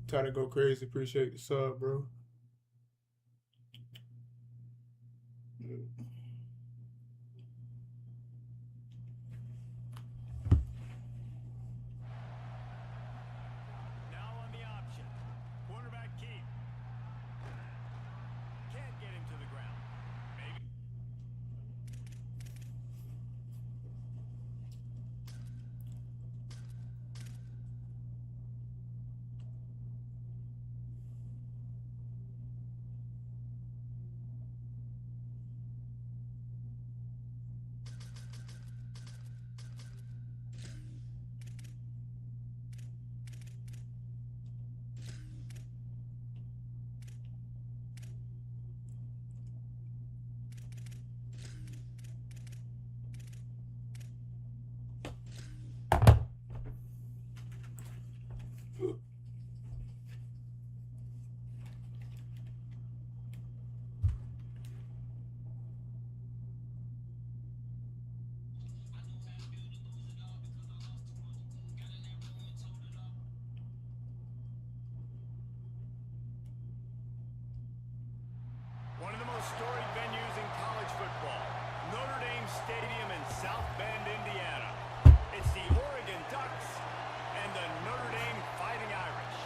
Time to go crazy. Appreciate the sub, bro. Now on the option. Quarterback keep. Can't get him to the ground. Maybe. One of the most storied venues in college football, Notre Dame Stadium in South Bend, Indiana. It's the Oregon Ducks and the Notre Dame Fighting Irish.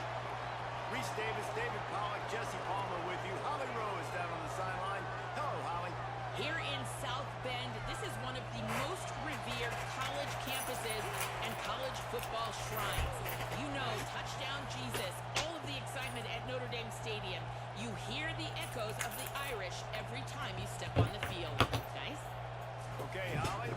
Reese Davis, David Pollack, Jesse Palmer with you. Holly Rowe is down on the sideline. Hello, Holly. Here in South Bend, this is one of the most revered college campuses and college football shrines. You know, touchdown Jesus, all of the excitement at Notre Dame Stadium. You hear the echoes of the Irish every time you step on the field. Nice? Okay, Holly.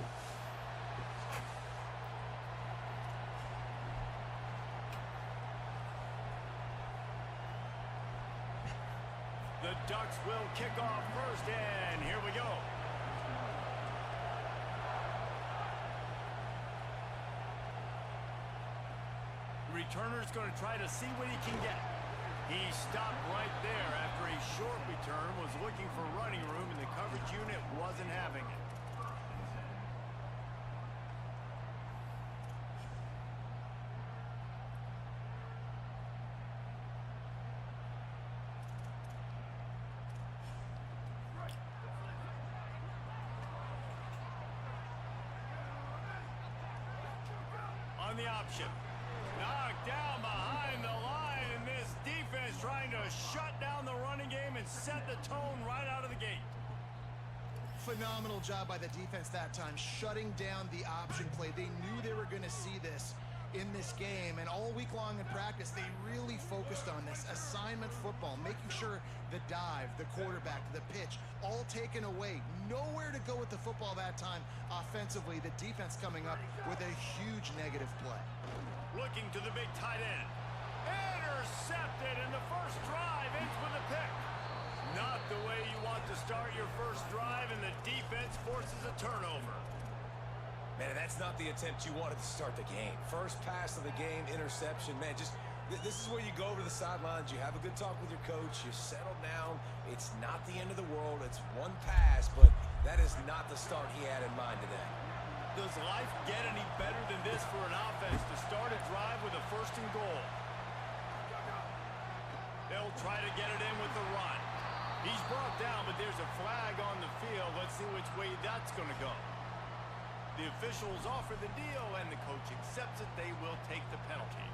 The Ducks will kick off first, and here we go. Returner's going to try to see what he can get. He stopped right there after a short return, was looking for running room, and the coverage unit wasn't having it. On the option. Knocked down behind the line, and this defense trying to shut down the running game and set the tone right out of the gate. Phenomenal job by the defense that time, shutting down the option play. They knew they were going to see this in this game, and all week long in practice, they really focused on this assignment football, making sure the dive, the quarterback, the pitch, all taken away. Nowhere to go with the football that time offensively. The defense coming up with a huge negative play. Looking to the big tight end. Intercepted, and the first drive ends with a pick. Not the way you want to start your first drive, and the defense forces a turnover. Man, that's not the attempt you wanted to start the game. First pass of the game, interception. Man, this is where you go to the sidelines. You have a good talk with your coach. You settle down. It's not the end of the world. It's one pass, but that is not the start he had in mind today. Does life get any better than this for an offense to start a drive with a first and goal? They'll try to get it in with the run. He's brought down, but there's a flag on the field. Let's see which way that's going to go. The officials offer the deal, and the coach accepts it. They will take the penalty.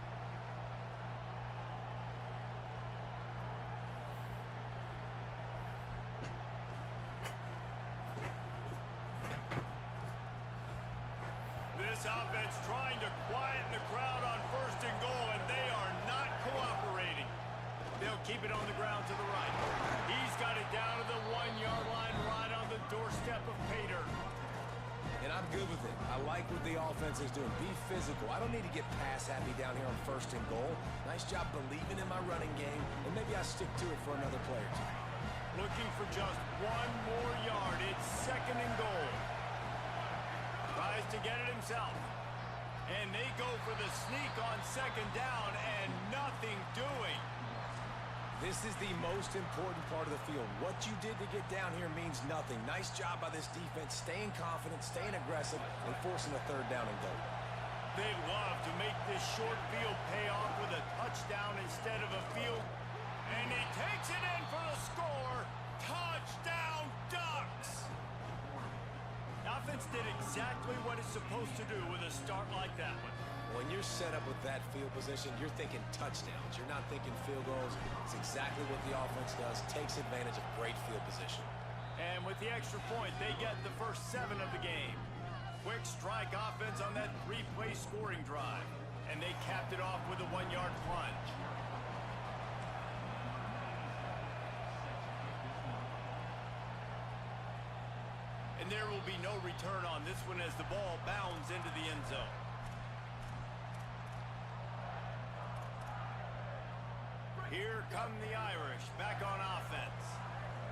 This offense trying to quieten the crowd on first and goal, and they are not cooperating. They'll keep it on the ground to the right. He's got it down to the 1-yard line, right on the doorstep of Pater. And I'm good with it. I like what the offense is doing. Be physical. I don't need to get pass happy down here on first and goal. Nice job believing in my running game, and maybe I stick to it for another play or two. Looking for just one more yard. It's second and goal. Tries to get it himself. And they go for the sneak on second down, and nothing doing. This is the most important part of the field. What you did to get down here means nothing. Nice job by this defense, staying confident, staying aggressive, and forcing a third down and goal. They love to make this short field pay off with a touchdown instead of a field. And he takes it in for the score. Touchdown, Ducks! The offense did exactly what it's supposed to do with a start like that one. When you're set up with that field position, you're thinking touchdowns. You're not thinking field goals. It's exactly what the offense does. Takes advantage of great field position. And with the extra point, they get the first 7 of the game. Quick strike offense on that 3-play scoring drive. And they capped it off with a 1-yard plunge. And there will be no return on this one as the ball bounds into the end zone. Here come the Irish back on offense.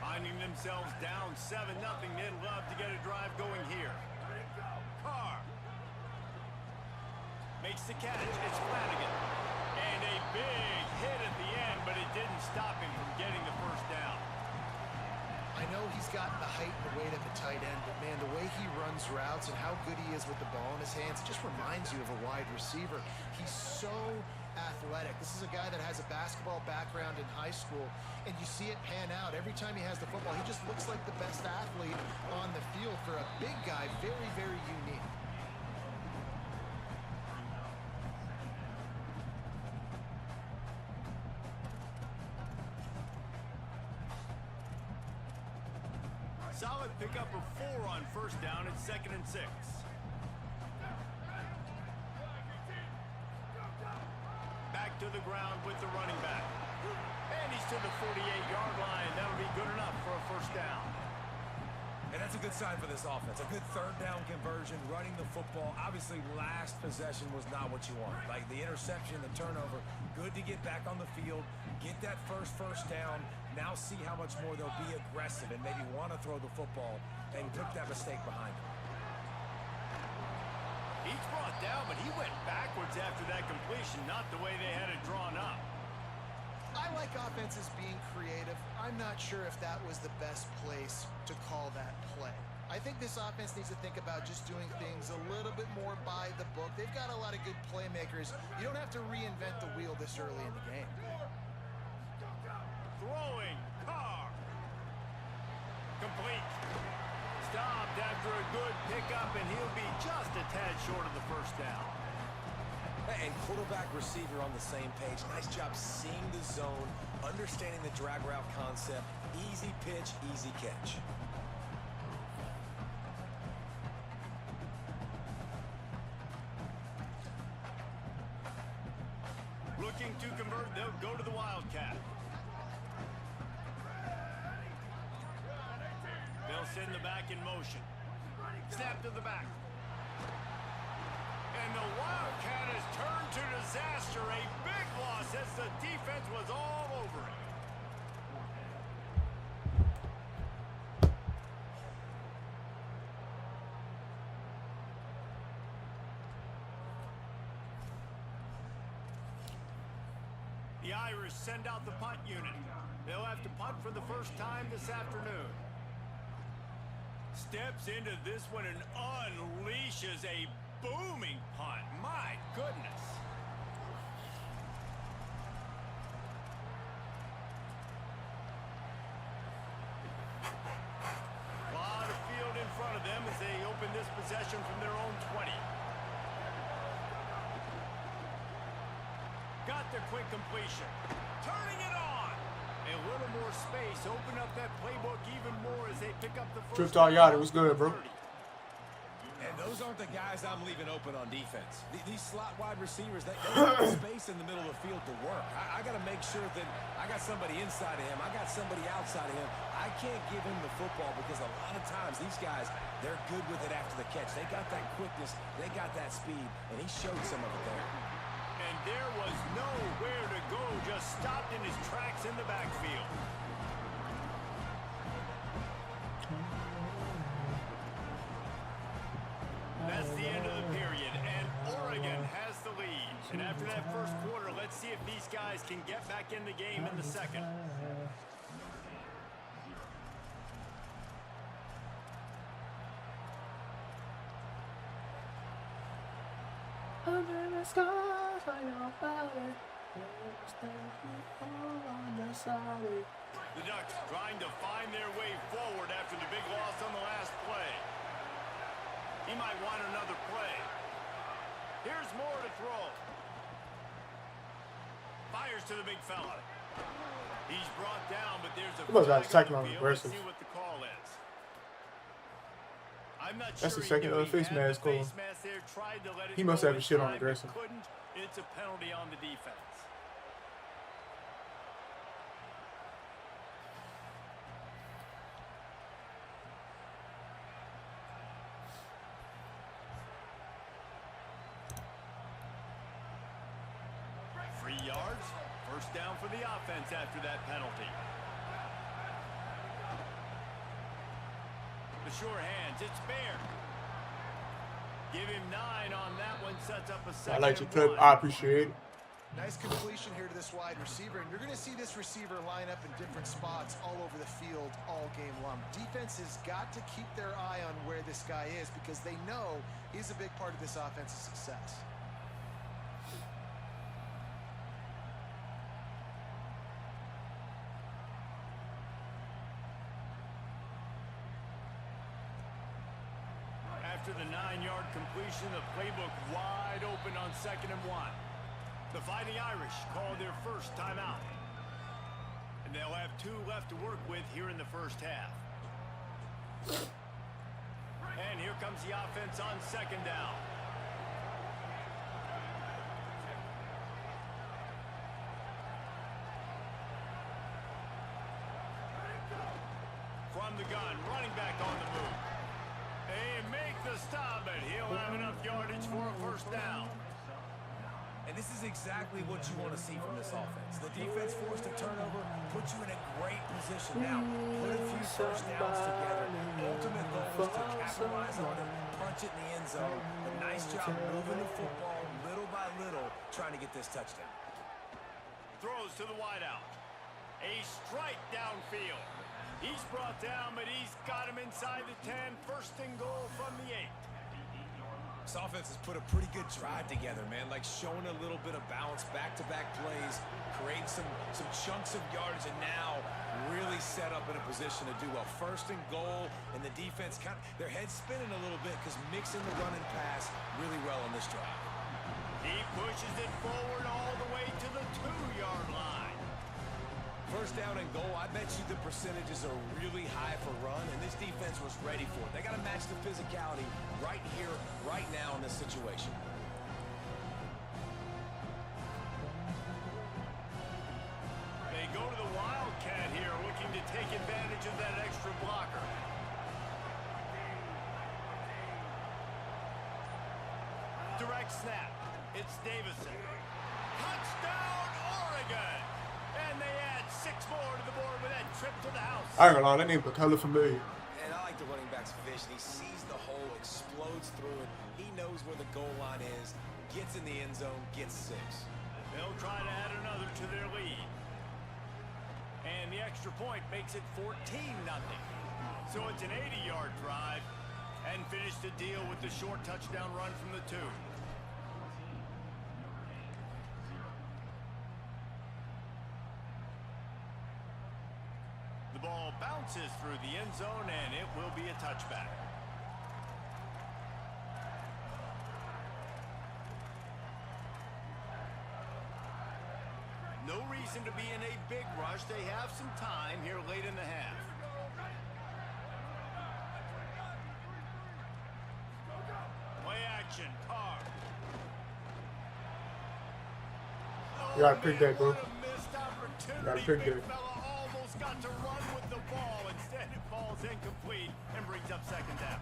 Finding themselves down 7-0, they'd love to get a drive going here. Carr makes the catch. It's Flanagan. And a big hit at the end, but it didn't stop him from getting the first down. I know he's got the height and the weight of a tight end, but man, the way he runs routes and how good he is with the ball in his hands, it just reminds you of a wide receiver. He's so athletic. This is a guy that has a basketball background in high school, and you see it pan out. Every time he has the football, he just looks like the best athlete on the field. For a big guy, very, very unique. Solid pickup of 4 on first down at 2nd and 6. Back to the ground with the running back. And he's to the 48-yard line. That'll be good enough for a first down. And that's a good sign for this offense. A good 3rd down conversion, running the football. Obviously, last possession was not what you wanted. Like the interception, the turnover. Good to get back on the field, get that first down. Now see how much more they'll be aggressive and maybe want to throw the football and put that mistake behind them. He's brought down, but he went backwards after that completion, not the way they had it drawn up. I like offenses being creative. I'm not sure if that was the best place to call that play. I think this offense needs to think about just doing things a little bit more by the book. They've got a lot of good playmakers. You don't have to reinvent the wheel this early in the game. Throwing, Carr. Complete. Stopped after a good pickup, and he'll be just a tad short of the first down. And quarterback receiver on the same page. Nice job seeing the zone, understanding the drag route concept. Easy pitch, easy catch. Looking to convert, they'll go to the Wildcat. They'll send the back in motion. Snap to the back. And the Wildcat has turned to disaster. A big loss as the defense was all over it. The Irish send out the punt unit. They'll have to punt for the first time this afternoon. Steps into this one and unleashes a booming punt. My goodness. A lot of field in front of them as they open this possession from their own 20. Got the quick completion. Turning it on. A little more space. Open up that playbook even more as they pick up the first. Drift all yada. What's good, bro? And those aren't the guys I'm leaving open on defense. These slot wide receivers, they don't have space in the middle of the field to work. I got to make sure that I got somebody inside of him. I got somebody outside of him. I can't give him the football because a lot of times these guys, they're good with it after the catch. They got that quickness. They got that speed, and he showed some of it there. And there was nowhere to go, just stopped in his tracks in the backfield. That's the end of the period, and Oregon has the lead. And after that first quarter, let's see if these guys can get back in the game in the second. Under the stars, I know about it. On the side. The Ducks trying to find their way forward after the big loss on the last play. He might want another play. Here's more to throw. Fires to the big fella. He's brought down, but there's a He must have flag tackling on the field. aggressive. Let's see what the call is. I'm not That's sure the second he knew face he had mask the call. face mask there, tried to let it He must go have his shit on inside, but aggressive. couldn't. It's a penalty on the defense. Yards, first down for the offense after that penalty. The sure hands, it's Bear. Give him 9 on that one, sets up a second. I like your and clip. 1. I appreciate it. Nice completion here to this wide receiver, and you're going to see this receiver line up in different spots all over the field all game long. Defense has got to keep their eye on where this guy is because they know he's a big part of this offense's success. After the 9-yard completion, the playbook wide open on 2nd and 1. The Fighting Irish call their first timeout. And they'll have 2 left to work with here in the first half. And here comes the offense on 2nd down. From the gun, running back on the move. They make the stop, and he'll have enough yardage for a first down. And this is exactly what you want to see from this offense. The defense forced a turnover, put you in a great position now. Put a few first downs together. Ultimate goal is to capitalize on it, punch it in the end zone. A nice job moving the football little by little, trying to get this touchdown. Throws to the wideout. A strike downfield. He's brought down, but he's got him inside the 10. First and goal from the 8. This offense has put a pretty good drive together, man. Like showing a little bit of balance, back-to-back plays, create some chunks of yardage, and now really set up in a position to do well. First and goal, and the defense their heads spinning a little bit because mixing the run and pass really well on this drive. He pushes it forward all the way to the 2-yard line. First down and goal, I bet you the percentages are really high for run, and this defense was ready for it. They got to match the physicality right here, right now in this situation. They go to the Wildcat here, looking to take advantage of that extra blocker. Direct snap. It's Davison. Touchdown, Oregon! And they add 6 more to the board with that trip to the house. I ain't gonna lie, that name look hella familiar. And I like the running back's vision. He sees the hole, explodes through it. He knows where the goal line is, gets in the end zone, gets 6. They'll try to add another to their lead. And the extra point makes it 14-0. So it's an 80-yard drive and finish the deal with the short touchdown run from the 2. The ball bounces through the end zone, and it will be a touchback. No reason to be in a big rush. They have some time here late in the half. Play action, Carr. You gotta pick that, bro. What a missed opportunity. You gotta pick Big that. fella almost got to run with the ball. Instead, it falls incomplete and brings up 2nd down.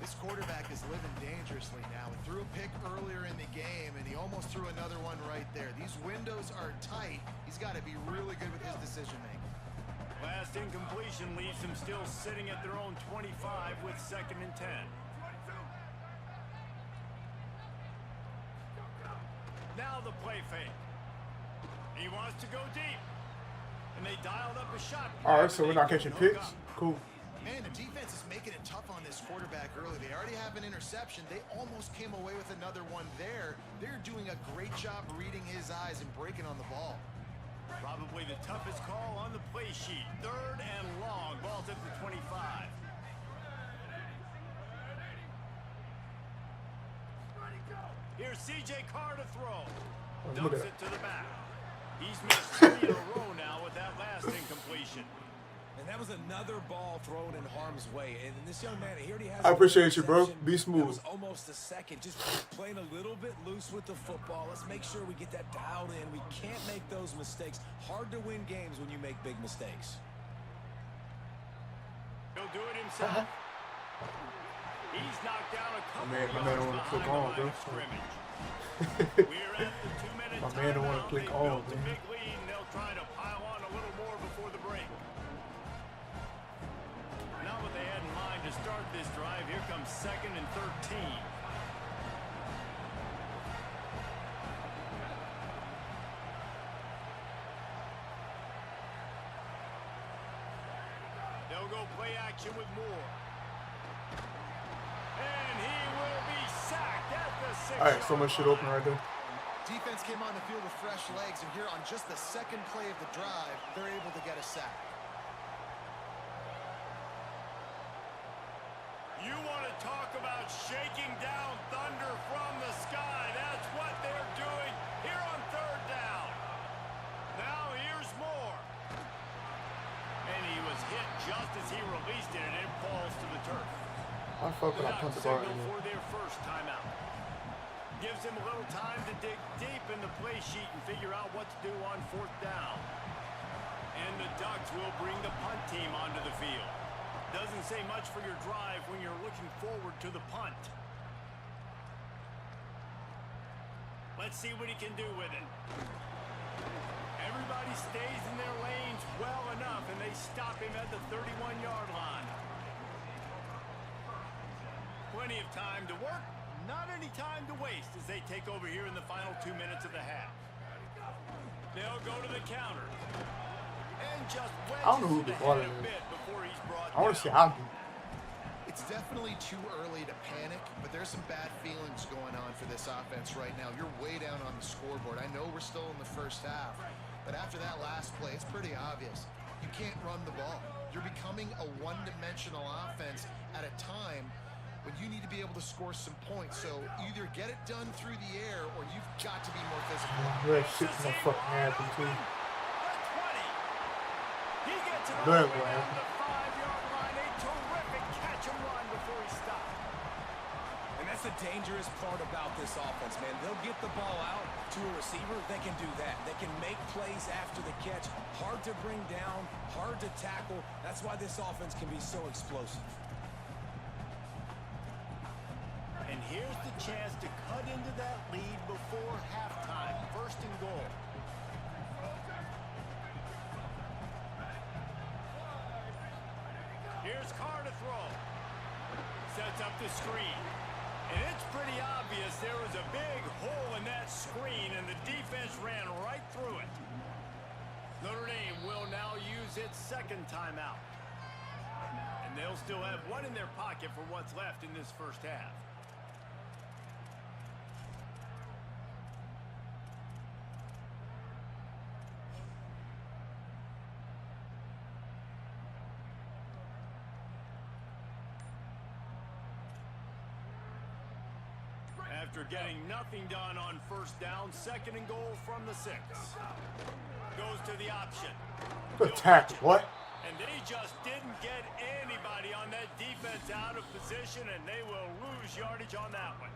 This quarterback is living dangerously now. He threw a pick earlier in the game, and he almost threw another one right there. These windows are tight. He's got to be really good with his decision-making. Last incompletion leaves them still sitting at their own 25 with 2nd and 10. Now the play fake. He wants to go deep. And they dialed up a shot. Alright, so we're not catching picks? Cool. Man, the defense is making it tough on this quarterback early. They already have an interception. They almost came away with another one there. They're doing a great job reading his eyes and breaking on the ball. Probably the toughest call on the play sheet. 3rd and long. Ball's at the 25. Here's C.J. Carr to throw. Look Dumps at it to the back. He's missed 3 in a row now with that last incompletion. And that was another ball thrown in harm's way. And this young man, he already has. I appreciate you, bro. interception. Be smooth. That was almost a second. Just playing a little bit loose with the football. Let's make sure we get that dialed in. We can't make those mistakes. Hard to win games when you make big mistakes. He'll do it himself. He's knocked down a couple My man of don't yards wanna click behind on, the line bro. of scrimmage. We're at the 2-minute My man don't wanna timeout. click They've on, built a man. big lead, and they'll try to pile on a little more before the break. Not what they had in mind to start this drive. Here comes 2nd and 13. They'll go play action with Moore. And he will be sacked at the 6-yard All right, so much shit open line. right there. Defense came on the field with fresh legs, and here on just the second play of the drive, they're able to get a sack. You want to talk about shaking down thunder from the sky. That's what they're doing here on 3rd down. Now here's Moore. And he was hit just as he released it, and it falls to the turf. Why the fuck would I punt the ball Signal in for there? their first timeout. Gives him a little time to dig deep in the play sheet and figure out what to do on 4th down. And the Ducks will bring the punt team onto the field. Doesn't say much for your drive when you're looking forward to the punt. Let's see what he can do with it. Everybody stays in their lanes well enough, and they stop him at the 31-yard line. Plenty of time to work, not any time to waste as they take over here in the final 2 minutes of the half. They'll go to the counter. And just I don't know who wedges the it ball ahead a is. bit before he's brought I want to down. see how I do. It's definitely too early to panic, but there's some bad feelings going on for this offense right now. You're way down on the scoreboard. I know we're still in the first half, but after that last play, it's pretty obvious. You can't run the ball. You're becoming a one-dimensional offense at a time when you need to be able to score some points. So either get it done through the air or you've got to be more physical. That shit's gonna fucking happen too. The 20. He gets it I know all that the way will down happen. the 5-yard line. A terrific catch and run before he stopped. And that's the dangerous part about this offense, man. They'll get the ball out to a receiver. They can do that. They can make plays after the catch. Hard to bring down, hard to tackle. That's why this offense can be so explosive. And here's the chance to cut into that lead before halftime. 1st and goal. Here's Carr to throw. Sets up the screen. And it's pretty obvious there was a big hole in that screen, and the defense ran right through it. Notre Dame will now use its 2nd timeout. And they'll still have one in their pocket for what's left in this first half. After getting nothing done on 1st down, 2nd and goal from the 6. Goes to the option. Good tackle, what? And they just didn't get anybody on that defense out of position, and they will lose yardage on that one.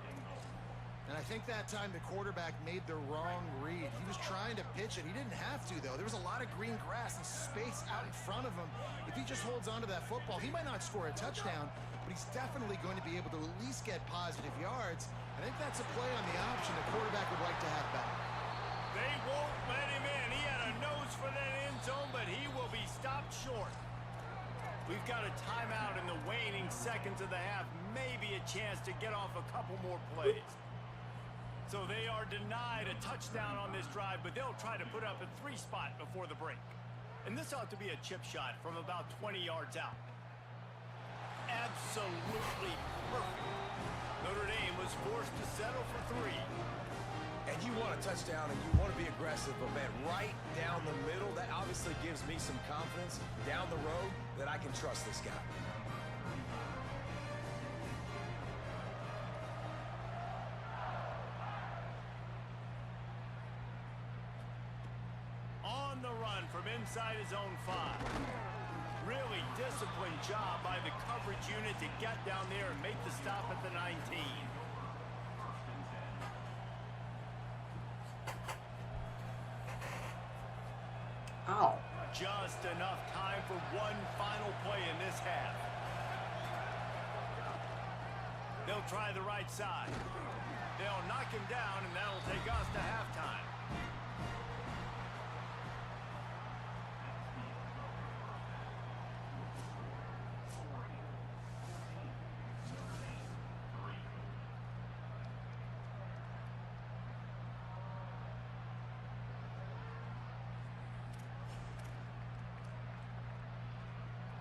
And I think that time the quarterback made the wrong read. He was trying to pitch it. He didn't have to, though. There was a lot of green grass and space out in front of him. If he just holds on to that football, he might not score a touchdown, but he's definitely going to be able to at least get positive yards. I think that's a play on the option the quarterback would like to have back. They won't let him in. He had a nose for that end zone, but he will be stopped short. We've got a timeout in the waning seconds of the half. Maybe a chance to get off a couple more plays. So they are denied a touchdown on this drive, but they'll try to put up a 3 spot before the break. And this ought to be a chip shot from about 20 yards out. absolutely perfect. Notre Dame was forced to settle for 3. And you want a touchdown and you want to be aggressive, but man, right down the middle, that obviously gives me some confidence down the road that I can trust this guy. On the run from inside his own 5. Really disciplined job by the coverage unit to get down there and make the stop at the 19. Ow. Just enough time for one final play in this half. They'll try the right side. They'll knock him down, and that'll take us to halftime.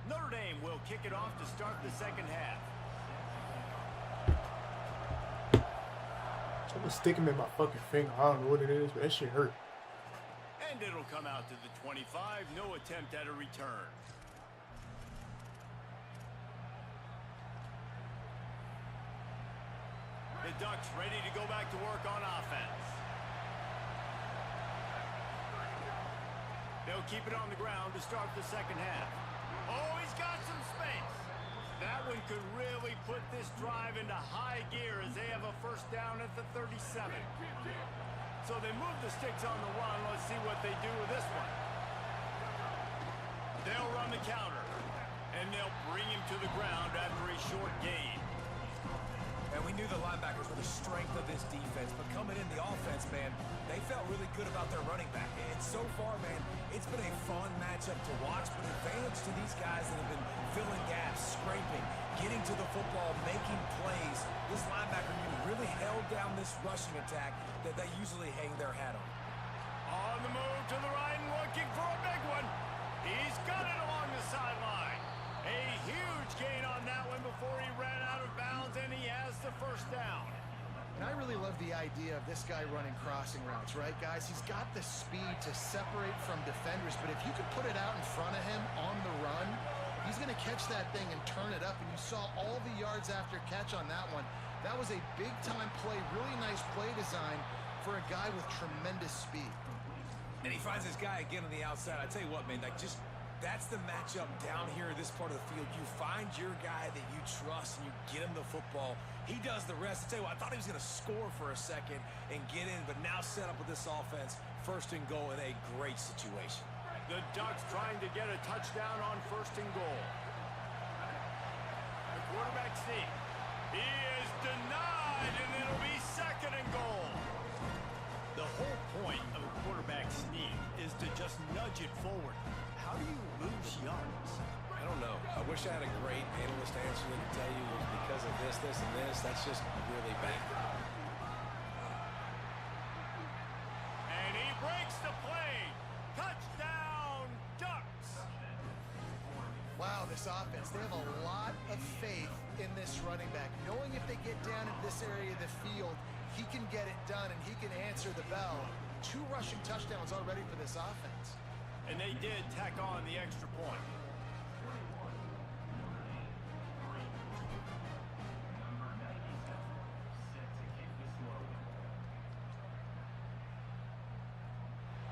Notre Dame will kick it off to start the second half. Someone's sticking in my fucking finger. I don't know what it is, but that shit hurt. And it'll come out to the 25. No attempt at a return. The Ducks ready to go back to work on offense. They'll keep it on the ground to start the second half. Oh, he's got some space. That one could really put this drive into high gear as they have a first down at the 37. So they move the sticks on the run. Let's see what they do with this one. They'll run the counter, and they'll bring him to the ground after a short gain. And we knew the linebackers were the strength of this defense, but coming in the offense, man, they felt really good about their running back. And so far, man, it's been a fun matchup to watch, but advantage to these guys that have been filling gaps, scraping, getting to the football, making plays. This linebacker unit really held down this rushing attack that they usually hang their hat on. On the move to the right and looking for a big one. He's got it along the sideline. A huge gain on that one before he ran out of bounds, and he has the first down. And I really love the idea of this guy running crossing routes, right, guys? He's got the speed to separate from defenders, but if you could put it out in front of him on the run, he's going to catch that thing and turn it up, and you saw all the yards after catch on that one. That was a big-time play, really nice play design for a guy with tremendous speed. And he finds this guy again on the outside. I tell you what, man, like just that's the matchup down here in this part of the field. You find your guy that you trust and you get him the football. He does the rest. I tell you what, I thought he was going to score for a second and get in, but now set up with this offense, first and goal in a great situation. The Ducks trying to get a touchdown on first and goal. The quarterback sneak. He is denied, and it'll be second and goal. The whole point of a quarterback sneak is to just nudge it forward. How do you lose yards? I don't know. I wish I had a great analyst answer that could tell you it was because of this, this, and this. That's just really bad. And he breaks the play. Touchdown, Ducks. Wow, this offense, they have a lot of faith in this running back. Knowing if they get down in this area of the field, he can get it done and he can answer the bell. 2 rushing touchdowns already for this offense. And they did tack on the extra point.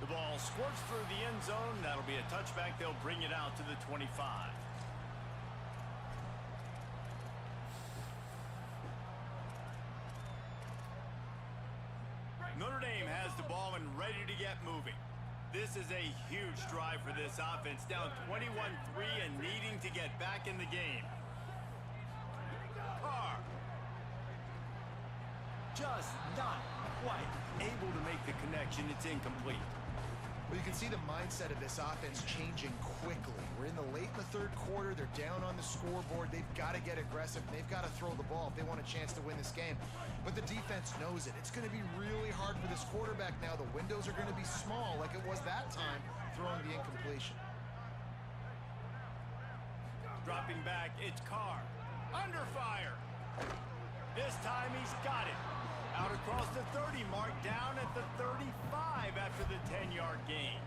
The ball squirts through the end zone. That'll be a touchback. They'll bring it out to the 25. Notre Dame has the ball and ready to get moving. This is a huge drive for this offense, down 21-3 and needing to get back in the game. Carr. Just not quite able to make the connection. It's incomplete. Well, you can see the mindset of this offense changing quickly. We're in the late in the third quarter. They're down on the scoreboard. They've got to get aggressive. They've got to throw the ball if they want a chance to win this game. But the defense knows it. It's going to be really hard for this quarterback now. The windows are going to be small like it was that time throwing the incompletion. Dropping back, it's Carr. Under fire. This time he's got it. Out across the 30 mark, down at the 35 after the 10-yard gain.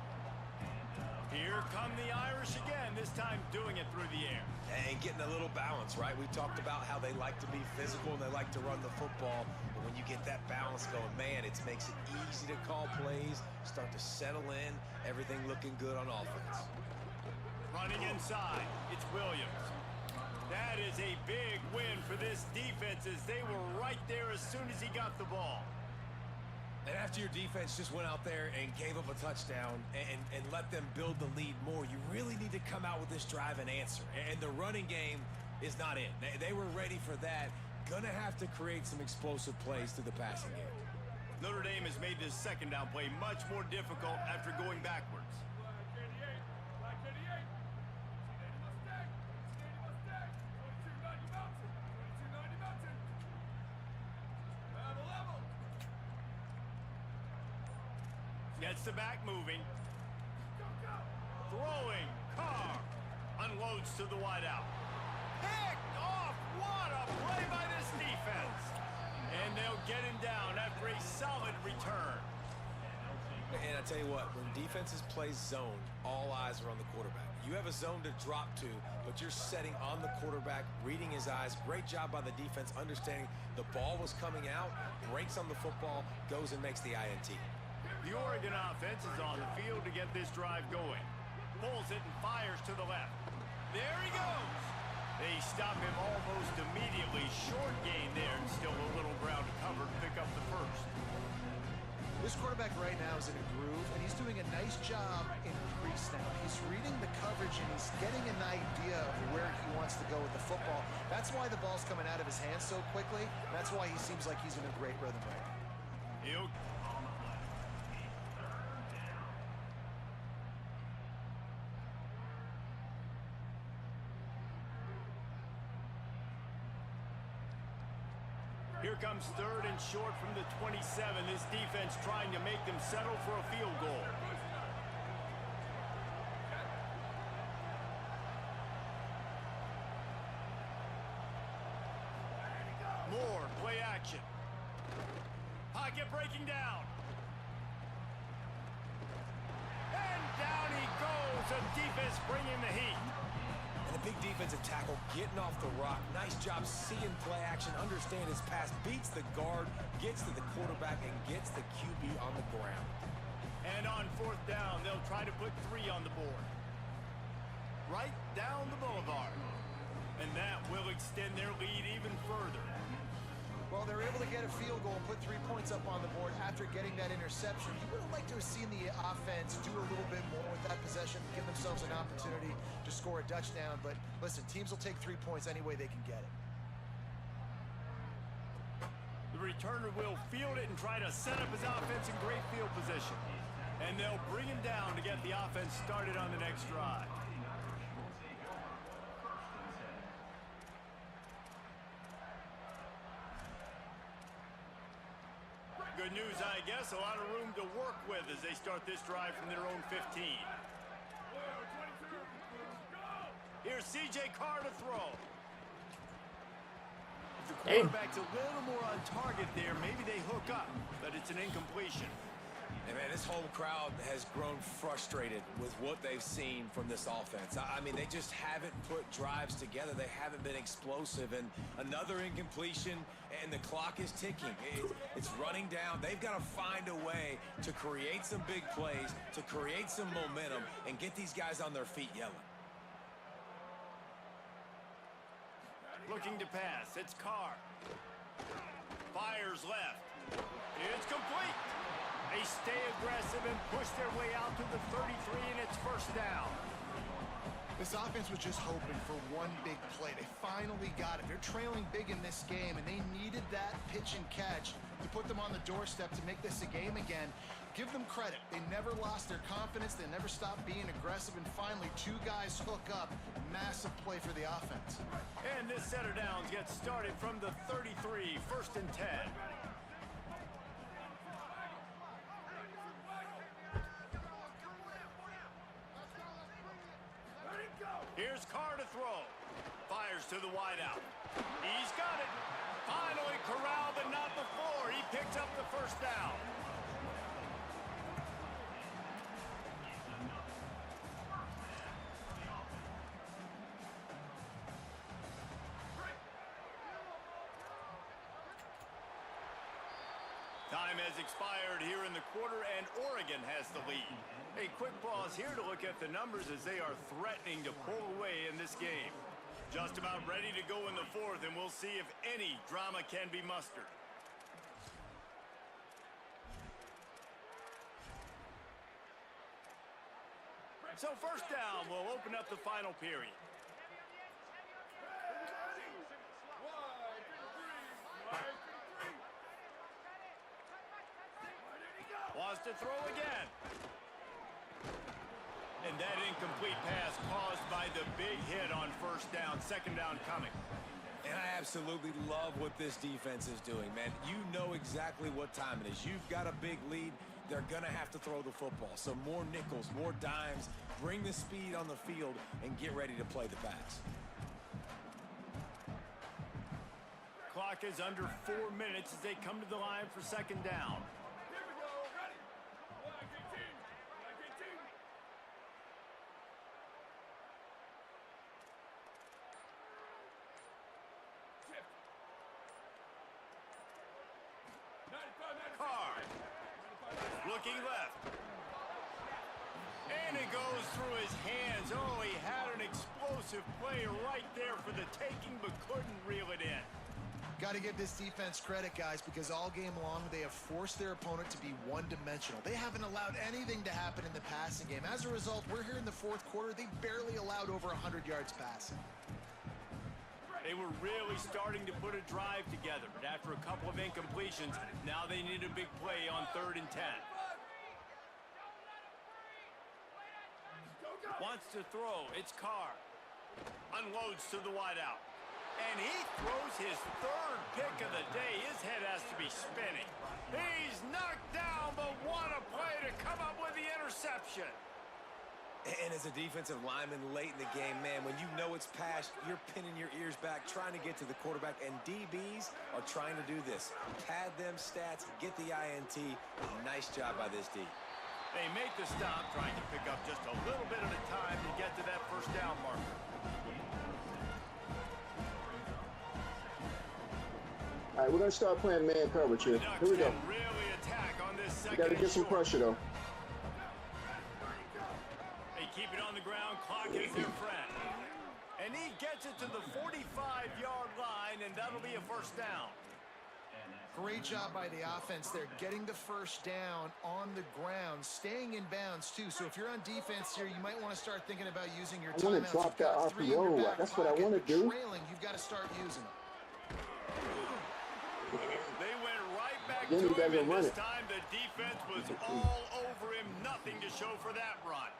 Here come the Irish again, this time doing it through the air. And getting a little balance, right? We talked about how they like to be physical and they like to run the football. But when you get that balance going, man, it makes it easy to call plays, start to settle in, everything looking good on offense. Running inside, it's Williams. That is a big win for this defense as they were right there as soon as he got the ball. And after your defense just went out there and gave up a touchdown and let them build the lead more, you really need to come out with this drive and answer. And the running game is not in. They were ready for that. Gonna have to create some explosive plays through the passing game. Notre Dame has made this second down play much more difficult after going backwards. Gets the back moving. Throwing. Carr. Unloads to the wideout. Picked off. What a play by this defense. And they'll get him down after a solid return. And I tell you what, when defenses play zone, all eyes are on the quarterback. You have a zone to drop to, but you're setting on the quarterback, reading his eyes. Great job by the defense, understanding the ball was coming out, breaks on the football, goes and makes the INT. The Oregon offense is on the field to get this drive going. Pulls it and fires to the left. There he goes. They stop him almost immediately. Short gain there and still a little ground to cover to pick up the first. This quarterback right now is in a groove, and he's doing a nice job in pre-snap. He's reading the coverage, and he's getting an idea of where he wants to go with the football. That's why the ball's coming out of his hands so quickly. That's why he seems like he's in a great rhythm right now. Here comes third and short from the 27. This defense trying to make them settle for a field goal. More play action. Pocket breaking down. And down he goes. The defense bringing the heat. And a big defensive tackle getting off the rock. Nice job seeing play action, understand his pass, beats the guard, gets to the quarterback, and gets the QB on the ground. And on fourth down, they'll try to put 3 on the board. Right down the boulevard. And that will extend their lead even further. Well, they're able to get a field goal and put 3 points up on the board after getting that interception. You would have liked to have seen the offense do a little bit more with that possession, give themselves an opportunity to score a touchdown. But listen, teams will take 3 points any way they can get it. The returner will field it and try to set up his offense in great field position. And they'll bring him down to get the offense started on the next drive. Good news, I guess. A lot of room to work with as they start this drive from their own 15. Here's C.J. Carr to throw. If the quarterback's a little more on target there, maybe they hook up, but it's an incompletion. And man, this whole crowd has grown frustrated with what they've seen from this offense. I mean, they just haven't put drives together. They haven't been explosive. And another incompletion, and the clock is ticking. It's running down. They've got to find a way to create some big plays, to create some momentum, and get these guys on their feet yelling. Looking to pass. It's Carr. Fires left. It's complete. They stay aggressive and push their way out to the 33, and it's first down. This offense was just hoping for one big play. They finally got it. They're trailing big in this game, and they needed that pitch and catch to put them on the doorstep to make this a game again. Give them credit. They never lost their confidence. They never stopped being aggressive, and finally, 2 guys hook up. Massive play for the offense. And this set of downs gets started from the 33, first and 10. Here's Carr to throw. fires to the wideout. He's got it. Finally corralled, but not before. He picks up the first down. Time has expired here in the quarter, and Oregon has the lead. A quick pause here to look at the numbers as they are threatening to pull away in this game. Just about ready to go in the fourth, and we'll see if any drama can be mustered. So first down will open up the final period. Wants to throw again. And that incomplete pass caused by the big hit on first down. Second down coming. And I absolutely love what this defense is doing, man. You know exactly what time it is. You've got a big lead. They're going to have to throw the football. So more nickels, more dimes. Bring the speed on the field and get ready to play the pass. Clock is under 4 minutes as they come to the line for second down. Carr. Looking left. And it goes through his hands. Oh, he had an explosive play right there for the taking, but couldn't reel it in. Got to give this defense credit, guys, because all game long they have forced their opponent to be one-dimensional. They haven't allowed anything to happen in the passing game. As a result, we're here in the fourth quarter. They barely allowed over 100 yards passing. They were really starting to put a drive together, but after a couple of incompletions, now they need a big play on 3rd and 10. Wants to throw. It's Carr. Unloads to the wideout. And he throws his 3rd pick of the day. His head has to be spinning. He's knocked down, but what a play to come up with the interception. And as a defensive lineman late in the game, man, when you know it's passed, you're pinning your ears back, trying to get to the quarterback, and DBs are trying to do this. Pad them stats, get the INT. Nice job by this D. They make the stop, trying to pick up just a little bit at a time to get to that first down marker. All right, we're going to start playing man coverage here. Here we go. Really attack on this second. We got to get some pressure, though. They keep it on the ground. Clock is their friend. And he gets it to the 45-yard line, and that'll be a first down. Great job by the offense there, getting the first down on the ground, staying in bounds, too. So if you're on defense here, you might want to start thinking about using your timeouts. I want to drop that RPO. That's what I want to do. Trailing, you've got to start using it. They went right back to him, and this time the defense was all over him. Nothing to show for that run.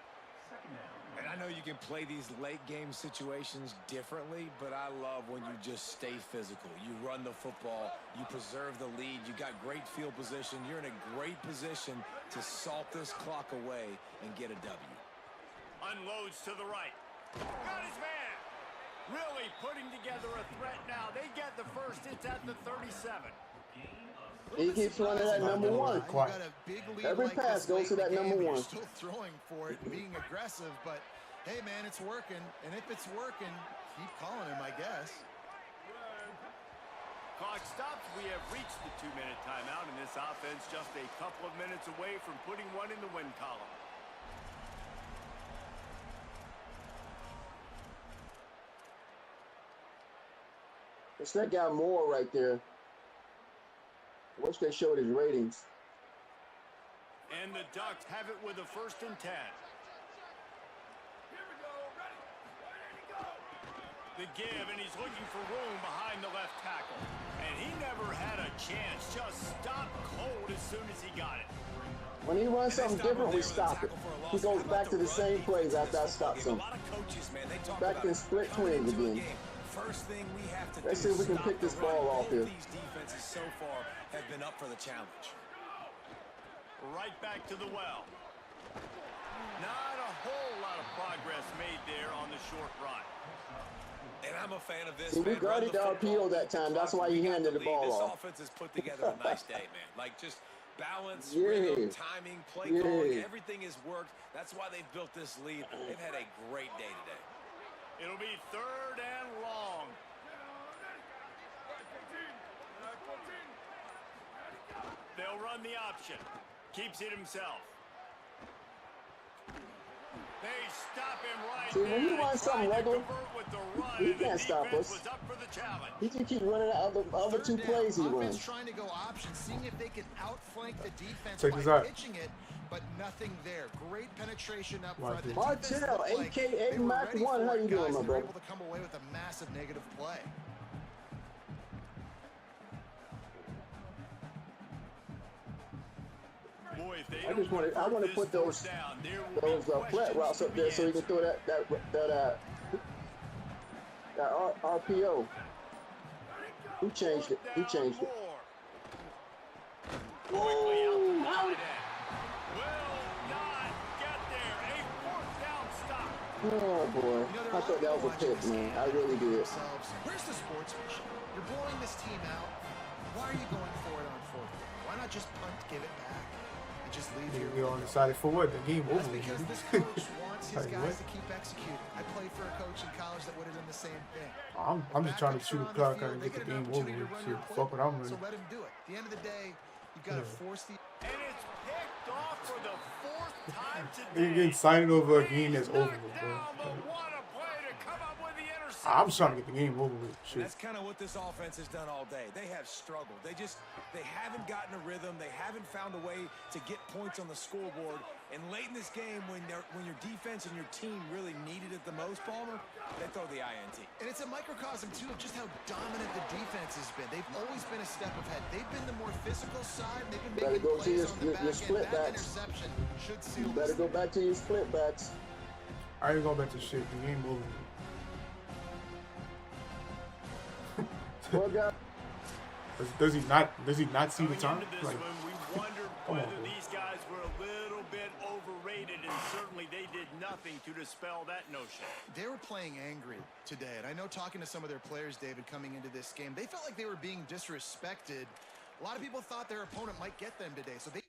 And I know you can play these late game situations differently, but I love when you just stay physical. You run the football, you preserve the lead, you got great field position. You're in a great position to salt this clock away and get a W. Unloads to the right. Got his man. Really putting together a threat now. They get the first. It's at the 37. He keeps running that number one. Every pass goes to that number one. You're still throwing for it, being aggressive, but hey, man, it's working. And if it's working, keep calling him, I guess. Clock stops. We have reached the 2-minute timeout, and this offense just a couple of minutes away from putting one in the win column. It's that guy Moore right there. I wish they showed his ratings. And the Ducks have it with a 1st and 10. The give, and he's looking for room behind the left tackle. And he never had a chance. Just stopped cold as soon as he got it. When he runs something different, we stop it. He goes back to the same plays after I stop him. Back in split twins again. First thing we have to Let's see if we can pick this ball off here. These defenses so far have been up for the challenge. Right back to the well. Not a whole lot of progress made there on the short run. And I'm a fan of this. See, we man. guarded the RPO that time. That's why he handed the ball this off. Offense has put together a nice day, man. Like just balance, Yeah. rhythm, timing, play Yeah. calling. Everything has worked. That's why they've built this lead. They've had a great day today. It'll be 3rd and long. They'll run the option. Keeps it himself. They stop him right See, when there. you run something regular, you can't stop us. Was up for the challenge. He just keep running out the other two plays he Offense runs. trying to go option, seeing if they can outflank the defense Check this by out. pitching it, but nothing there. Great penetration up Watch front. The this. defense Martell, looked like AKA they were Mac ready 1, for how it, you doing, guys. my They were brother? able to come away with a massive negative play. Boy, if they I just don't want to convert put this those fourth down, there will be flat questions routes to up be there so he can answered. throw that RPO. Who changed it? Who changed it? Quickly out Ooh, the out. tight end. Will not get there. A 4th down stop. Oh boy, You know, there I are thought that was a watching pick, this man. game I really did. themselves, where's the sportsmanship? You're blowing this team out. Why are you going for it on 4th down? Why not just punt, give it back, and just leave here? We all decided for what? The game That's over. because this coach wants his Like, guys what? to keep executing. I played for a coach in college that would have done the same thing. I'm just trying to Backups shoot are a on the clock field, and they get the an game over opportunity with. to run Shit, your fuck what I'm playbook, running. So let him do it. At the end of the day, you've got to Yeah. force the And it's picked off for the 4th time Nigga today. getting excited over a game that's He's over knocked with, bro. down, but what a play to come up with the interception. I'm just trying to get the game over with. And Shit. that's kind of what this offense has done all day. They have struggled. They haven't gotten a rhythm. They haven't found a way to get points on the scoreboard. And late in this game, when your defense and your team really needed it the most, Palmer, they throw the INT. And it's a microcosm, too, of just how dominant the defense has been. They've always been a step ahead. They've been the more physical side. They've been Better making go to plays your- on the your back end. split That backs. interception should You seal better this go thing. back to your split backs. I ain't going back to shit. The game over. Well, guys, Does he not see the Coming time? into this Like, one, we wondered come on, whether bro. these guys were a little bit overrated, and certainly they did nothing to dispel that notion. They were playing angry today, and I know talking to some of their players, David, coming into this game, they felt like they were being disrespected. A lot of people thought their opponent might get them today, so they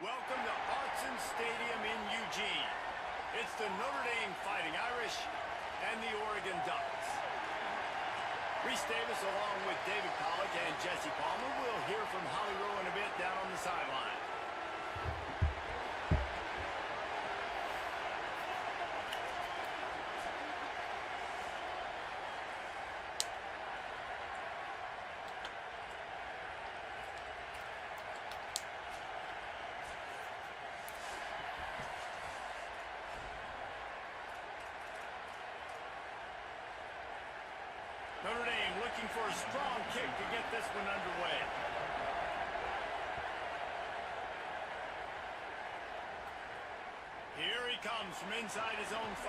Welcome to Autzen Stadium in Eugene. It's the Notre Dame Fighting Irish and the Oregon Ducks. Reese Davis along with David Pollack and Jesse Palmer. We'll hear from Holly Rowe in a bit down on the sideline. Notre Dame looking for a strong kick to get this one underway. Here he comes from inside his own 5.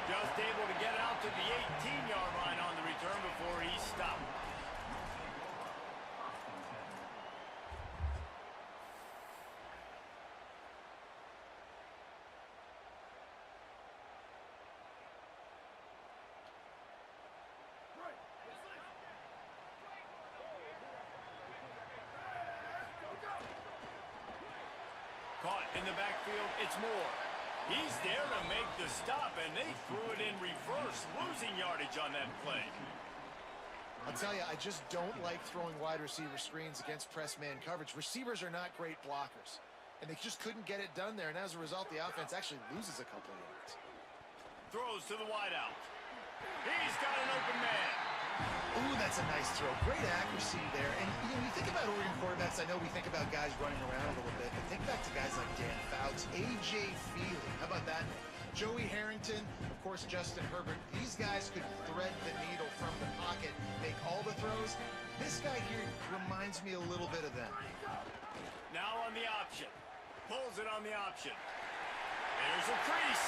Just able to get out to the 18-yard line on the return before he stopped. Caught in the backfield, it's Moore. He's there to make the stop, and they threw it in reverse, losing yardage on that play. I'll tell you, I just don't like throwing wide receiver screens against press man coverage. Receivers are not great blockers, and they just couldn't get it done there, and as a result, the offense actually loses a couple of yards. Throws to the wideout. He's got an open man. Ooh, that's a nice throw. Great accuracy there. And you think about Oregon quarterbacks, I know we think about guys running around a little bit, but think back to guys like Dan Fouts, A.J. Feely. How about that? Joey Harrington, of course, Justin Herbert. These guys could thread the needle from the pocket, make all the throws. This guy here reminds me a little bit of them. Now on the option. Pulls it on the option. There's a crease.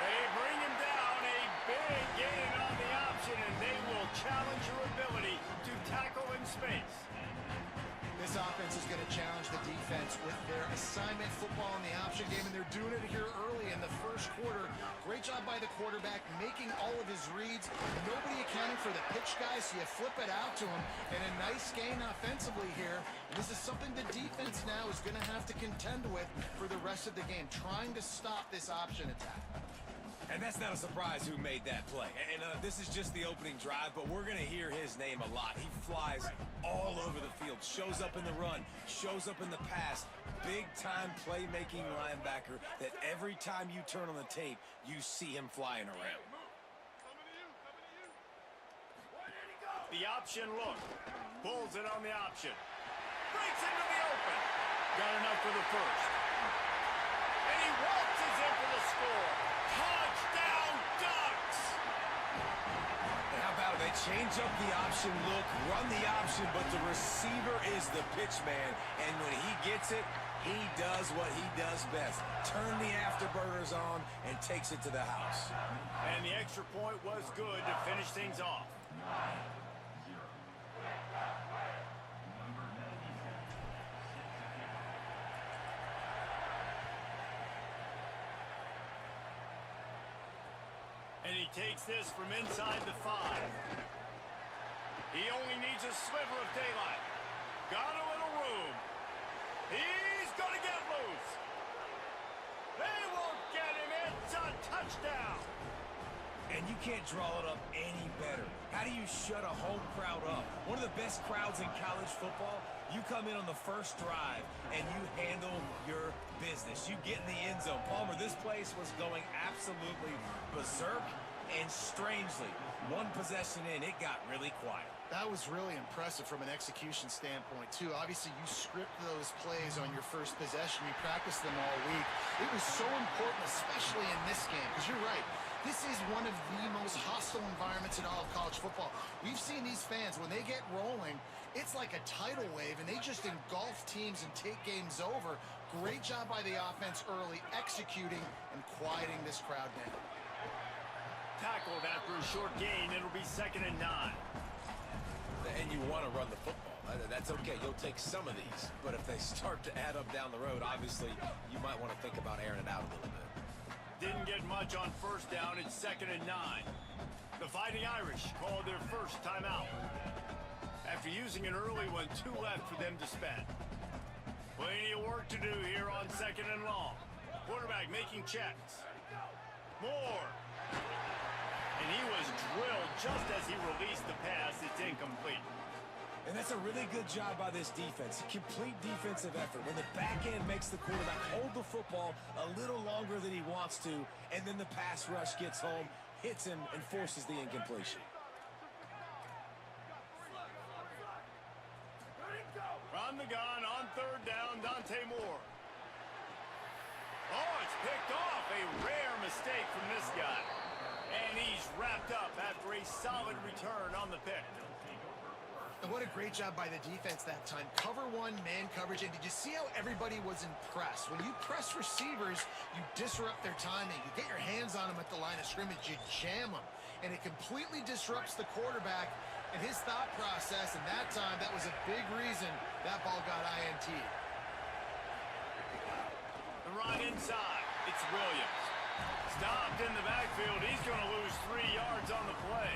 They bring him down. A big gain on the option, and they will challenge your ability to tackle in space. This offense is going to challenge the defense with their assignment football in the option game, and they're doing it here early in the first quarter. Great job by the quarterback, making all of his reads. Nobody accounting for the pitch guys, so you flip it out to him, and a nice gain offensively here. And this is something the defense now is going to have to contend with for the rest of the game, trying to stop this option attack. And that's not a surprise who made that play. And this is just the opening drive, but we're going to hear his name a lot. He flies all over the field, shows up in the run, shows up in the pass. Big-time playmaking linebacker that every time you turn on the tape, you see him flying around. The option look. Pulls it on the option. Breaks into the open. Got enough for the first. And he waltzes in for the score. Touchdown, Ducks! And how about it? They change up the option look, run the option, but the receiver is the pitch man. And when he gets it, he does what he does best. Turn the afterburners on and takes it to the house. And the extra point was good to finish things off. And he takes this from inside the 5. He only needs a sliver of daylight. Got a little room. He's going to get loose. They won't get him. It's a touchdown. And you can't draw it up any better. How do you shut a home crowd up? One of the best crowds in college football. You come in on the first drive and you handle your business. You get in the end zone. Palmer, this place was going absolutely berserk, and strangely, one possession in, it got really quiet. That was really impressive from an execution standpoint, too. Obviously, you script those plays on your first possession. You practice them all week. It was so important, especially in this game, because you're right. This is one of the most hostile environments in all of college football. We've seen these fans, when they get rolling, it's like a tidal wave, and they just engulf teams and take games over. Great job by the offense early, executing and quieting this crowd down. Tackled after a short gain. It'll be 2nd and 9. And you want to run the football. That's okay. You'll take some of these. But if they start to add up down the road, obviously, you might want to think about airing it out a little bit. Didn't get much on first down. It's 2nd and 9. The Fighting Irish called their first timeout. After using an early one, 2 left for them to spend. Plenty of work to do here on 2nd and long. Quarterback making checks. Moore. And he was drilled just as he released the pass. It's incomplete. And that's a really good job by this defense. A complete defensive effort. When the back end makes the quarterback hold the football a little longer than he wants to, and then the pass rush gets home, hits him, and forces the incompletion. On the gun, on 3rd down, Dante Moore. Oh, it's picked off. A rare mistake from this guy. And he's wrapped up after a solid return on the pick. And what a great job by the defense that time. Cover 1, man coverage. And did you see how everybody was impressed? When you press receivers, you disrupt their timing. You get your hands on them at the line of scrimmage. You jam them. And it completely disrupts the quarterback and his thought process. And that time, that was a big reason that ball got INT. The run inside. It's Williams. Stopped in the backfield. He's going to lose 3 yards on the play.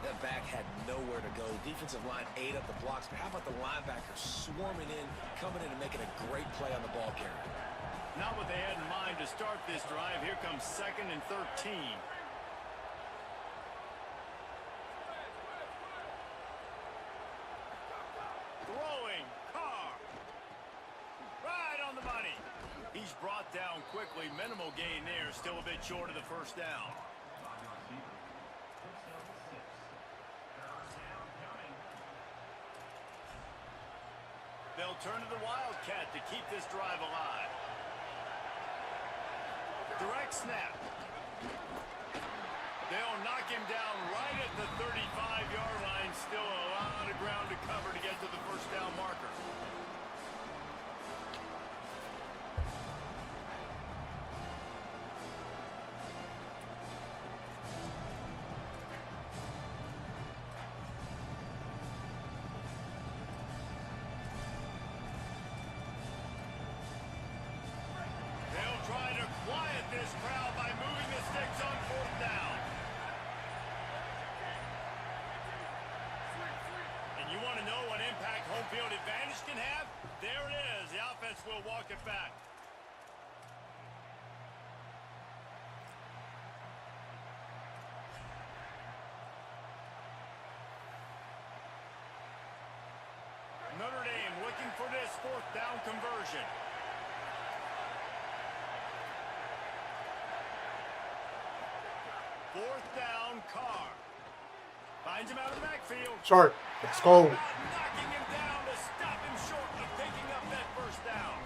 That back had nowhere to go. Defensive line ate up the blocks, but how about the linebacker swarming in, coming in and making a great play on the ball carrier? Not what they had in mind to start this drive. Here comes 2nd and 13. Throwing. Carr. Right on the money. He's brought down quickly. Minimal gain there. Still a bit short of the first down. They'll turn to the Wildcat to keep this drive alive. Direct snap. They'll knock him down right at the 35-yard line. Still a lot of ground to cover to get to the first down marker. They'll try to quiet this crowd by moving the sticks on 4th down. And you want to know what impact home field advantage can have? There it is. The offense will walk it back. conversion. Fourth down, Carr. Finds him out of the backfield. Sharp. Let's go. Knocking him down to stop him short of picking up that first down.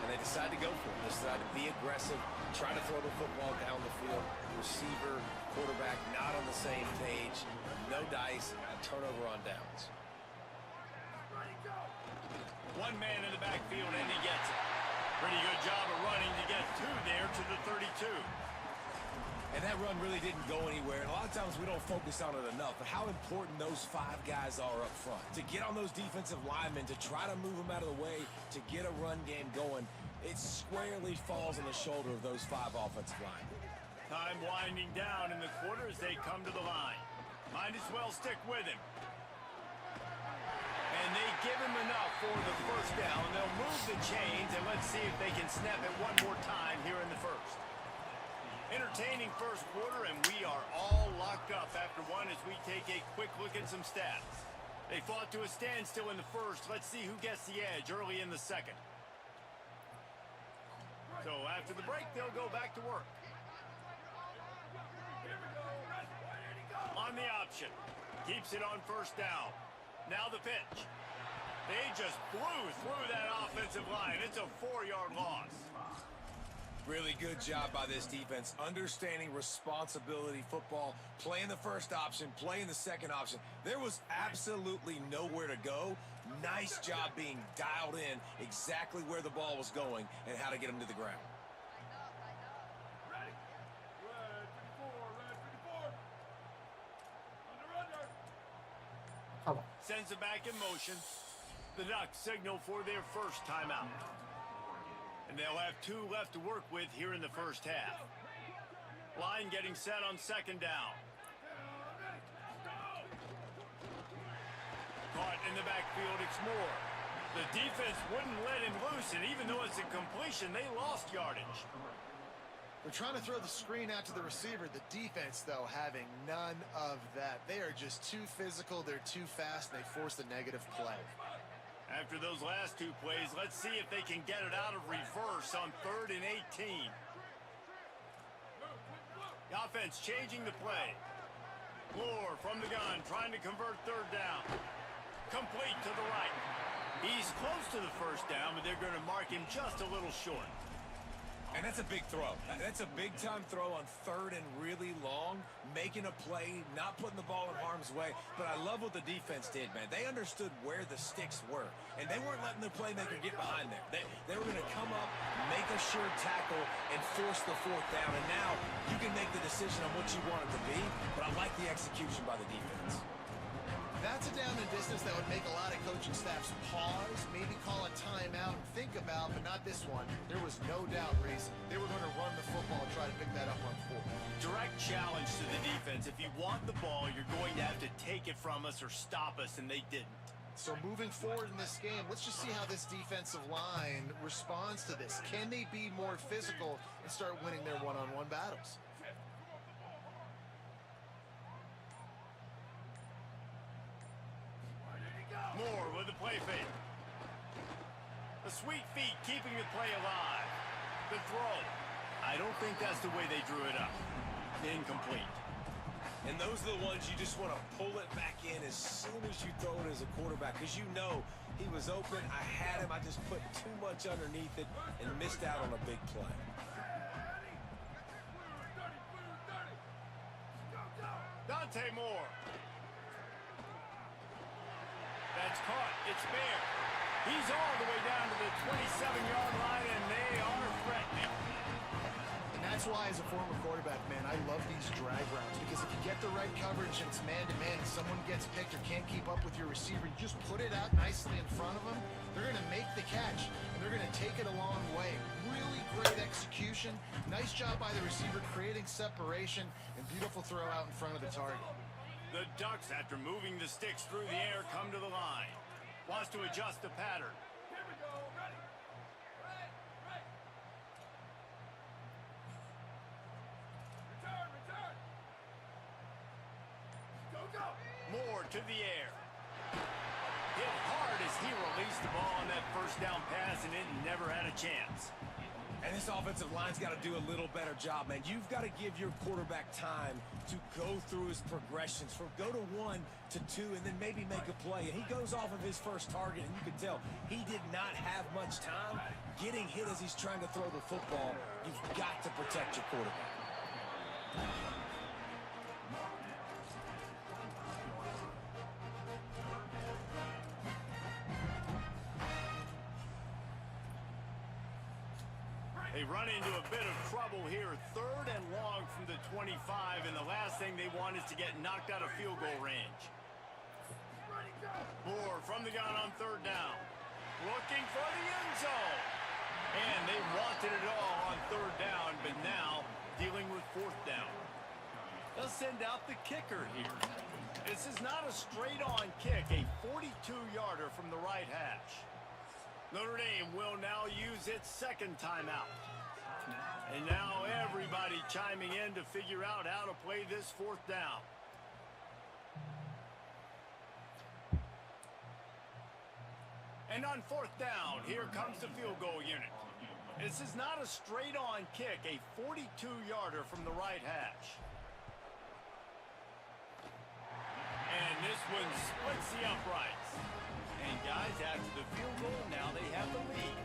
And they decide to go for it. They decide to be aggressive, try to throw the football down the field. Receiver, quarterback not on the same page. No dice, turnover on downs. One man in the backfield and he gets it. Pretty good job of running to get two there to the 32. And that run really didn't go anywhere. And a lot of times we don't focus on it enough. But how important those 5 guys are up front. To get on those defensive linemen, to try to move them out of the way, to get a run game going, it squarely falls on the shoulder of those 5 offensive linemen. Time winding down in the quarter as they come to the line. Might as well stick with him. And they give him enough for the first down. And they'll move the chains, and let's see if they can snap it one more time here in the first. Entertaining first quarter, and we are all locked up after one as we take a quick look at some stats. They fought to a standstill in the first. Let's see who gets the edge early in the second. So after the break, they'll go back to work. On the option. Keeps it on first down. Now the pitch. They just blew through that offensive line. It's a 4-yard loss. Really good job by this defense, understanding responsibility football, playing the first option, playing the second option. There was absolutely nowhere to go. Nice job being dialed in exactly where the ball was going and how to get him to the ground. Come on. Sends it back in motion. The Ducks signal for their first timeout. And they'll have 2 left to work with here in the first half. Line getting set on second down. Caught in the backfield, it's Moore. The defense wouldn't let him loose, and even though it's a completion, they lost yardage. They're trying to throw the screen out to the receiver. The defense, though, having none of that. They are just too physical. They're too fast, and they force the negative play. After those last 2 plays, let's see if they can get it out of reverse on 3rd and 18. The offense changing the play. Moore from the gun, trying to convert 3rd down. Complete to the right. He's close to the first down, but they're going to mark him just a little short. And that's a big throw. That's a big-time throw on 3rd and really long, making a play, not putting the ball in harm's way. But I love what the defense did, man. They understood where the sticks were, and they weren't letting their playmaker get behind there. They were going to come up, make a sure tackle, and force the 4th down. And now you can make the decision on what you want it to be, but I like the execution by the defense. That's a down and distance that would make a lot of coaching staffs pause, maybe call a timeout and think about, but not this one. There was no doubt, Reese. They were going to run the football and try to pick that up on 4. Direct challenge to the defense. If you want the ball, you're going to have to take it from us or stop us, and they didn't. So moving forward in this game, let's just see how this defensive line responds to this. Can they be more physical and start winning their one-on-one battles? Moore with the play fake. The sweet feet keeping the play alive. The throw. I don't think that's the way they drew it up. Incomplete. And those are the ones you just want to pull it back in as soon as you throw it as a quarterback, because you know he was open, I had him, I just put too much underneath it and missed out on a big play. Dante Moore. That's caught. It's Bear. He's all the way down to the 27-yard line, and they are threatening. And that's why, as a former quarterback, man, I love these drag routes, because if you get the right coverage and it's man-to-man and someone gets picked or can't keep up with your receiver, you just put it out nicely in front of them, they're going to make the catch, and they're going to take it a long way. Really great execution. Nice job by the receiver creating separation, and beautiful throw out in front of the target. The Ducks, after moving the sticks through the air, come to the line. Wants to adjust the pattern. Moore to the air. Hit hard as he released the ball, and that that first down pass, and it never had a chance. And this offensive line's got to do a little better job, man. You've got to give your quarterback time to go through his progressions from go to 1 to 2 and then maybe make a play. And he goes off of his first target, and you can tell he did not have much time getting hit as he's trying to throw the football. You've got to protect your quarterback. They run into a bit of trouble here. 3rd and long from the 25, and the last thing they want is to get knocked out of field goal range. Moore from the gun on 3rd down. Looking for the end zone. And they wanted it all on 3rd down, but now dealing with 4th down. They'll send out the kicker here. This is not a straight-on kick, a 42-yarder from the right hash. Notre Dame will now use its 2nd timeout. And now everybody chiming in to figure out how to play this 4th down. And on 4th down, here comes the field goal unit. This is not a straight-on kick, a 42-yarder from the right hash. And this one splits the uprights. And guys, after the field goal, now they have the lead.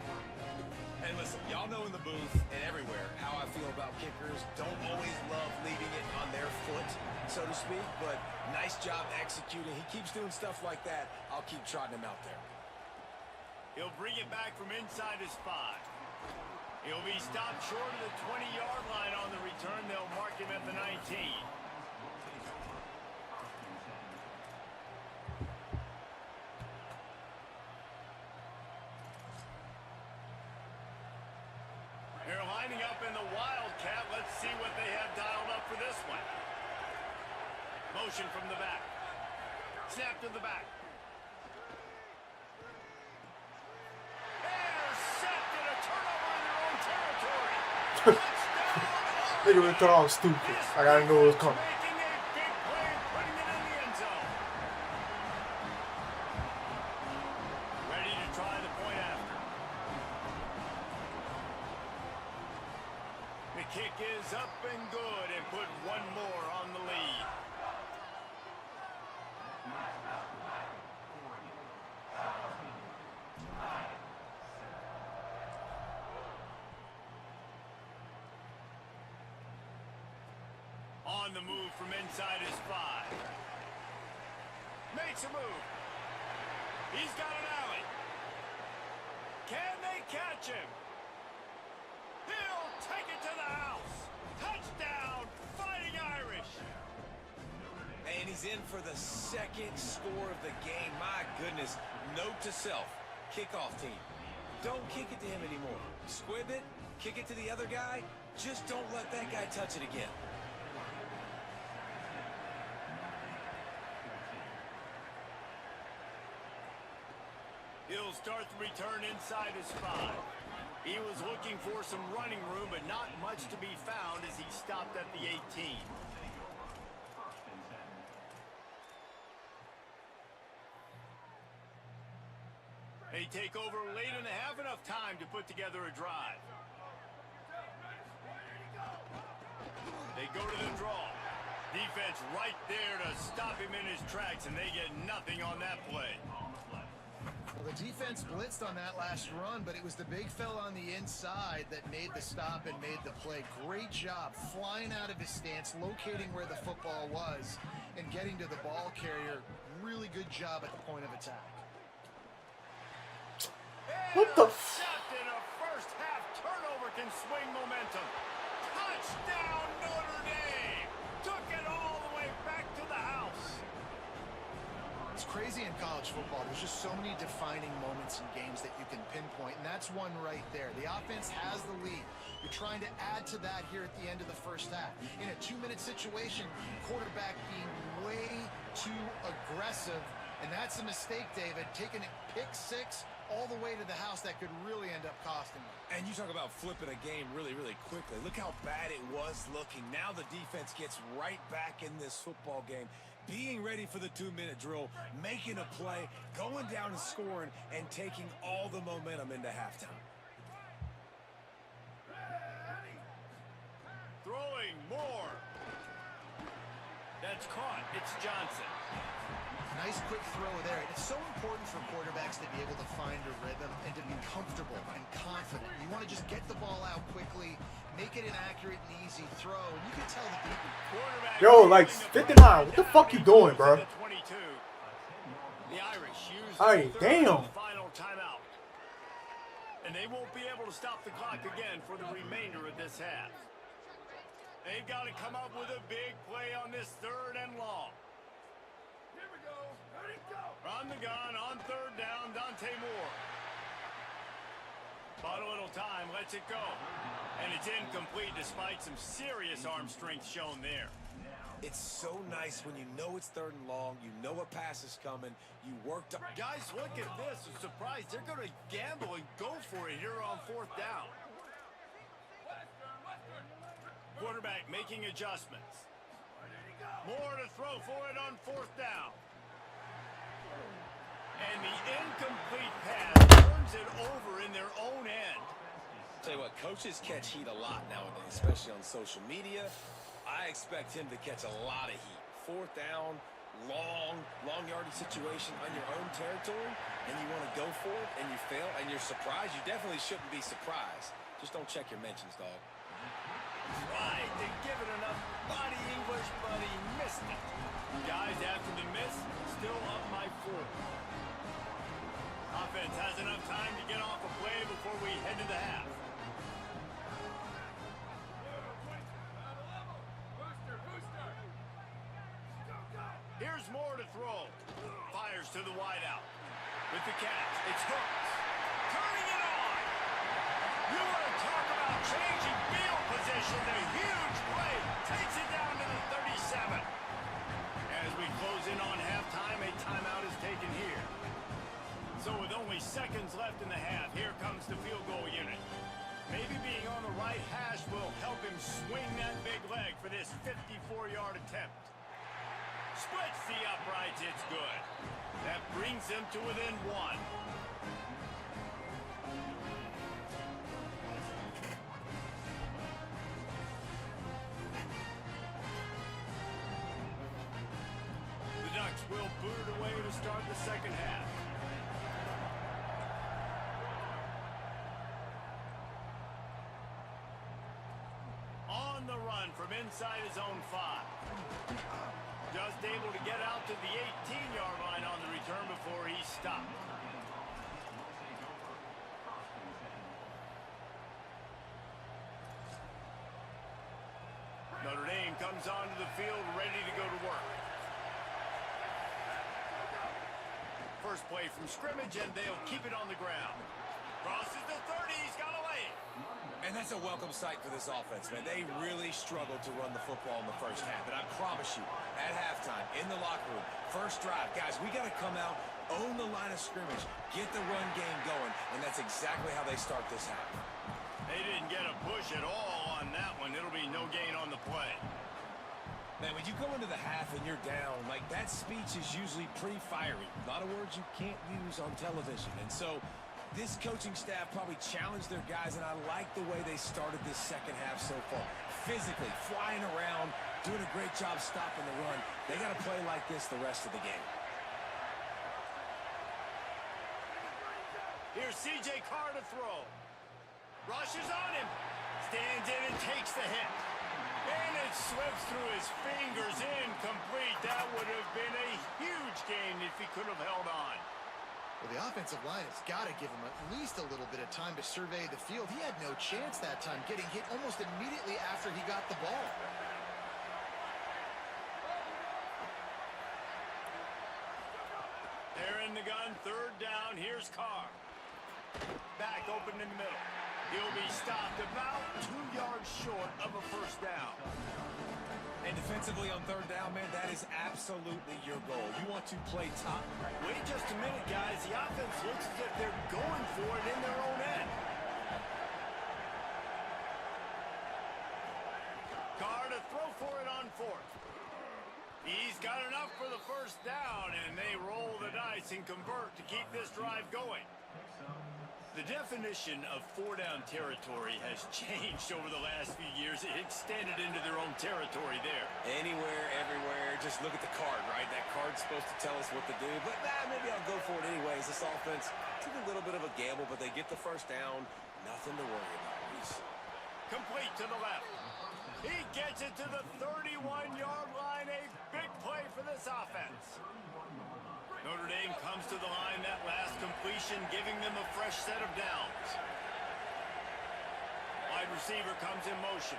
And listen, y'all know in the booth and everywhere how I feel about kickers. Don't always love leaving it on their foot, so to speak, but nice job executing. He keeps doing stuff like that. I'll keep trotting him out there. He'll bring it back from inside his 5. He'll be stopped short of the 20-yard line on the return. They'll mark him at the 19. They're lining up in the Wildcat. Let's see what they have dialed up for this one. Motion from the back. Snap to the back. Intercepted, a turnover in their own territory. Touchdown! Nigga really thought I was stupid. Like I didn't know it was coming. Making a big play and putting it in the end zone. Ready to try the point after. The kick is up and good and put one more on the lead. On the move from inside his 5. Makes a move. He's got an alley. Can they catch him? He'll take it to the house. Touchdown, Fighting Irish. And he's in for the 2nd score of the game. My goodness. Note to self, kickoff team. Don't kick it to him anymore. Squib it, kick it to the other guy. Just don't let that guy touch it again. He'll start the return inside his 5. He was looking for some running room, but not much to be found as he stopped at the 18. They take over late and have enough time to put together a drive. They go to the draw. Defense right there to stop him in his tracks, and they get nothing on that play. Well, the defense blitzed on that last run, but it was the big fella on the inside that made the stop and made the play. Great job flying out of his stance, locating where the football was, and getting to the ball carrier. Really good job at the point of attack. What the Intercepted. A first half turnover can swing momentum. Touchdown Notre Dame. Took it all the way back to the house. It's crazy in college football. There's just so many defining moments in games that you can pinpoint, and that's one right there. The offense has the lead. You're trying to add to that here at the end of the first half. In a 2-minute situation, quarterback being way too aggressive, and that's a mistake, David. Taking a pick 6 all the way to the house that could really end up costing them. And you talk about flipping a game really, really quickly. Look how bad it was looking. Now the defense gets right back in this football game. being ready for the 2-minute drill, making a play, going down and scoring, and taking all the momentum into halftime. Throwing more. That's caught. It's Johnson. Nice quick throw there. It's so important for quarterbacks to be able to find a rhythm and to be comfortable and confident. You want to just get the ball out quickly, make it an accurate and easy throw. And you can tell the people. Yo, like 59. What the fuck you doing, bro? The Irish use Hey, damn. final timeout. And they won't be able to stop the clock again for the remainder of this half. They've got to come up with a big play on this 3rd and long. Here we go. Ready, go. On the gun, on 3rd down, Dante Moore. But a little time, lets it go. And it's incomplete despite some serious arm strength shown there. It's so nice when you know it's 3rd and long, you know a pass is coming, you worked up. Guys, look at this. I'm surprised they're going to gamble and go for it here on 4th down. Quarterback making adjustments. More to throw for it on 4th down. And the incomplete pass turns it over in their own end. Tell you what, coaches catch heat a lot nowadays, especially on social media. I expect him to catch a lot of heat. 4th down, long yardage situation on your own territory, and you want to go for it, and you fail, and you're surprised. You definitely shouldn't be surprised. Just don't check your mentions, dog. Tried to give it enough body English, but he missed it. Guys, after the miss, still up by 4. Offense has enough time to get off a play before we head to the half. Here's Moore to throw. Fires to the wideout. With the catch, it's Hooks. Turning it on. You want to talk about changing field position. A huge play takes it down to the 37. As we close in on halftime, a timeout is taken here. So with only seconds left in the half, here comes the field goal unit. Maybe being on the right hash will help him swing that big leg for this 54-yard attempt. Splits the uprights, it's good. That brings him to within 1. The Ducks will boot it away to start the second half. On the run from inside his own 5. Just able to get out to the 18-yard line on the return before he stopped. Notre Dame comes onto the field ready to go to work. First play from scrimmage, and they'll keep it on the ground. Crosses the 30, he's got a lane. And that's a welcome sight for this offense, man. They really struggled to run the football in the first half. And I promise you, at halftime, in the locker room, first drive, guys, we got to come out, own the line of scrimmage, get the run game going, and that's exactly how they start this half. They didn't get a push at all on that one. It'll be no gain on the play. Man, when you go into the half and you're down, like, that speech is usually pretty fiery. A lot of words you can't use on television. And so this coaching staff probably challenged their guys, and I like the way they started this second half so far. Physically, flying around, doing a great job stopping the run. They got to play like this the rest of the game. Here's C.J. Carr to throw. Rushes on him. Stands in and takes the hit. And it slips through his fingers, incomplete. That would have been a huge gain if he could have held on. Well, the offensive line has got to give him at least a little bit of time to survey the field. He had no chance that time, getting hit almost immediately after he got the ball. They're in the gun, 3rd down. Here's Carr. Back open in the middle. He'll be stopped about 2 yards short of a first down. And defensively on 3rd down, man, that is absolutely your goal. You want to play top. Wait just a minute, guys. The offense looks as if they're going for it in their own end. Carr to throw for it on 4th. He's got enough for down, and they roll the dice and convert to keep this drive going. The definition of four-down territory has changed over the last few years. It extended into their own territory there. Anywhere, everywhere, just look at the card, right? That card's supposed to tell us what to do, but maybe I'll go for it anyways. This offense took a little bit of a gamble, but they get the first down. Nothing to worry about, Reese. Complete to the left. He gets it to the 31-yard line. A big play for this offense. Notre Dame comes to the line that last completion, giving them a fresh set of downs. Wide receiver comes in motion.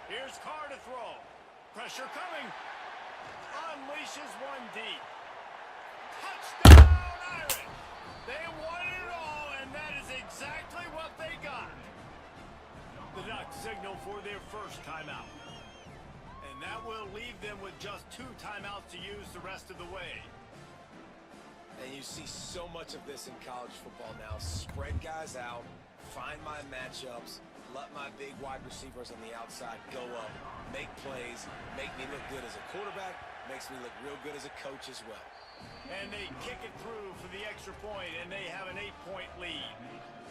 Here's Carr to throw. Pressure coming. Unleashes one deep. Touchdown, Irish! They won it all, and that is exactly what they got. The Ducks signal for their first timeout. And that will leave them with just 2 timeouts to use the rest of the way. And you see so much of this in college football now. Spread guys out, find my matchups, let my big wide receivers on the outside go up, make plays, make me look good as a quarterback, makes me look real good as a coach as well. And they kick it through for the extra point, and they have an 8-point lead.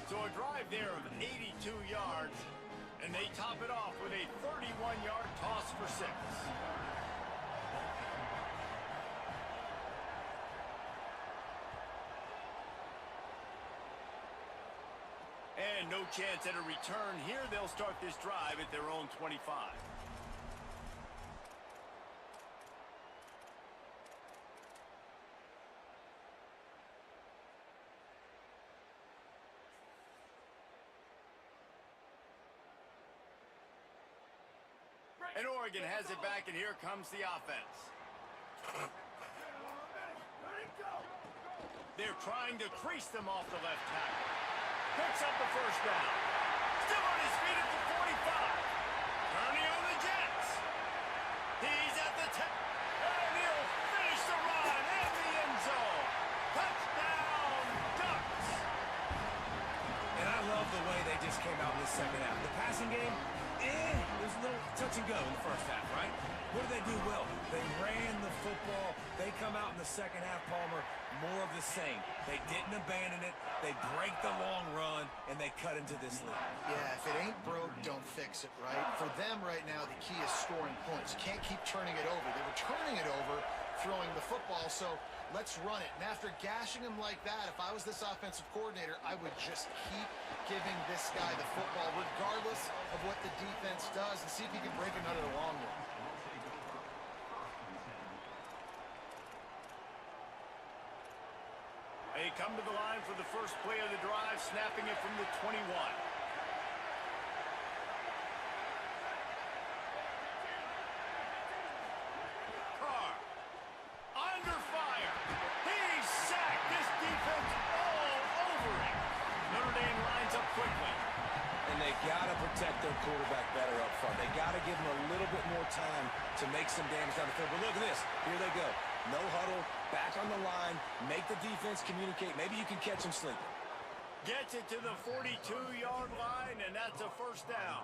So a drive there of 82 yards, and they top it off with a 31-yard toss for 6. And no chance at a return here. They'll start this drive at their own 25. And Oregon has it back, and here comes the offense. They're trying to crease them off the left tackle. Picks up the first down. Still on his feet at the 45. Turning on the Jets. He's at the 10. And he'll finish the run in the end zone. Touchdown, Ducks. And I love the way they just came out in the second half. The passing game, there's no touch and go in the first half, right? What did they do well? They ran the football. They come out in the second half, Palmer, more of the same. They didn't abandon it. They break the long run, and they cut into this lead. Yeah, if it ain't broke, don't fix it, right? For them right now, the key is scoring points. You can't keep turning it over. They were turning it over, throwing the football, so let's run it. And after gashing him like that, if I was this offensive coordinator, I would just keep giving this guy the football, regardless of what the defense does, and see if he can break another long one. They come to the line for the first play of the drive, snapping it from the 21. Carr, under fire. He's sacked. This defense all over him. Notre Dame lines up quickly. And they got to protect their quarterback better up front. They got to give him a little bit more time to make some damage down the field. But look at this. Here they go. No huddle, back on the line, make the defense communicate. Maybe you can catch him sleeping. Gets it to the 42-yard line, and that's a first down.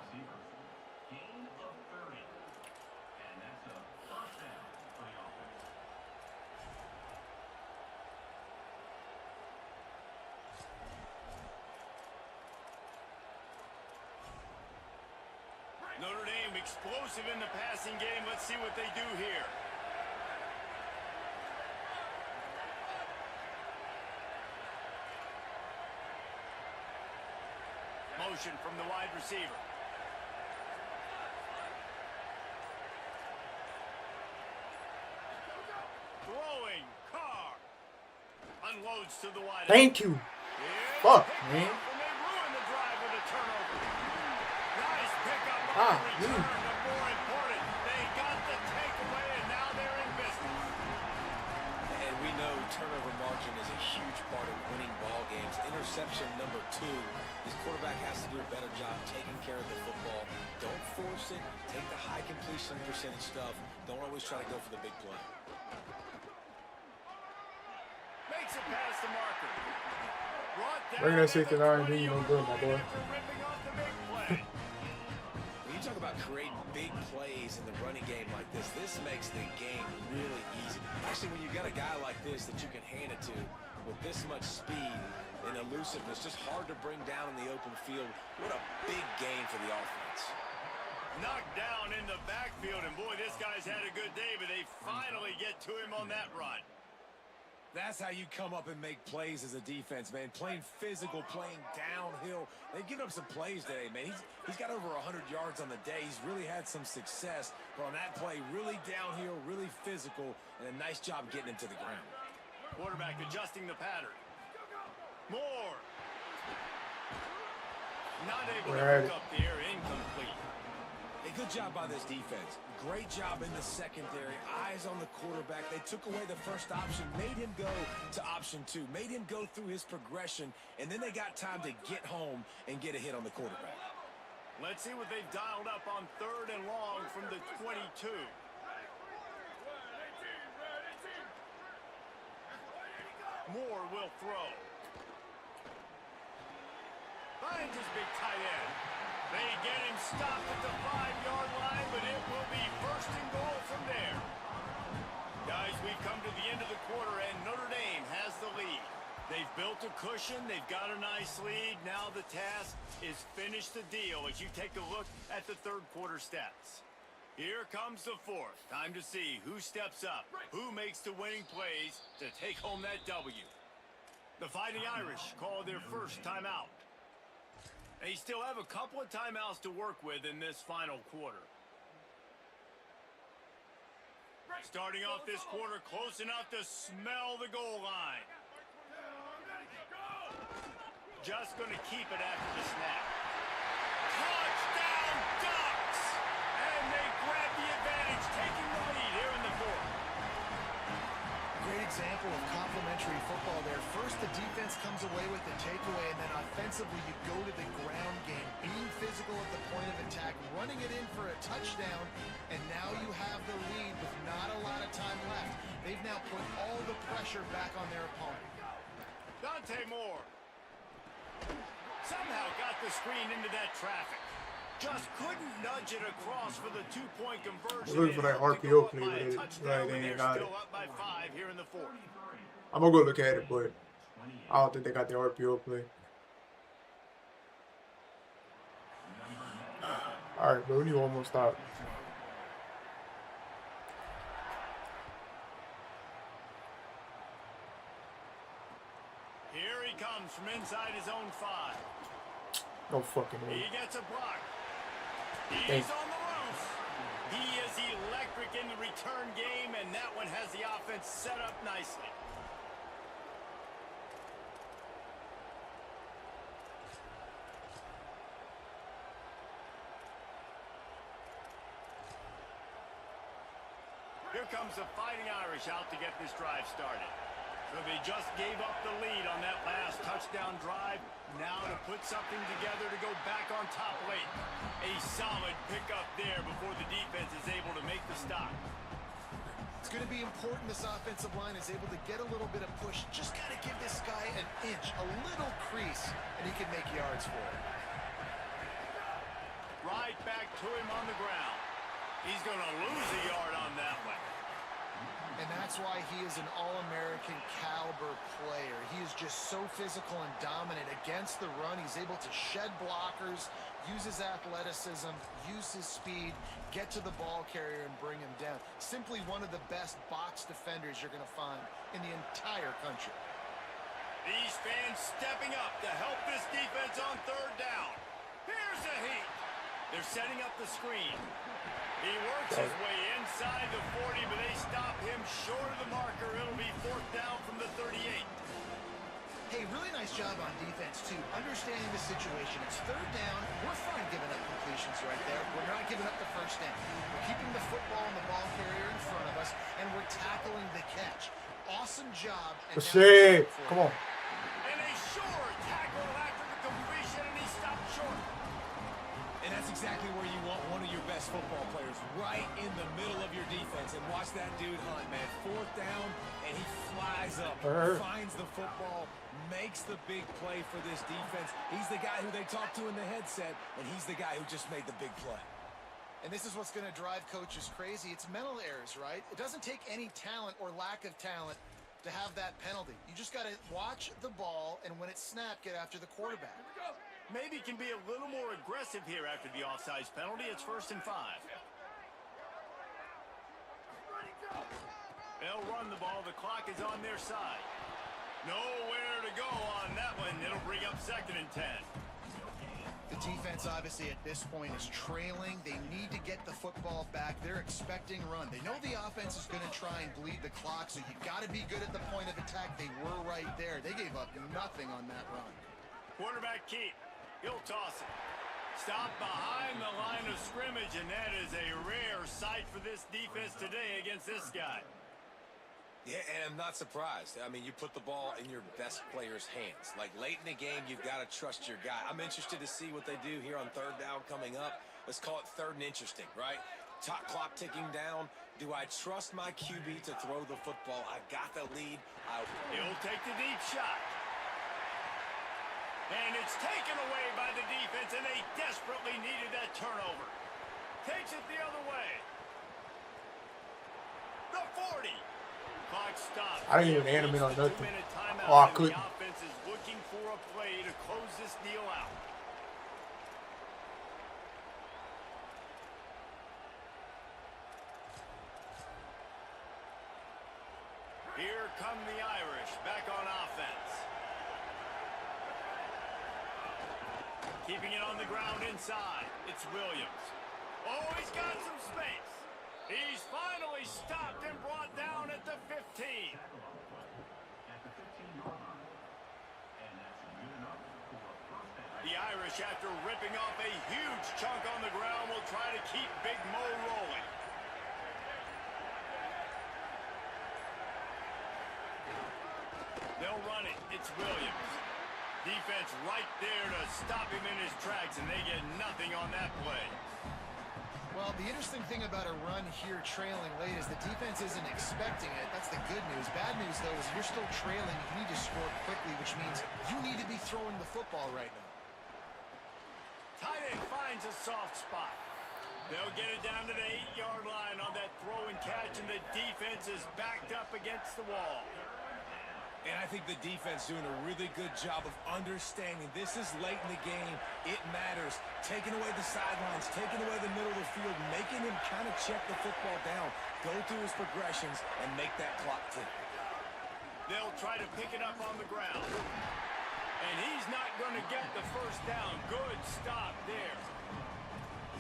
Notre Dame explosive in the passing game. Let's see what they do here. Motion from the wide receiver. Throwing, Carr. Unloads to the wide. Thank you. Fuck, man. And they ruin the drive with a turnover. Nice pickup on Ah, the return, but more important, they got the takeaway, and now they're in business. And we know turnover margin is a huge part of winning ball games. Interception number 2. This quarterback has to do a better job taking care of the football. Don't force it. Take the high completion percentage stuff. Don't always try to go for the big play. Makes it past the marker. Bring that 69 D, no good, my boy. You you talk about creating big plays in the running game like this, this makes the game really easy. Actually, when you got a guy like this that you can hand it to with this much speed and elusiveness, just hard to bring down in the open field. What a big game for the offense. Knocked down in the backfield, and boy, this guy's had a good day, but they finally get to him on that run. That's how you come up and make plays as a defense, man. Playing physical, playing downhill. They've given up some plays today, man. He's got over 100 yards on the day. He's really had some success. But on that play, really downhill, really physical, and a nice job getting him to the ground. Quarterback adjusting the pattern. Moore. Not able to pick up the air, incomplete. A good job by this defense. Great job in the secondary. Eyes on the quarterback. They took away the first option, made him go to option 2, made him go through his progression, and then they got time to get home and get a hit on the quarterback. Let's see what they've dialed up on 3rd and long from the 22. Moore will throw. Finds his big tight end. They get him stopped at the 5-yard line, but it will be 1st and goal from there. Guys, we've come to the end of the quarter, and Notre Dame has the lead. They've built a cushion. They've got a nice lead. Now the task is finish the deal as you take a look at the 3rd quarter stats. Here comes the 4th. Time to see who steps up, who makes the winning plays to take home that W. The Fighting Irish call their first timeout. They still have a couple of timeouts to work with in this final quarter. Starting off this quarter close enough to smell the goal line. Just going to keep it after the snap. Touchdown Ducks! And they grab the advantage, taking the lead here in the 4th. Great example of complementary football there. First, the defense comes away with the takeaway, and then offensively, you go to the ground game, being physical at the point of attack, running it in for a touchdown, and now you have the lead with not a lot of time left. They've now put all the pressure back on their opponent. Dante Moore somehow got the screen into that traffic. Just couldn't nudge it across for the 2-point conversion. Looking for that RPO play, but they ain't got it. I'm gonna go look at it, but I don't think they got the RPO play. All right, bro, we need one more stop. Here he comes from inside his own 5. No fucking way. He gets a block. He's on the loose. He is electric in the return game, and that one has the offense set up nicely. Here comes the Fighting Irish out to get this drive started. So they just gave up the lead on that last touchdown drive. Now to put something together to go back on top late. A solid pickup there before the defense is able to make the stop. It's going to be important this offensive line is able to get a little bit of push. Just got to give this guy an inch, a little crease, and he can make yards for it. Right back to him on the ground. He's going to lose a yard on that one. And that's why he is an All-American caliber player. He is just so physical and dominant against the run. He's able to shed blockers, use his athleticism, use his speed, get to the ball carrier and bring him down. Simply one of the best box defenders you're going to find in the entire country. These fans stepping up to help this defense on 3rd down. Here's a heat. They're setting up the screen. He works his way inside the 40, but they stop him short of the marker. It'll be 4th down from the 38. Hey, really nice job on defense, too. Understanding the situation. It's 3rd down. We're fine giving up completions right there. We're not giving up the first down. We're keeping the football and the ball carrier in front of us, and we're tackling the catch. Awesome job. Shit. Come on. And a sure tackle after the completion, and he stopped short. And that's exactly where you want one of your best football players, right in the middle of your defense. And watch that dude hunt, man. 4th down, and he flies up, finds the football, makes the big play for this defense. He's the guy who they talk to in the headset, and he's the guy who just made the big play. And this is what's going to drive coaches crazy. It's mental errors, right? It doesn't take any talent or lack of talent to have that penalty. You just got to watch the ball, and when it's snapped, get after the quarterback. Maybe can be a little more aggressive here after the offsides penalty. It's 1st and 5. They'll run the ball. The clock is on their side. Nowhere to go on that one. It'll bring up 2nd and 10. The defense, obviously, at this point is trailing. They need to get the football back. They're expecting run. They know the offense is going to try and bleed the clock, so you got to be good at the point of attack. They were right there. They gave up nothing on that run. Quarterback keep. He'll toss it. Stop behind the line of scrimmage, and that is a rare sight for this defense today against this guy. Yeah, and I'm not surprised. I mean, you put the ball in your best player's hands. Like, late in the game, you've got to trust your guy. I'm interested to see what they do here on 3rd down coming up. Let's call it 3rd and interesting, right? Top clock ticking down. Do I trust my QB to throw the football? I got the lead. He'll take the deep shot. And it's taken away by the defense, and they desperately needed that turnover. Takes it the other way. The 40. Clock stops. I didn't even animate on nothing. 2-minute timeout, Oh, I and couldn't. the offense is looking for a play to close this deal out. Here come the Irish back on offense. Keeping it on the ground inside. It's Williams. Oh, he's got some space. He's finally stopped and brought down at the 15. The Irish, after ripping off a huge chunk on the ground, will try to keep Big Mo rolling. They'll run it. It's Williams. Defense right there to stop him in his tracks, and they get nothing on that play. Well, the interesting thing about a run here trailing late is the defense isn't expecting it. That's the good news. Bad news, though, is you're still trailing. You need to score quickly, which means you need to be throwing the football right now. Tight end finds a soft spot. They'll get it down to the 8-yard line on that throw and catch, and the defense is backed up against the wall. And I think the defense doing a really good job of understanding this is late in the game. It matters. Taking away the sidelines, taking away the middle of the field, making him kind of check the football down, go through his progressions, and make that clock tick. They'll try to pick it up on the ground. And he's not going to get the 1st down. Good stop there.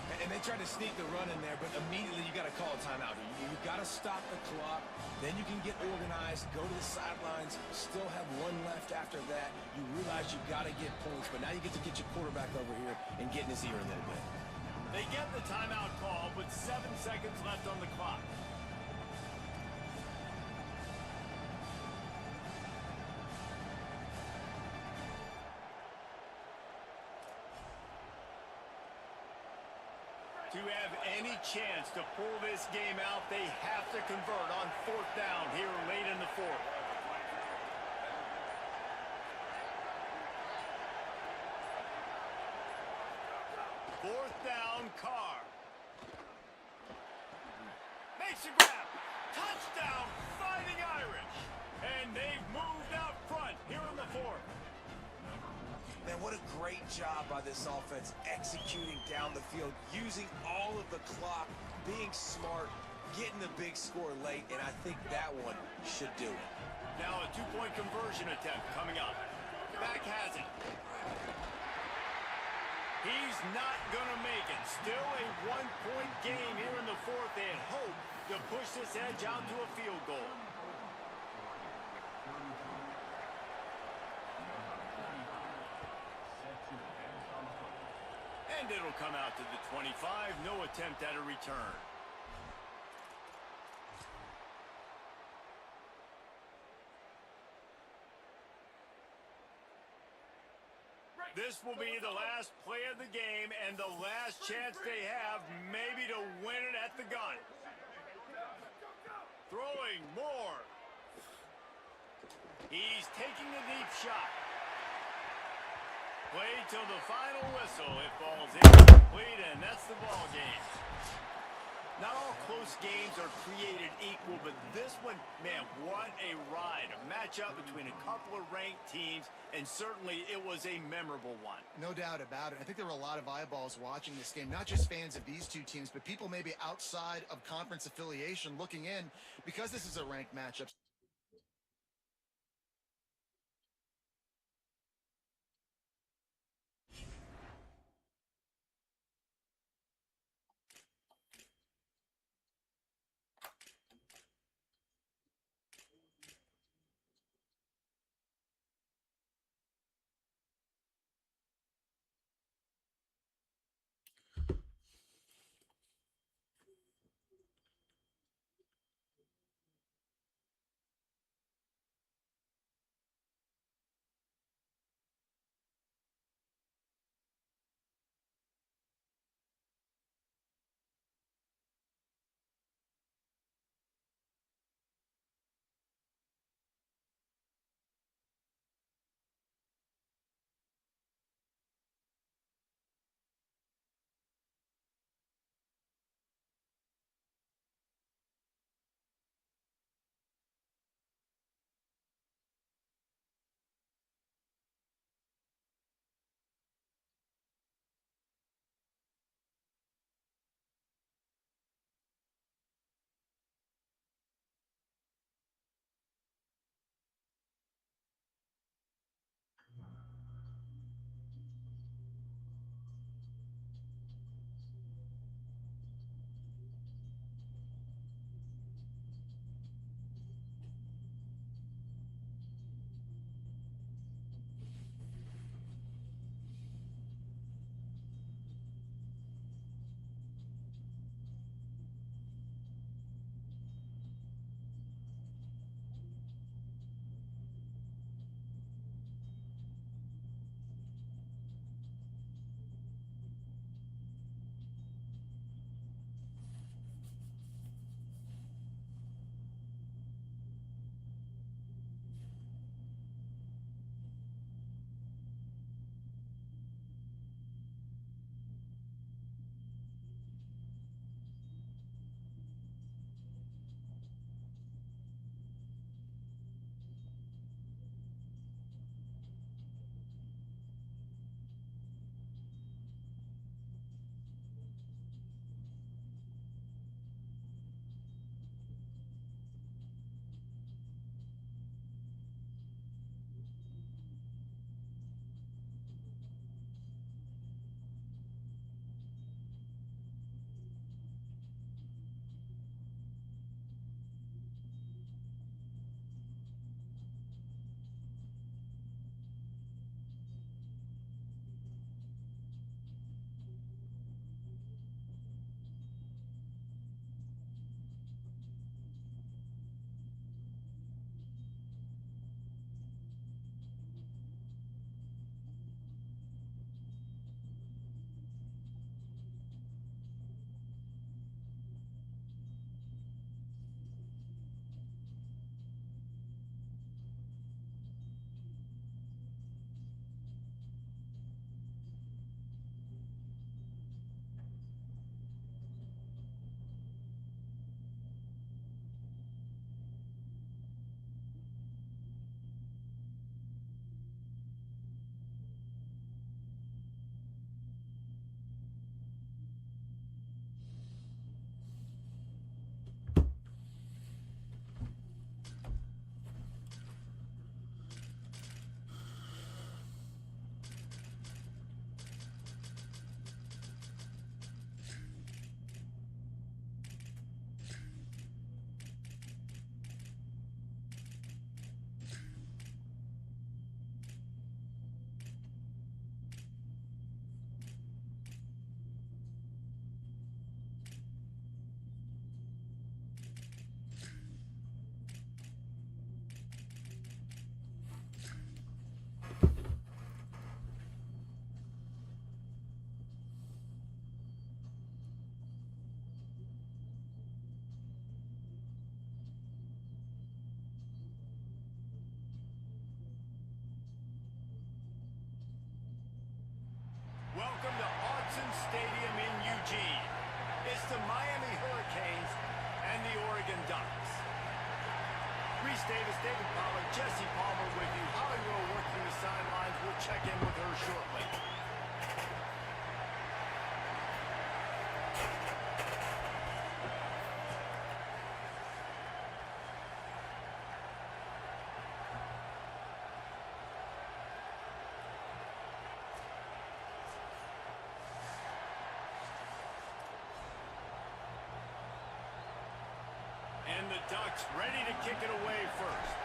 And they tried to sneak the run in there, but immediately you got to call a timeout. You got to stop the clock. Then you can get organized, go to the sidelines, still have one left after that. You realize you got to get points, but now you get to get your quarterback over here and get in his ear a little bit. They get the timeout call with 7 seconds left on the clock. To have any chance to pull this game out, they have to convert on 4th down here late in the 4th. Fourth down, Carr. Makes a grab. Touchdown, Fighting Irish. And they've moved out front here in the 4th. Man, what a great job by this offense executing down the field, using all of the clock, being smart, getting the big score late, and I think that one should do it. Now a 2-point conversion attempt coming up. Back has it. He's not going to make it. Still a 1-point game here in the 4th, and hope to push this edge out to a field goal. And it'll come out to the 25. No attempt at a return. This will be the last play of the game and the last chance they have maybe to win it at the gun. Throwing more. He's taking the deep shot. Play till the final whistle. It falls incomplete, and that's the ball game. Not all close games are created equal, but this one, man, what a ride. A matchup between a couple of ranked teams, and certainly it was a memorable one. No doubt about it. I think there were a lot of eyeballs watching this game, not just fans of these two teams, but people maybe outside of conference affiliation looking in because this is a ranked matchup. David Pollack, Jesse Palmer with you. Hollywood working the sidelines. We'll check in with her shortly. And the Ducks ready to kick it away first.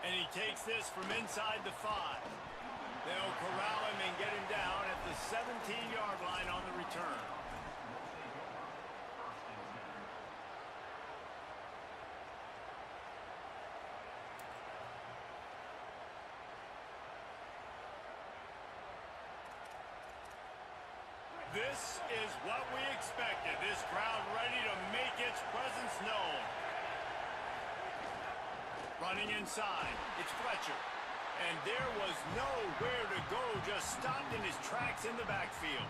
And he takes this from inside the 5. They'll corral him and get him down at the 17-yard line on the return. This is what we expected. This crowd ready to make its presence known. Running inside, it's Fletcher. And there was nowhere to go, just stopped in his tracks in the backfield.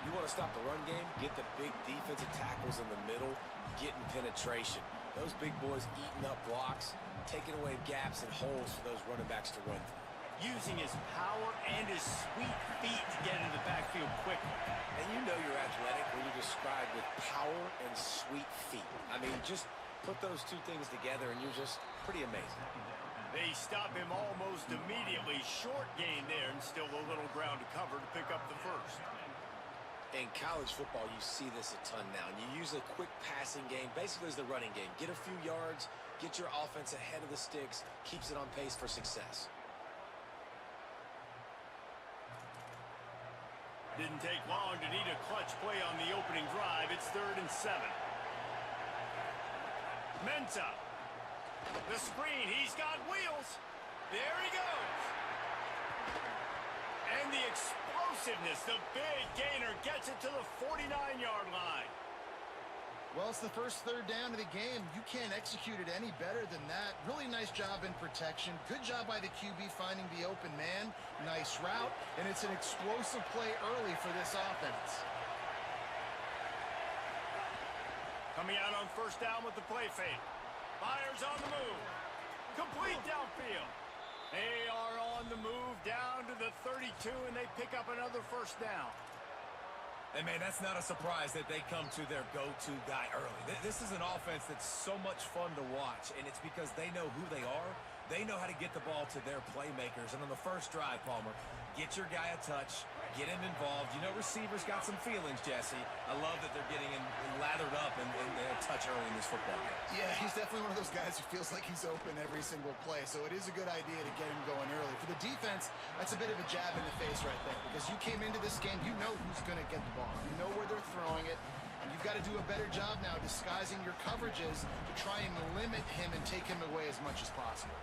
You want to stop the run game? Get the big defensive tackles in the middle, getting penetration. Those big boys eating up blocks, taking away gaps and holes for those running backs to run through. Using his power and his sweet feet to get into the backfield quickly. And you know you're athletic when you're described with power and sweet feet. I mean, just put those two things together and you're just pretty amazing. They stop him almost immediately. Short gain there and still a little ground to cover to pick up the first. In college football, you see this a ton now. And you use a quick passing game, basically as the running game. Get a few yards, get your offense ahead of the sticks, keeps it on pace for success. Didn't take long to need a clutch play on the opening drive. It's 3rd and 7. Mensah. The screen. He's got wheels. There he goes. And the explosiveness, the big gainer, gets it to the 49-yard line. Well, it's the first 3rd down of the game. You can't execute it any better than that. Really nice job in protection. Good job by the QB finding the open man. Nice route, and it's an explosive play early for this offense. Coming out on 1st down with the play fake. Fires on the move. Complete downfield. They are on the move down to the 32, and they pick up another 1st down. And, man, that's not a surprise that they come to their go-to guy early. This is an offense that's so much fun to watch, and it's because they know who they are. They know how to get the ball to their playmakers. And on the first drive, Palmer, get your guy a touch, get him involved. You know receivers got some feelings, Jesse. I love that they're getting lathered up and a touch early in this football game. Yeah, he's definitely one of those guys who feels like he's open every single play, so it is a good idea to get him going early. For the defense, that's a bit of a jab in the face right there, because you came into this game, you know who's going to get the ball. You know where they're throwing it, and you've got to do a better job now disguising your coverages to try and limit him and take him away as much as possible.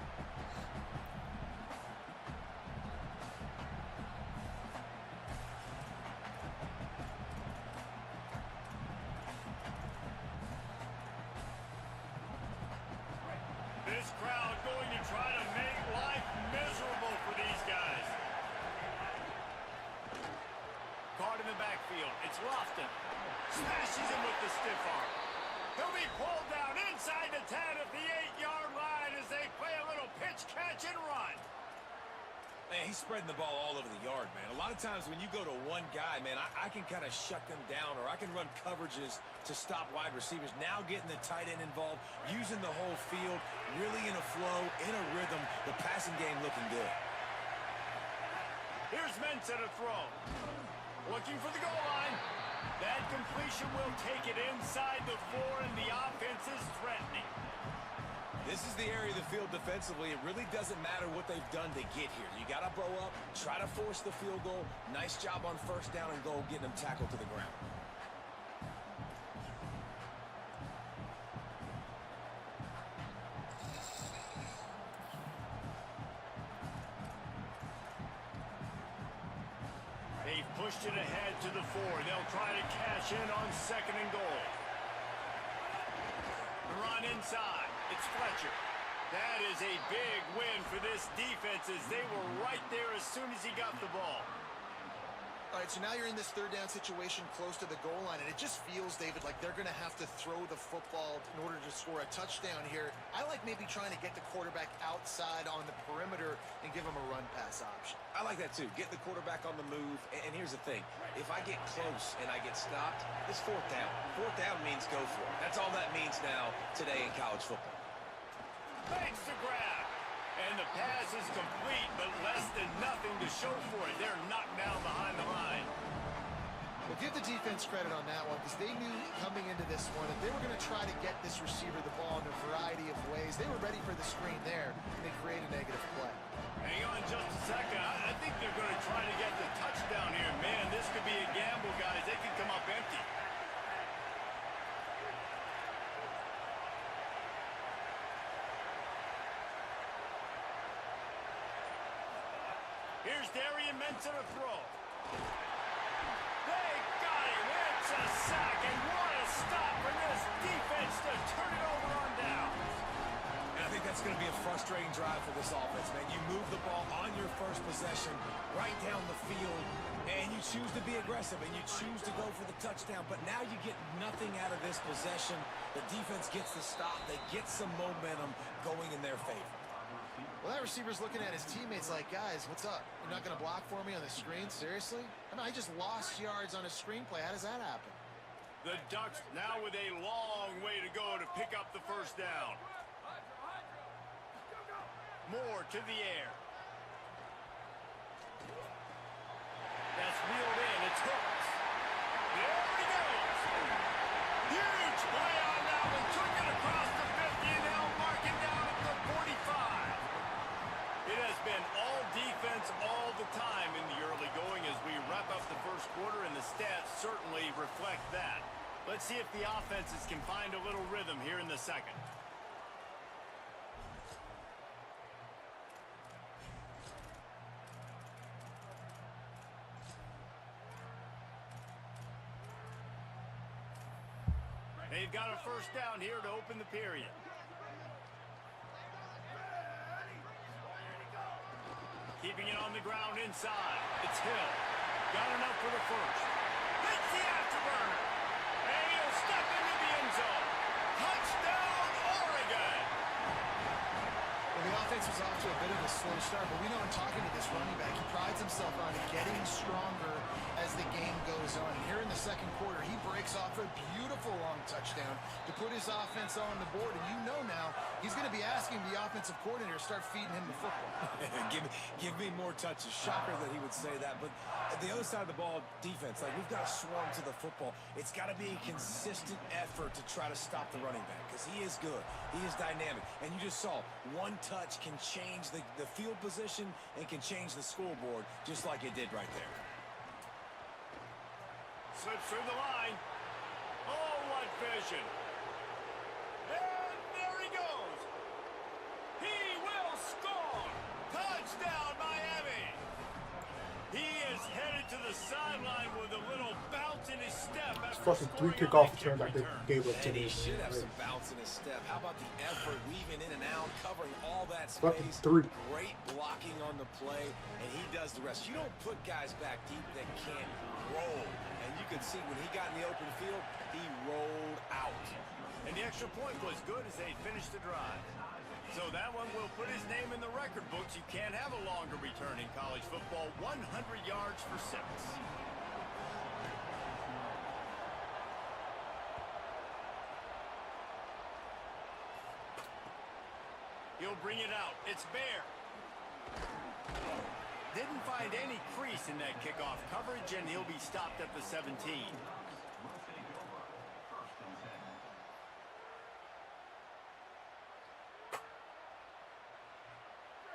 This crowd going to try to make life miserable for these guys. Caught in the backfield. It's Lofton. Smashes him with the stiff arm. He'll be pulled down inside the 10 at the 8-yard line as they play a little pitch, catch, and run. Man, he's spreading the ball all over the yard, man. A lot of times when you go to one guy, man, I can kind of shut them down, or I can run coverages to stop wide receivers. Now getting the tight end involved, using the whole field, really in a flow, in a rhythm. The passing game looking good. Here's Mensah to throw. Looking for the goal line. That completion will take it inside the 4, and the offense is threatening. This is the area of the field defensively. It really doesn't matter what they've done to get here. You got to blow up, try to force the field goal. Nice job on 1st down and goal, getting them tackled to the ground. They've pushed it ahead to the 4. They'll try to cash in on 2nd and goal. The run inside. It's Fletcher. That is a big win for this defense as they were right there as soon as he got the ball. All right, so now you're in this third down situation close to the goal line, and it just feels, David, like they're going to have to throw the football in order to score a touchdown here. I like maybe trying to get the quarterback outside on the perimeter and give him a run-pass option. I like that too. Get the quarterback on the move. And here's the thing. If I get close and I get stopped, it's fourth down. Fourth down means go for it. That's all that means now today in college football. Makes the grab. And the pass is complete, but less than nothing to show for it. They're knocked down behind the line. Well, give the defense credit on that one because they knew coming into this one that they were going to try to get this receiver the ball in a variety of ways. They were ready for the screen there, and they create a negative play. Hang on just a second. I think they're going to try to get the touchdown here. Man, this could be a gamble, guys. They could come up empty. Here's Darian Mensa to throw. They got him. It's a sack, and what a stop for this defense to turn it over on down. And I think that's going to be a frustrating drive for this offense, man. You move the ball on your first possession right down the field, and you choose to be aggressive, and you choose to go for the touchdown. But now you get nothing out of this possession. The defense gets the stop. They get some momentum going in their favor. Well, that receiver's looking at his teammates like, guys, what's up? You're not going to block for me on the screen? Seriously? I mean, I just lost yards on a screenplay. How does that happen? The Ducks now with a long way to go to pick up the first down. Moore to the air. That's reeled in. It's hooked. There he goes. Huge play on that one. Took it across the 50, and they'll mark it down at the 45. It has been all defense all the time in the early going as we wrap up the first quarter, and the stats certainly reflect that. Let's see if the offenses can find a little rhythm here in the second. They've got a first down here to open the period. Keeping it on the ground inside. It's Hill. Got enough for the first. Hits the afterburner. And he'll step into the end zone. Touchdown, Oregon. Well, the offense was off to a bit of a slow start, but we know in talking to this running back, he prides himself on getting stronger as the game goes on. And here in the second quarter, he breaks off a beautiful long touchdown to put his offense on the board. And you know now he's going to be asking the offensive coordinator to start feeding him the football. give me more touches. Shocker that he would say that. But the other side of the ball, defense, like we've got to swarm to the football. It's got to be a consistent effort to try to stop the running back because he is good. He is dynamic. And you just saw one touch can change the field position and can change the scoreboard just like it did right there. Slips through the line. Oh, what vision. And there he goes. He will score. Touchdown, Miami. He is headed to the sideline with a little bounce in his step. It's fucking 3 kickoff returns that they gave up to And he me. should have some bounce in his step. How about the effort, weaving in and out, covering all that Fucking space. 3. Great blocking on the play, and he does the rest. You don't put guys back deep that can't roll. And you can see when he got in the open field, he rolled out. And the extra point was good as they finished the drive. So that one will put his name in the record books. You can't have a longer return in college football. 100 yards for 6. He'll bring it out. It's Bear. Didn't find any crease in that kickoff coverage, and he'll be stopped at the 17.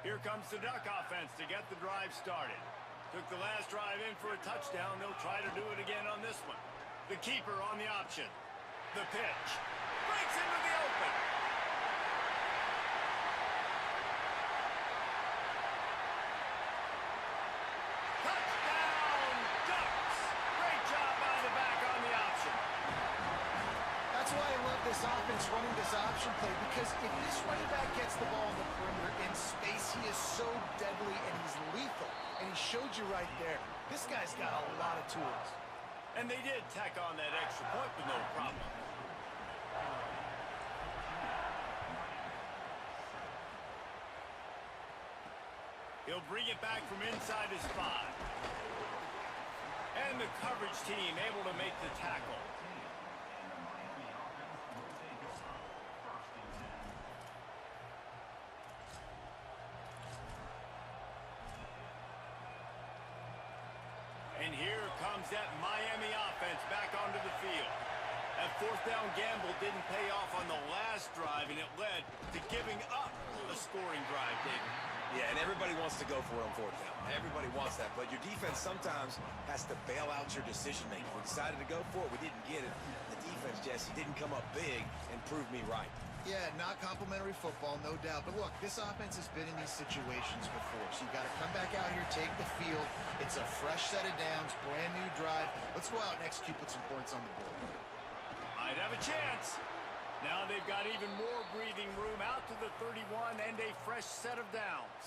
Here comes the Duck offense to get the drive started. Took the last drive in for a touchdown. They'll try to do it again on this one. The keeper on the option. The pitch. Breaks into the open. Touchdown, Ducks. Great job by the back on the option. That's why I love this offense running this option play, because if this running back gets the ball on the perimeter in space, he is so deadly and he's lethal. And he showed you right there. This guy's got a lot of tools. And they did tack on that extra point with no problem. He'll bring it back from inside his 5. And the coverage team able to make the tackle. And here comes that Miami offense back onto the field. That fourth down gamble didn't pay off on the last drive, and it led to giving up a scoring drive, David. Yeah, and everybody wants to go for it on fourth down. Everybody wants that, but your defense sometimes has to bail out your decision-making. We decided to go for it. We didn't get it. The defense, Jesse, didn't come up big and prove me right. Yeah, not complimentary football, no doubt. But look, this offense has been in these situations before. So you got to come back out here, take the field. It's a fresh set of downs, brand new drive. Let's go out and execute, put some points on the board. Might have a chance. Now they've got even more breathing room out to the 31 and a fresh set of downs.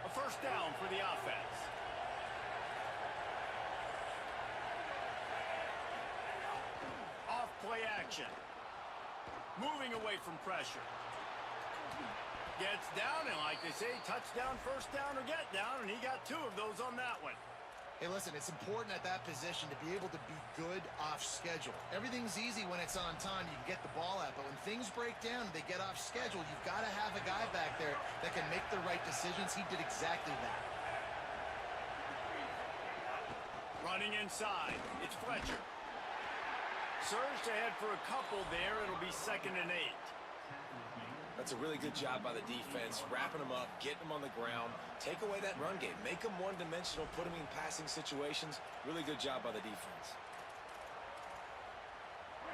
A first down for the offense. Off play action. Moving away from pressure. Gets down, and like they say, touchdown, first down, or get down, and he got 2 of those on that one. Hey, listen, it's important at that position to be able to be good off schedule. Everything's easy when it's on time. You can get the ball out, but when things break down and they get off schedule, you've got to have a guy back there that can make the right decisions. He did exactly that. Running inside, it's Fletcher. Surged ahead for a couple there. It'll be 2nd and 8. That's a really good job by the defense, wrapping them up, getting them on the ground, take away that run game, make them one-dimensional, put them in passing situations. Really good job by the defense.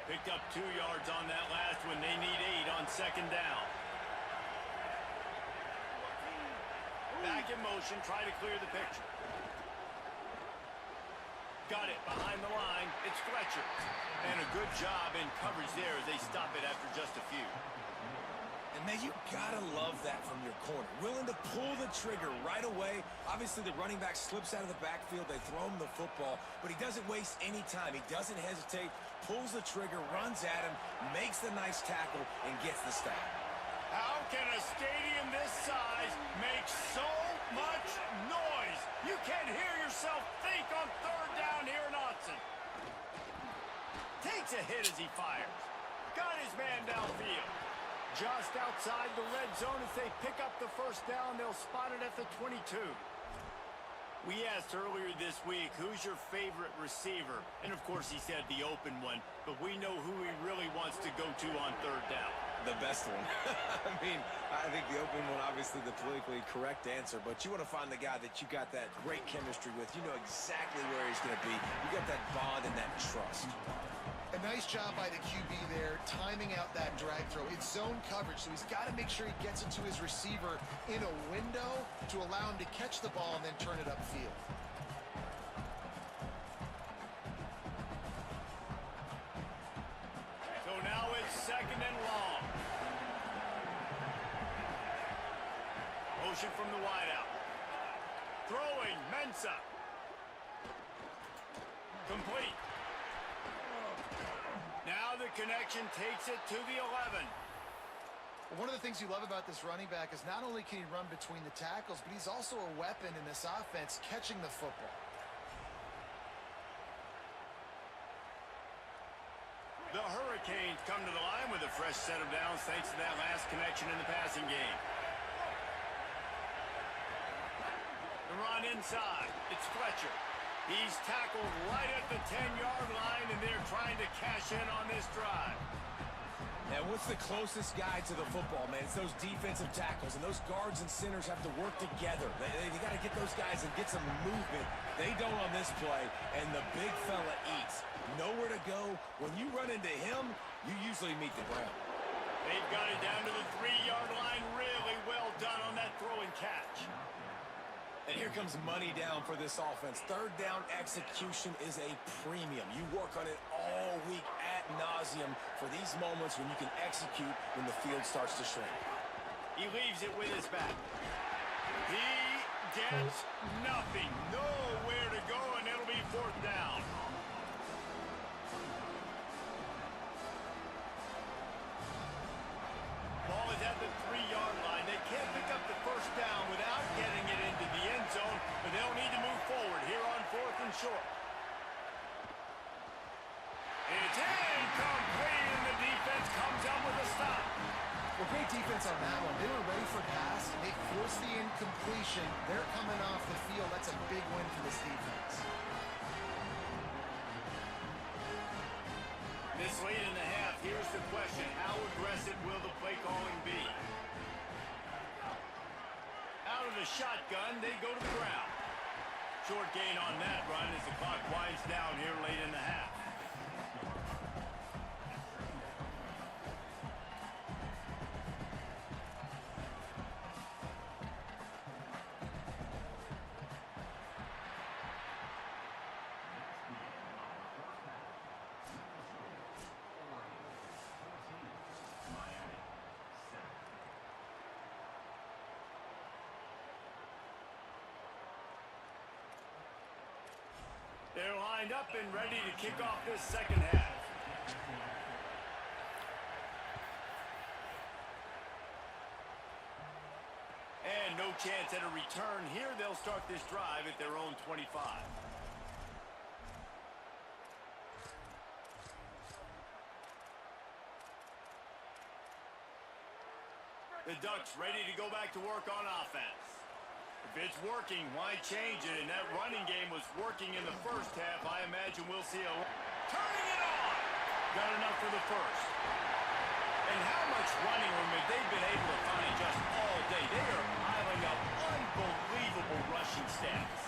Picked up 2 yards on that last one. They need 8 on 2nd down. Back in motion, try to clear the picture. Got it behind the line. It's Fletcher. And a good job in coverage there as they stop it after just a few. And, man, you got to love that from your corner. Willing to pull the trigger right away. Obviously, the running back slips out of the backfield. They throw him the football, but he doesn't waste any time. He doesn't hesitate, pulls the trigger, runs at him, makes the nice tackle, and gets the stop. How can a stadium this size make so much noise? You can't hear yourself think on 3rd down here in Autzen. Takes a hit as he fires. Got his man downfield. Just outside the red zone as they pick up the first down. They'll spot it at the 22. We asked earlier this week, who's your favorite receiver? And, of course, he said the open one. But we know who he really wants to go to on 3rd down. The best one. I mean, I think the open one, obviously the politically correct answer, but you want to find the guy that you got that great chemistry with. You know exactly where he's going to be. You got that bond and that trust. A nice job by the QB there, timing out that drag throw. It's zone coverage, so he's got to make sure he gets it to his receiver in a window to allow him to catch the ball and then turn it upfield. So now it's 2nd and long. Motion from the wideout. Throwing, Mensah. Complete. Now the connection takes it to the 11. One of the things you love about this running back is not only can he run between the tackles, but he's also a weapon in this offense catching the football. The Hurricanes come to the line with a fresh set of downs thanks to that last connection in the passing game. The run inside. It's Fletcher. He's tackled right at the 10-yard line, and they're trying to cash in on this drive. And what's the closest guy to the football, man? It's those defensive tackles, and those guards and centers have to work together. They got to get those guys and get some movement. They don't on this play, and the big fella eats. Nowhere to go. When you run into him, you usually meet the ground. They've got it down to the 3-yard line. Really well done on that throw and catch. And here comes money down for this offense. 3rd down execution is a premium. You work on it all week at ad nauseum for these moments when you can execute when the field starts to shrink. He leaves it with his back. He gets nothing. Nowhere to go, and it'll be 4th down. Ball is at the 3-yard line. They can't pick up the 1st down without getting it into the end zone, but they'll need to move forward here on 4th and short. It's incomplete, and the defense comes up with a stop. Well, great defense on that one. They were ready for pass. They forced the incompletion. They're coming off the field. That's a big win for this defense. This late in the half, here's the question. How aggressive will the play calling be? Out of the shotgun, they go to the ground. Short gain on that run as the clock winds down here late in the half. They're lined up and ready to kick off this second half. And no chance at a return here. They'll start this drive at their own 25. The Ducks ready to go back to work on offense. If it's working, why change it? And that running game was working in the first half. I imagine we'll see a... Turning it on! Got enough for the first. And how much running room have they been able to find just all day? They are piling up unbelievable rushing stats.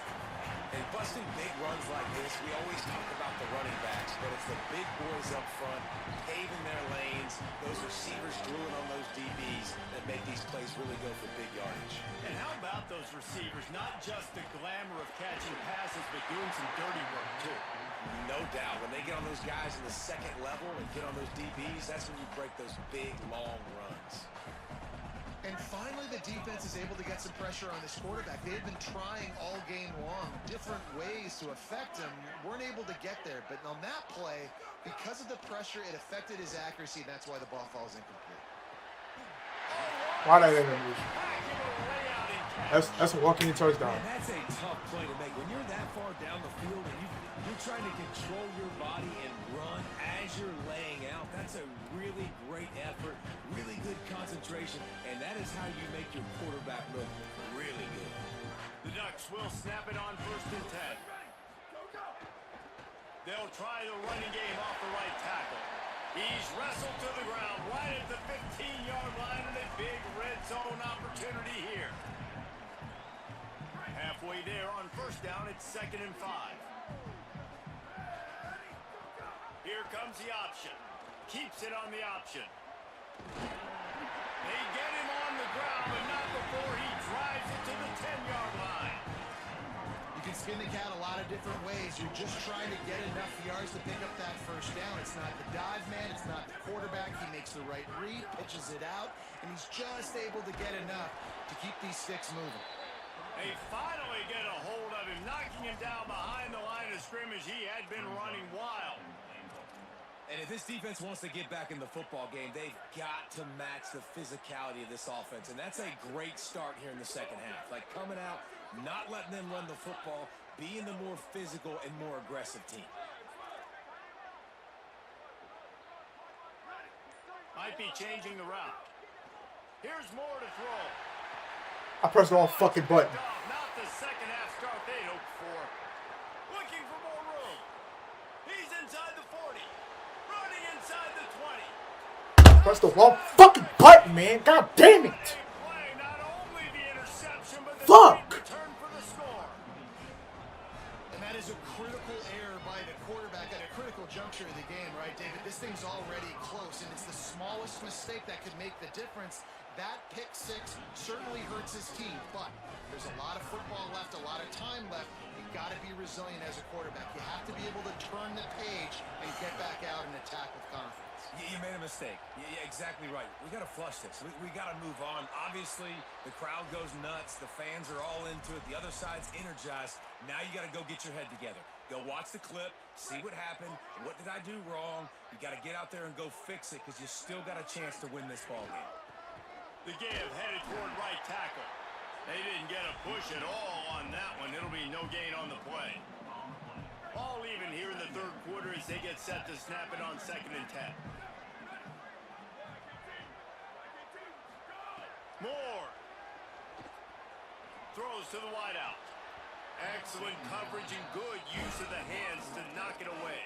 And busting big runs like this, we always talk about the running backs, but it's the big boys up front, paving their lanes, those receivers drooling on those DBs that make these plays really go for big yardage. And how about those receivers? Not just the glamour of catching passes, but doing some dirty work, too. No doubt. When they get on those guys in the second level and get on those DBs, that's when you break those big, long runs. And finally, the defense is able to get some pressure on this quarterback. They've been trying all game long, different ways to affect him. Weren't able to get there. But on that play, because of the pressure, it affected his accuracy. That's why the ball falls incomplete. Why that ain't lose? That's a walking touchdown. Man, that's a tough play to make. When you're that far down the field and you're trying to control your body and run as you're laying out, that's a really great effort, really good concentration, and that is how you make your quarterback look really good. The Ducks will snap it on 1st and 10. They'll try the running game off the right tackle. He's wrestled to the ground right at the 15-yard line, and a big red zone opportunity here. Halfway there on 1st down, it's 2nd and 5. Here comes the option. Keeps it on the option. They get him on the ground, but not before he drives it to the 10-yard line. You can spin the cat a lot of different ways. You're just trying to get enough yards to pick up that 1st down. It's not the dive man. It's not the quarterback. He makes the right read, pitches it out, and he's just able to get enough to keep these sticks moving. They finally get a hold of him, knocking him down behind the line of scrimmage. He had been running wild. And if this defense wants to get back in the football game, they've got to match the physicality of this offense. And that's a great start here in the second half. Like coming out, not letting them run the football, being the more physical and more aggressive team. Might be changing the route. Here's more to throw. I pressed the wrong fucking button. Not the second half start they hoped for. Looking for more room. He's inside the 40. Running inside the 20. Press the wrong fucking button, man. God damn it. Not only the interception, but the Fuck. return for the score. And that is a critical error by the quarterback at a critical juncture of the game, right, David? This thing's already close, and it's the smallest mistake that could make the difference. That pick 6 certainly hurts his team, but there's a lot of football left, a lot of time left. You you've got to be resilient as a quarterback. You have to be able to turn the page and get back out and attack with confidence. You made a mistake. Yeah, exactly right. We got to flush this. We got to move on. Obviously, the crowd goes nuts. The fans are all into it. The other side's energized. Now you got to go get your head together. Go watch the clip, see what happened. What did I do wrong? You got to get out there and go fix it because you still got a chance to win this ball game. The give headed toward right tackle. They didn't get a push at all on that one. It'll be no gain on the play. All even here in the third quarter as they get set to snap it on 2nd and 10. Moore throws to the wideout. Excellent coverage and good use of the hands to knock it away.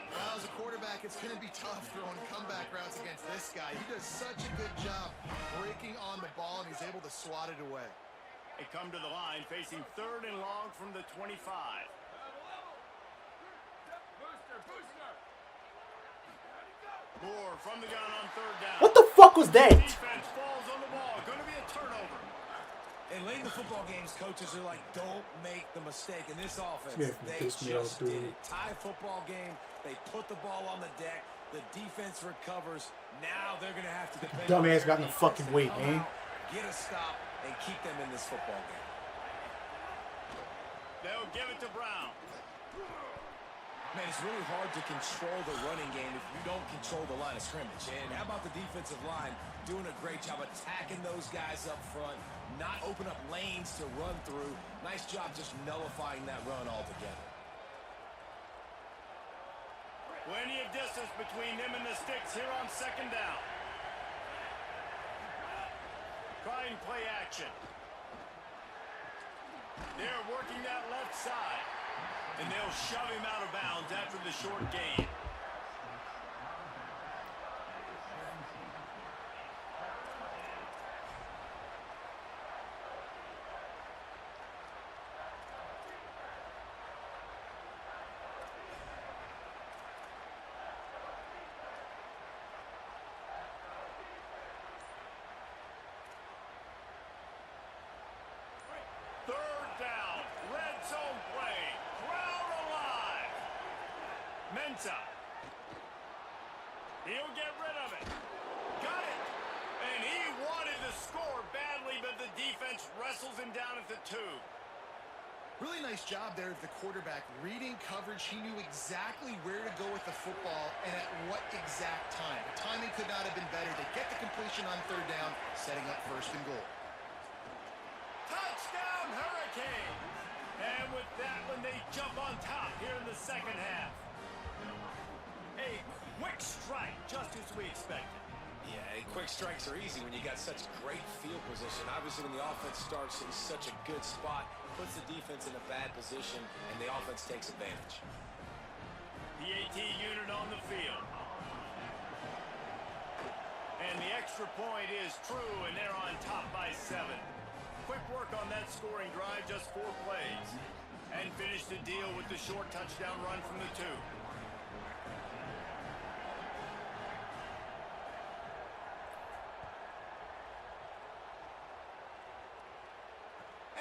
Well, as a quarterback, it's going to be tough throwing comeback routes against this guy. He does such a good job breaking on the ball, and he's able to swat it away. They come to the line facing 3rd and long from the 25. Moore from the gun on 3rd down. What the fuck was that? Defense falls on the ball. Going to be a turnover. And late in the football games, coaches are like, don't make the mistake. In this offense, Yeah, they piss me off, just did dude. it. Tie football game. They put the ball on the deck. The defense recovers. Now they're going to have to depend Dumbass on got in the their fucking defense way, to man. come out, get a stop, and keep them in this football game. They'll give it to Brown. Man, it's really hard to control the running game if you don't control the line of scrimmage. And how about the defensive line doing a great job attacking those guys up front, not open up lanes to run through. Nice job just nullifying that run altogether. Plenty of distance between them and the sticks here on 2nd down. Trying play action. They're working that left side. And they'll shove him out of bounds after the short gain. Mensa. He'll get rid of it. Got it. And he wanted to score badly, but the defense wrestles him down at the 2. Really nice job there of the quarterback. Reading coverage, he knew exactly where to go with the football and at what exact time. The timing could not have been better. They get the completion on 3rd down, setting up 1st and goal. Touchdown, Hurricanes. And with that one, they jump on top here in the 2nd half. A quick strike, just as we expected. Yeah, and quick strikes are easy when you got such great field position. Obviously, when the offense starts in such a good spot, puts the defense in a bad position, and the offense takes advantage. The AT unit on the field. And the extra point is true, and they're on top by 7. Quick work on that scoring drive, just 4 plays. And finish the deal with the short touchdown run from the 2.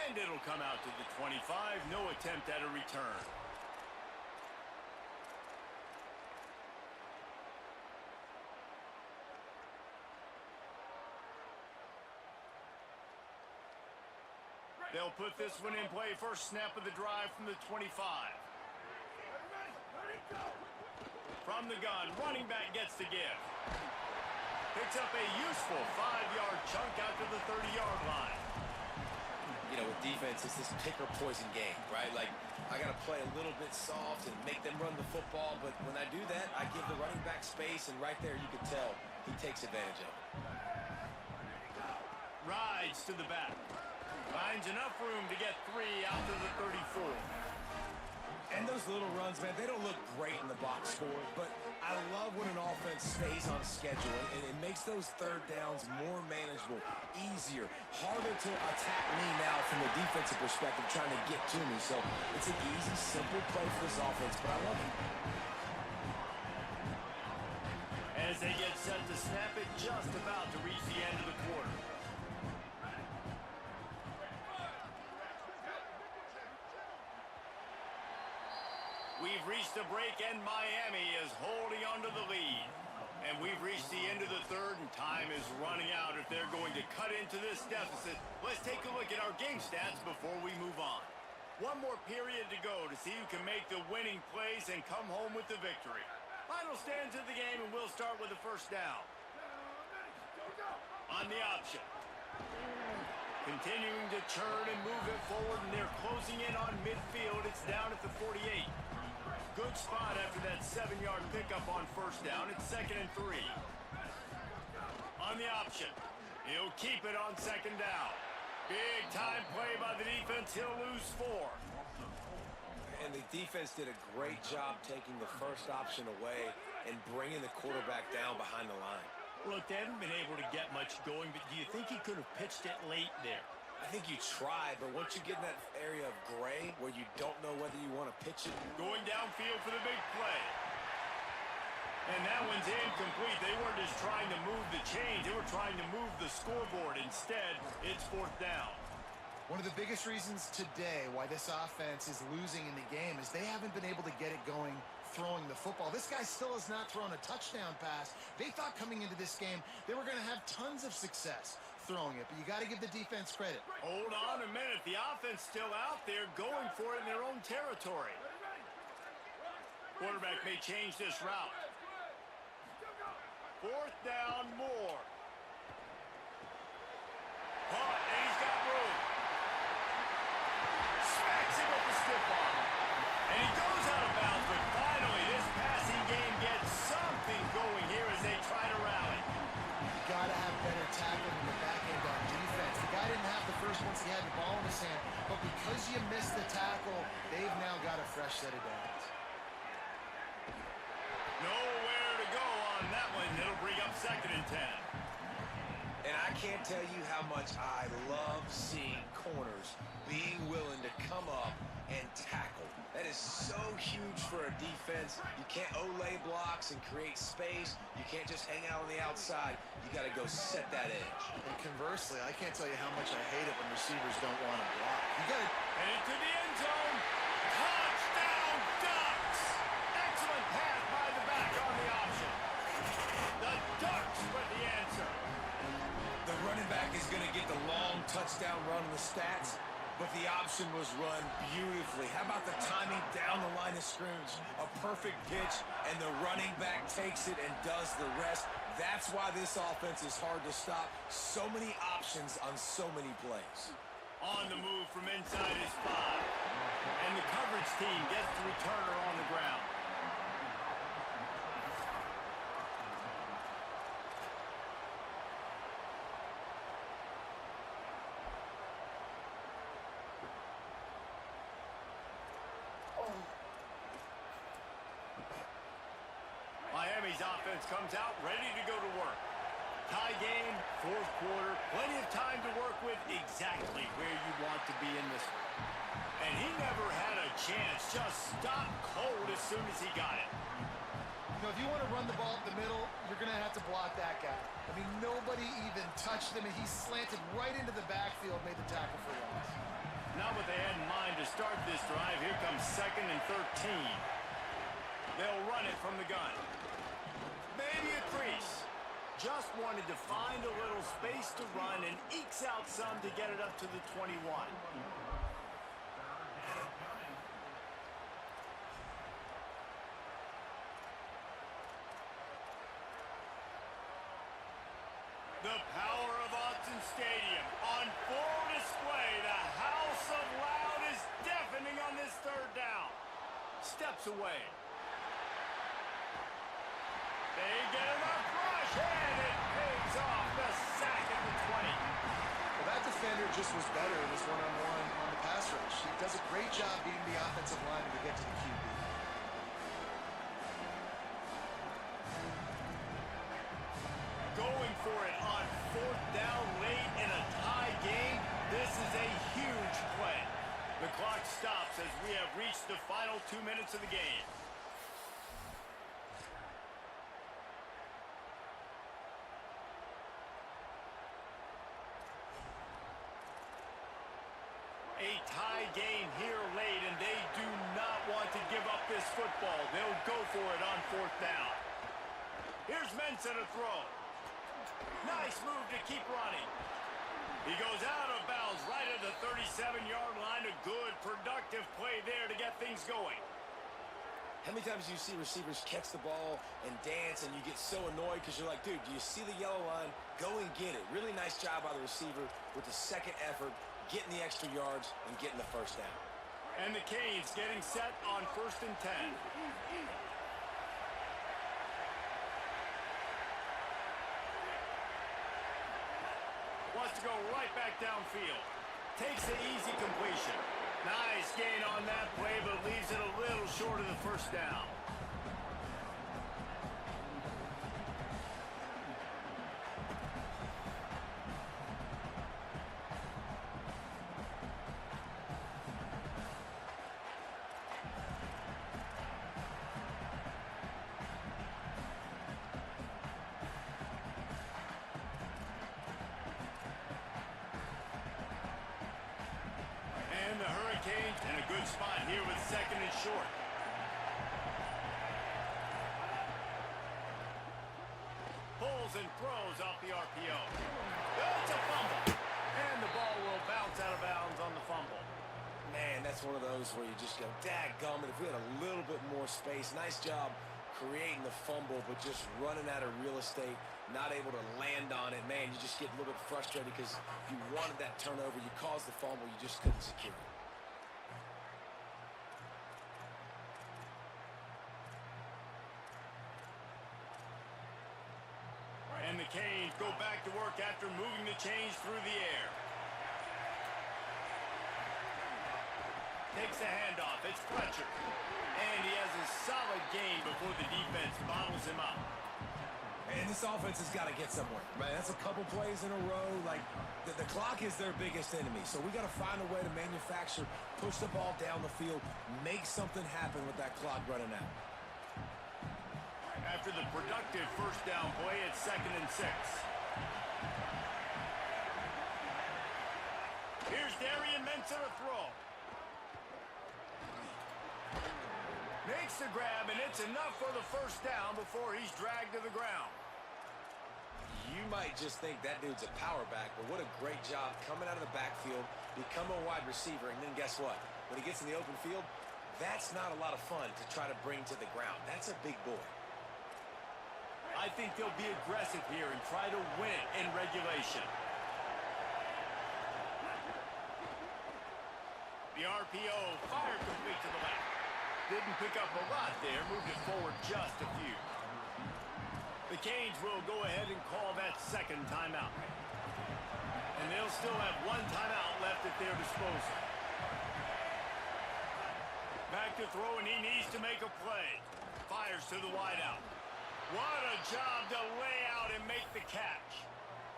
And it'll come out to the 25. No attempt at a return. They'll put this one in play. First snap of the drive from the 25. From the gun, running back gets the give. Picks up a useful 5-yard chunk out to the 30-yard line. You know, with defense, it's this pick or poison game, right? Like, I got to play a little bit soft and make them run the football, but when I do that, I give the running back space, and right there you can tell he takes advantage of it. Rides to the back. Finds enough room to get 3 out to the 34. And those little runs, man, they don't look great in the box score, but I love when an offense stays on schedule, and it makes those 3rd downs more manageable, easier, harder to attack me now from the defensive perspective, trying to get to me. So it's an easy, simple play for this offense, but I love it. As they get set to snap it, just about to reach the end of the quarter. we've reached the break, and Miami is holding on to the lead. And we've reached the end of the third, and time is running out if they're going to cut into this deficit. Let's take a look at our game stats before we move on. One more period to go to see who can make the winning plays and come home with the victory. Final stands of the game, and we'll start with the first down. On the option. Continuing to turn and move it forward, and they're closing in on midfield. It's down at the 48. Good spot after that 7-yard pickup on first down. It's 2nd and 3. On the option. He'll keep it on 2nd down. Big time play by the defense. He'll lose 4. And the defense did a great job taking the first option away and bringing the quarterback down behind the line. Look, they haven't been able to get much going, but do you think he could have pitched it late there? I think you tried, but once you get in that area of gray where you don't know whether you want to pitch it. Going downfield for the big play. And that one's incomplete. They weren't just trying to move the chains. They were trying to move the scoreboard. Instead, it's 4th down. One of the biggest reasons today why this offense is losing in the game is they haven't been able to get it going throwing the football. This guy still has not thrown a touchdown pass. They thought coming into this game they were going to have tons of success throwing it, but you got to give the defense credit. Hold on a minute. The offense still out there going for it in their own territory. Quarterback may change this route. 4th down, more. Caught, and he's got room. Smacks him with the stiff arm. And he goes out of bounds, but finally this passing game gets something going here as they try to rally. You got to have better tackling in the back end on defense. The guy didn't have the first once he had the ball in his hand, but because you missed the tackle, they've now got a fresh set of downs. Nowhere to go on that one. It'll bring up 2nd and 10. And I can't tell you how much I love seeing corners being willing to come up and tackle. That is so huge for a defense. You can't olay blocks and create space. You can't just hang out on the outside. You got to go set that edge. And conversely, I can't tell you how much I hate it when receivers don't want to block. You got to... And into the end zone. Touchdown, Ducks! Excellent pass by the back on the option. The Ducks with the answer. The running back is going to get the long touchdown run in the stats, but the option was run beautifully. How about the timing down the line of scrimmage? A perfect pitch, and the running back takes it and does the rest. That's why this offense is hard to stop. So many options on so many plays. On the move from inside his 5. And the coverage team gets the returner on the ground. Miami's offense comes out ready to go to work. Tie game, 4th quarter, plenty of time to work with, exactly where you want to be in this one. And he never had a chance, just stopped cold as soon as he got it. You know, if you want to run the ball up the middle, you're going to have to block that guy. I mean, nobody even touched him, and he slanted right into the backfield, made the tackle for loss. Not what they had in mind to start this drive. Here comes 2nd and 13. They'll run it from the gun. Maybe a crease. Just wanted to find a little space to run and ekes out some to get it up to the 21. The power of Autzen Stadium on full display. The house of loud is deafening on this 3rd down. Steps away. They get enough rush, and it pays off the sack at the 20. Well, that defender just was better in his one-on-one on the pass rush. He does a great job beating the offensive lineman to get to the QB. Going for it on 4th down late in a tie game. This is a huge play. The clock stops as we have reached the final 2 minutes of the game. A tie game here late, and they do not want to give up this football. They'll go for it on 4th down. Here's Mensah to throw. Nice move to keep running. He goes out of bounds right at the 37-yard line. A good, productive play there to get things going. How many times do you see receivers catch the ball and dance and you get so annoyed because you're like, dude, do you see the yellow line? Go and get it. Really nice job by the receiver with the second effort, getting the extra yards and getting the first down. And the Canes getting set on 1st and 10. Wants to go right back downfield. Takes the easy completion. Nice gain on that play, but leaves it a little short of the first down. And the Hurricanes in a good spot here with 2nd and short. Pulls and throws off the RPO. It's a fumble. And the ball will bounce out of bounds on the fumble. Man, that's one of those where you just go, dadgummit, if we had a little bit more space. Nice job creating the fumble, but just running out of real estate, not able to land on it. Man, you just get a little bit frustrated because you wanted that turnover. You caused the fumble. You just couldn't secure it. And the Canes go back to work after moving the chains through the air. Takes the handoff. It's Fletcher. And he has a solid gain before the defense bottles him up. And this offense has got to get somewhere, right? That's a couple plays in a row. Like, the clock is their biggest enemy. So we got to find a way to manufacture, push the ball down the field, make something happen with that clock running out. After the productive first down play, it's 2nd and 6. Here's Darian Mensah to throw. Makes the grab, and it's enough for the first down before he's dragged to the ground. You might just think that dude's a power back, but what a great job coming out of the backfield, become a wide receiver, and then guess what? When he gets in the open field, that's not a lot of fun to try to bring to the ground. That's a big boy. I think they'll be aggressive here and try to win it in regulation. The RPO fire complete to the left. Didn't pick up a lot there, moved it forward just a few. The Canes will go ahead and call that 2nd timeout. And they'll still have 1 timeout left at their disposal. Back to throw, and he needs to make a play. Fires to the wideout. What a job to lay out and make the catch.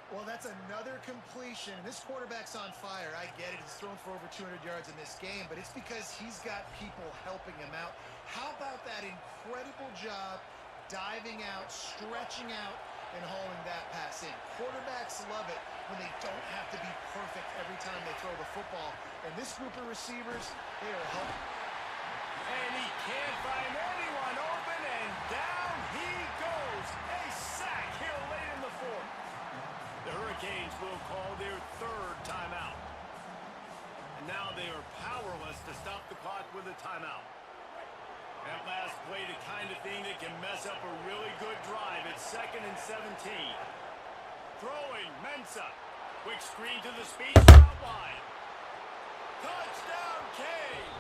Well, that's another completion. This quarterback's on fire. I get it. He's thrown for over 200 yards in this game, but it's because he's got people helping him out. How about that incredible job diving out, stretching out, and hauling that pass in? Quarterbacks love it when they don't have to be perfect every time they throw the football. And this group of receivers, they are helping. And he can't find anyone open, and down he goes. A sack here late in the 4th. The Hurricanes will call their 3rd timeout. And now they are powerless to stop the clock with a timeout. That last play, the kind of thing that can mess up a really good drive. It's 2nd and 17. Throwing, Mensah. Quick screen to the speed, out wide. Touchdown, Canes!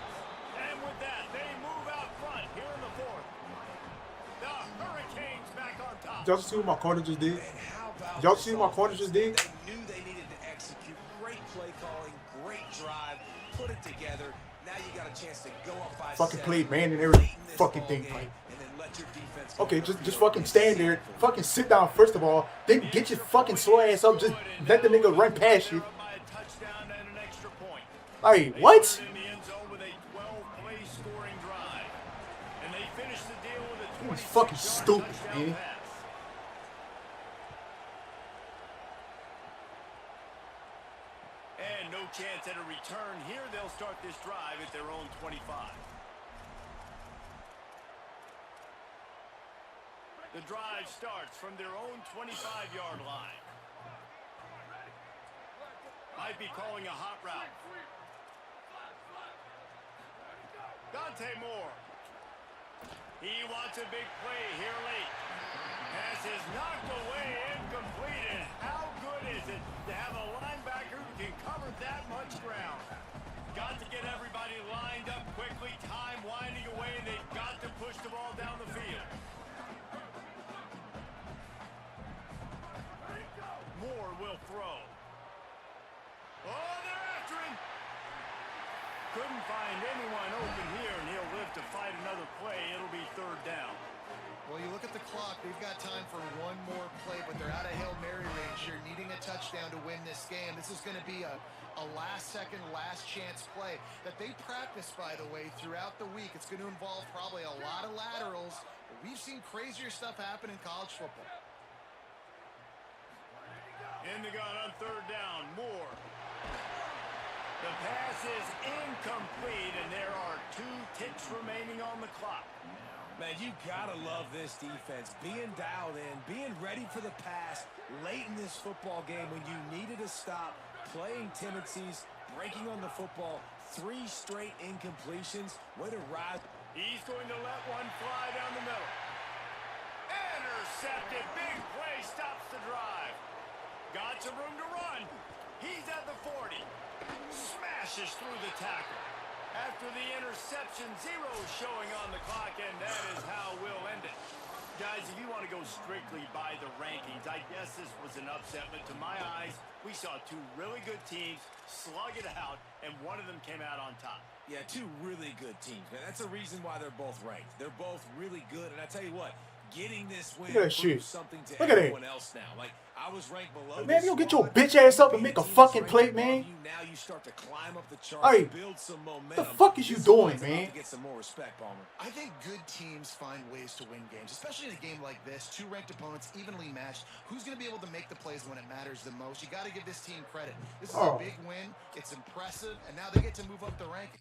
And with that, they move out front here in the 4th. The Hurricanes back on top. Y'all see what my corner just did? And how about Y'all this see what my corner offense? just did? They knew they needed to execute. Great play calling, great drive, put it together. Now you got a chance to go up by Fucking 7, played man and every late in this fucking ball thing, game, Mike. and then let your defense Okay, get just on the fucking field. stand there. Fucking sit down first of all. Then get your fucking slow ass up. Just let the nigga run past you. By a touchdown and an extra point. Hey, They what? put it in the end zone with a 12-play scoring drive. And they finish the deal with a It's 26-yard fucking stupid, touchdown man. pass. And no chance at a return here. They'll start this drive at their own 25. The drive starts from their own 25-yard line. Might be calling a hot route. Dante Moore. He wants a big play here late. Pass is knocked away, incomplete. And how good is it to have a linebacker who can cover that much ground? Got to get everybody lined up quickly. Time winding away, and they've got to push the ball down the field. Moore will throw. Oh, they're after him. Couldn't find anyone open here, and he'll live to fight another play. It'll be third down. Well, you look at the clock, they've got time for one more play, but they're out of Hail Mary range here, needing a touchdown to win this game. This is going to be a last-second, last-chance play that they practice, by the way, throughout the week. It's going to involve probably a lot of laterals. We've seen crazier stuff happen in college football. In the gun on third down, Moore. The pass is incomplete, and there are 2 ticks remaining on the clock. Man, you gotta love this defense. Being dialed in, being ready for the pass late in this football game when you needed to stop, playing tendencies, breaking on the football, 3 straight incompletions. Way to rise. He's going to let one fly down the middle. Intercepted. Big play stops the drive. Got some room to run. He's at the 40. Smashes through the tackle. After the interception, 0 showing on the clock, and that is how we'll end it. Guys, if you want to go strictly by the rankings, I guess this was an upset, but to my eyes, we saw 2 really good teams slug it out, and one of them came out on top. Yeah, 2 really good teams, man. That's the reason why they're both ranked. They're both really good, and I tell you what, getting this win Look at that shit. proves something to Look at everyone it. else now. Like, I was ranked below. Man, this you don't get your squad. bitch ass up and Beat make a teams fucking ranked plate, above man. you. Now you start to climb up the charts, Alright. build some momentum. The fuck is you This doing, squad's about man? to get some more respect, Palmer. I think good teams find ways to win games, especially in a game like this. 2 ranked opponents, evenly matched. Who's going to be able to make the plays when it matters the most? You got to give this team credit. This is a big win. It's impressive, and now they get to move up the ranking.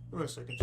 Wait a second.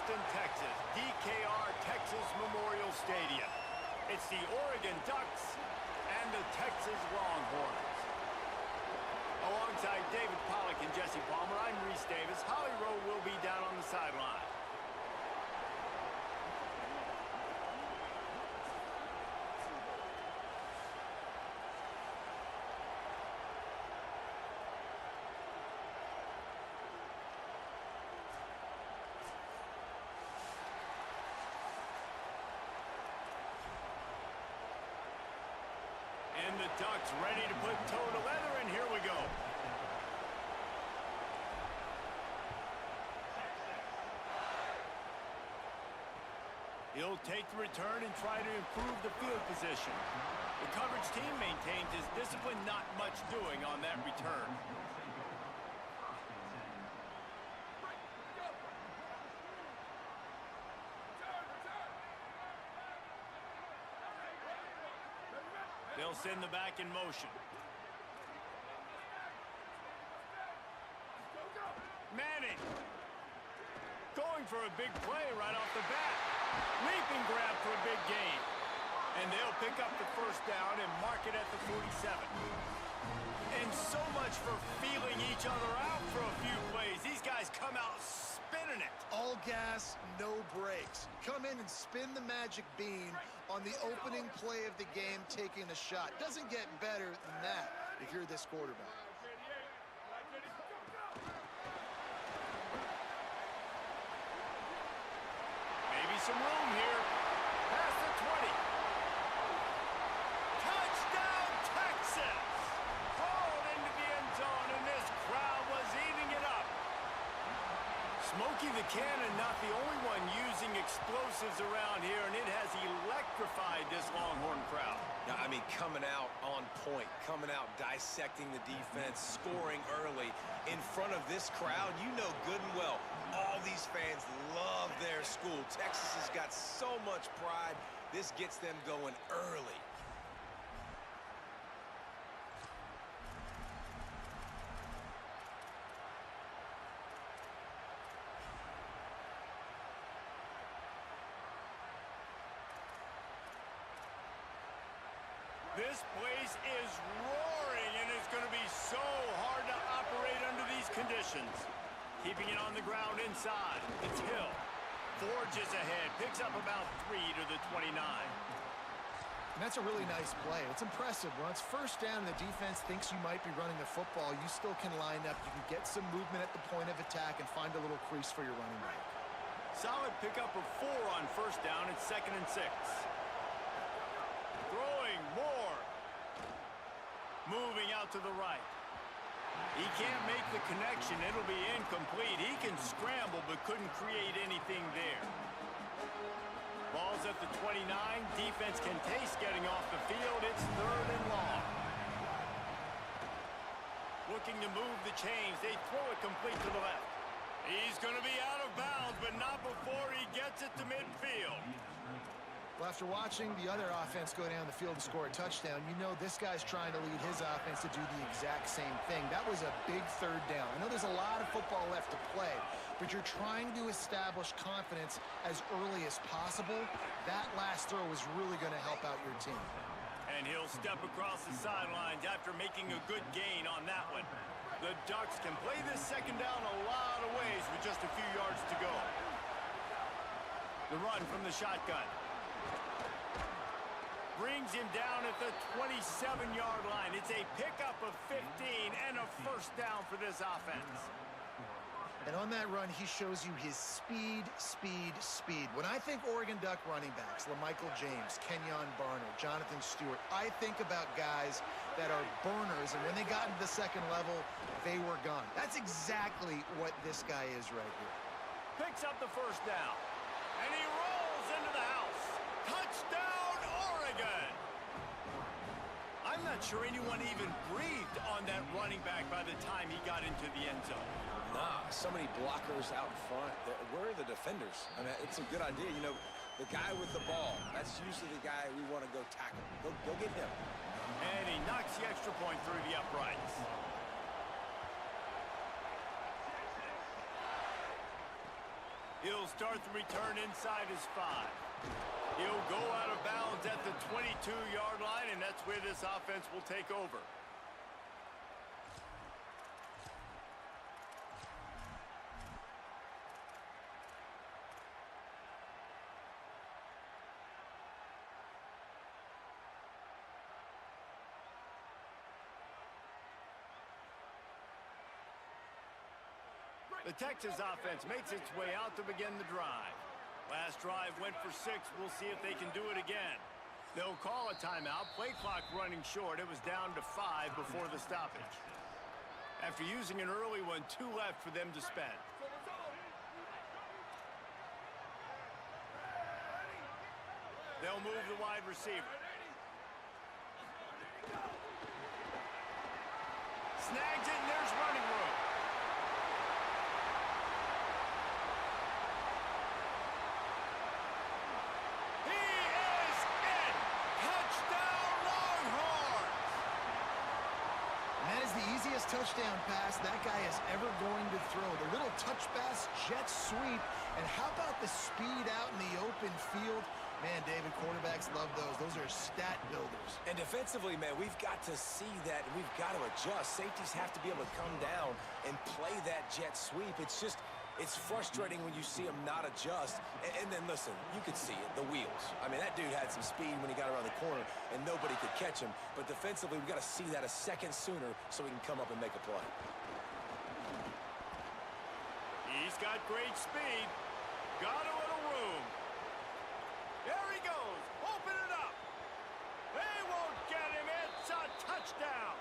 Austin, Texas, DKR Texas Memorial Stadium. It's the Oregon Ducks and the Texas Longhorns. Alongside David Pollack and Jesse Palmer, I'm Reese Davis. Holly Rowe will be down on the sideline. And the Ducks ready to put toe to leather, and here we go. He'll take the return and try to improve the field position. The coverage team maintains his discipline, not much doing on that return. They'll send the back in motion. Manning going for a big play right off the bat. Leaping grab for a big gain. And they'll pick up the first down and mark it at the 47. And so much for feeling each other out for a few plays. These guys come out spinning it. All gas, no brakes. Come in and spin the magic bean on the opening play of the game, taking a shot. Doesn't get better than that if you're this quarterback. Maybe some room here. Past the 20. Touchdown, Texas! Rolled into the end zone, and this crowd was eating it up. Smokey the Cannon, not the only one using explosives around here, and it has electrified this Longhorn crowd. Yeah, I mean, coming out on point, coming out dissecting the defense, scoring early in front of this crowd. You know good and well, all these fans love their school. Texas has got so much pride. This gets them going early. This place is roaring, and it's going to be so hard to operate under these conditions. Keeping it on the ground inside. It's Hill. Forges ahead. Picks up about 3 to the 29. And that's a really nice play. It's impressive. When it's first down and the defense thinks you might be running the football, you still can line up. You can get some movement at the point of attack and find a little crease for your running back. Solid pickup of 4 on first down. It's 2nd and 6. Throwing more. Moving out to the right. He can't make the connection. It'll be incomplete. He can scramble but couldn't create anything there. Ball's at the 29. Defense can taste getting off the field. It's 3rd and long. Looking to move the chains. They throw it complete to the left. He's going to be out of bounds, but not before he gets it to midfield. Well, after watching the other offense go down the field and score a touchdown, you know this guy's trying to lead his offense to do the exact same thing. That was a big 3rd down. I know there's a lot of football left to play, but you're trying to establish confidence as early as possible. That last throw was really going to help out your team. And he'll step across the sidelines after making a good gain on that one. The Ducks can play this 2nd down a lot of ways with just a few yards to go. The run from the shotgun. Brings him down at the 27-yard line. It's a pickup of 15 and a first down for this offense. And on that run, he shows you his speed. When I think Oregon Duck running backs, LaMichael James, Kenyon Barner, Jonathan Stewart, I think about guys that are burners, and when they got into the 2nd level, they were gone. That's exactly what this guy is right here. Picks up the first down. And he rolls into the house. Touchdown, Oregon! I'm not sure anyone even breathed on that running back by the time he got into the end zone. Nah, so many blockers out in front. Where are the defenders? I mean, it's a good idea. You know, the guy with the ball, that's usually the guy we want to go tackle. Go get him. And he knocks the extra point through the uprights. He'll start the return inside his 5. He'll go out of bounds at the 22-yard line, and that's where this offense will take over. The Texas offense makes its way out to begin the drive. Last drive went for 6. We'll see if they can do it again. They'll call a timeout. Play clock running short. It was down to 5 before the stoppage. After using an early one, 2 left for them to spend. They'll move the wide receiver. Snags it, and there's running room. Touchdown pass that guy is ever going to throw. The little touch pass, jet sweep, and how about the speed out in the open field? Man, David, quarterbacks love those. Those are stat builders. And defensively, man, we've got to see that, and we've got to adjust. Safeties have to be able to come down and play that jet sweep. It's frustrating when you see him not adjust. And then, listen, you could see it, the wheels. I mean, that dude had some speed when he got around the corner, and nobody could catch him. But defensively, we've got to see that a second sooner so he can come up and make a play. He's got great speed. Got a little room. There he goes. Open it up. They won't get him. It's a touchdown.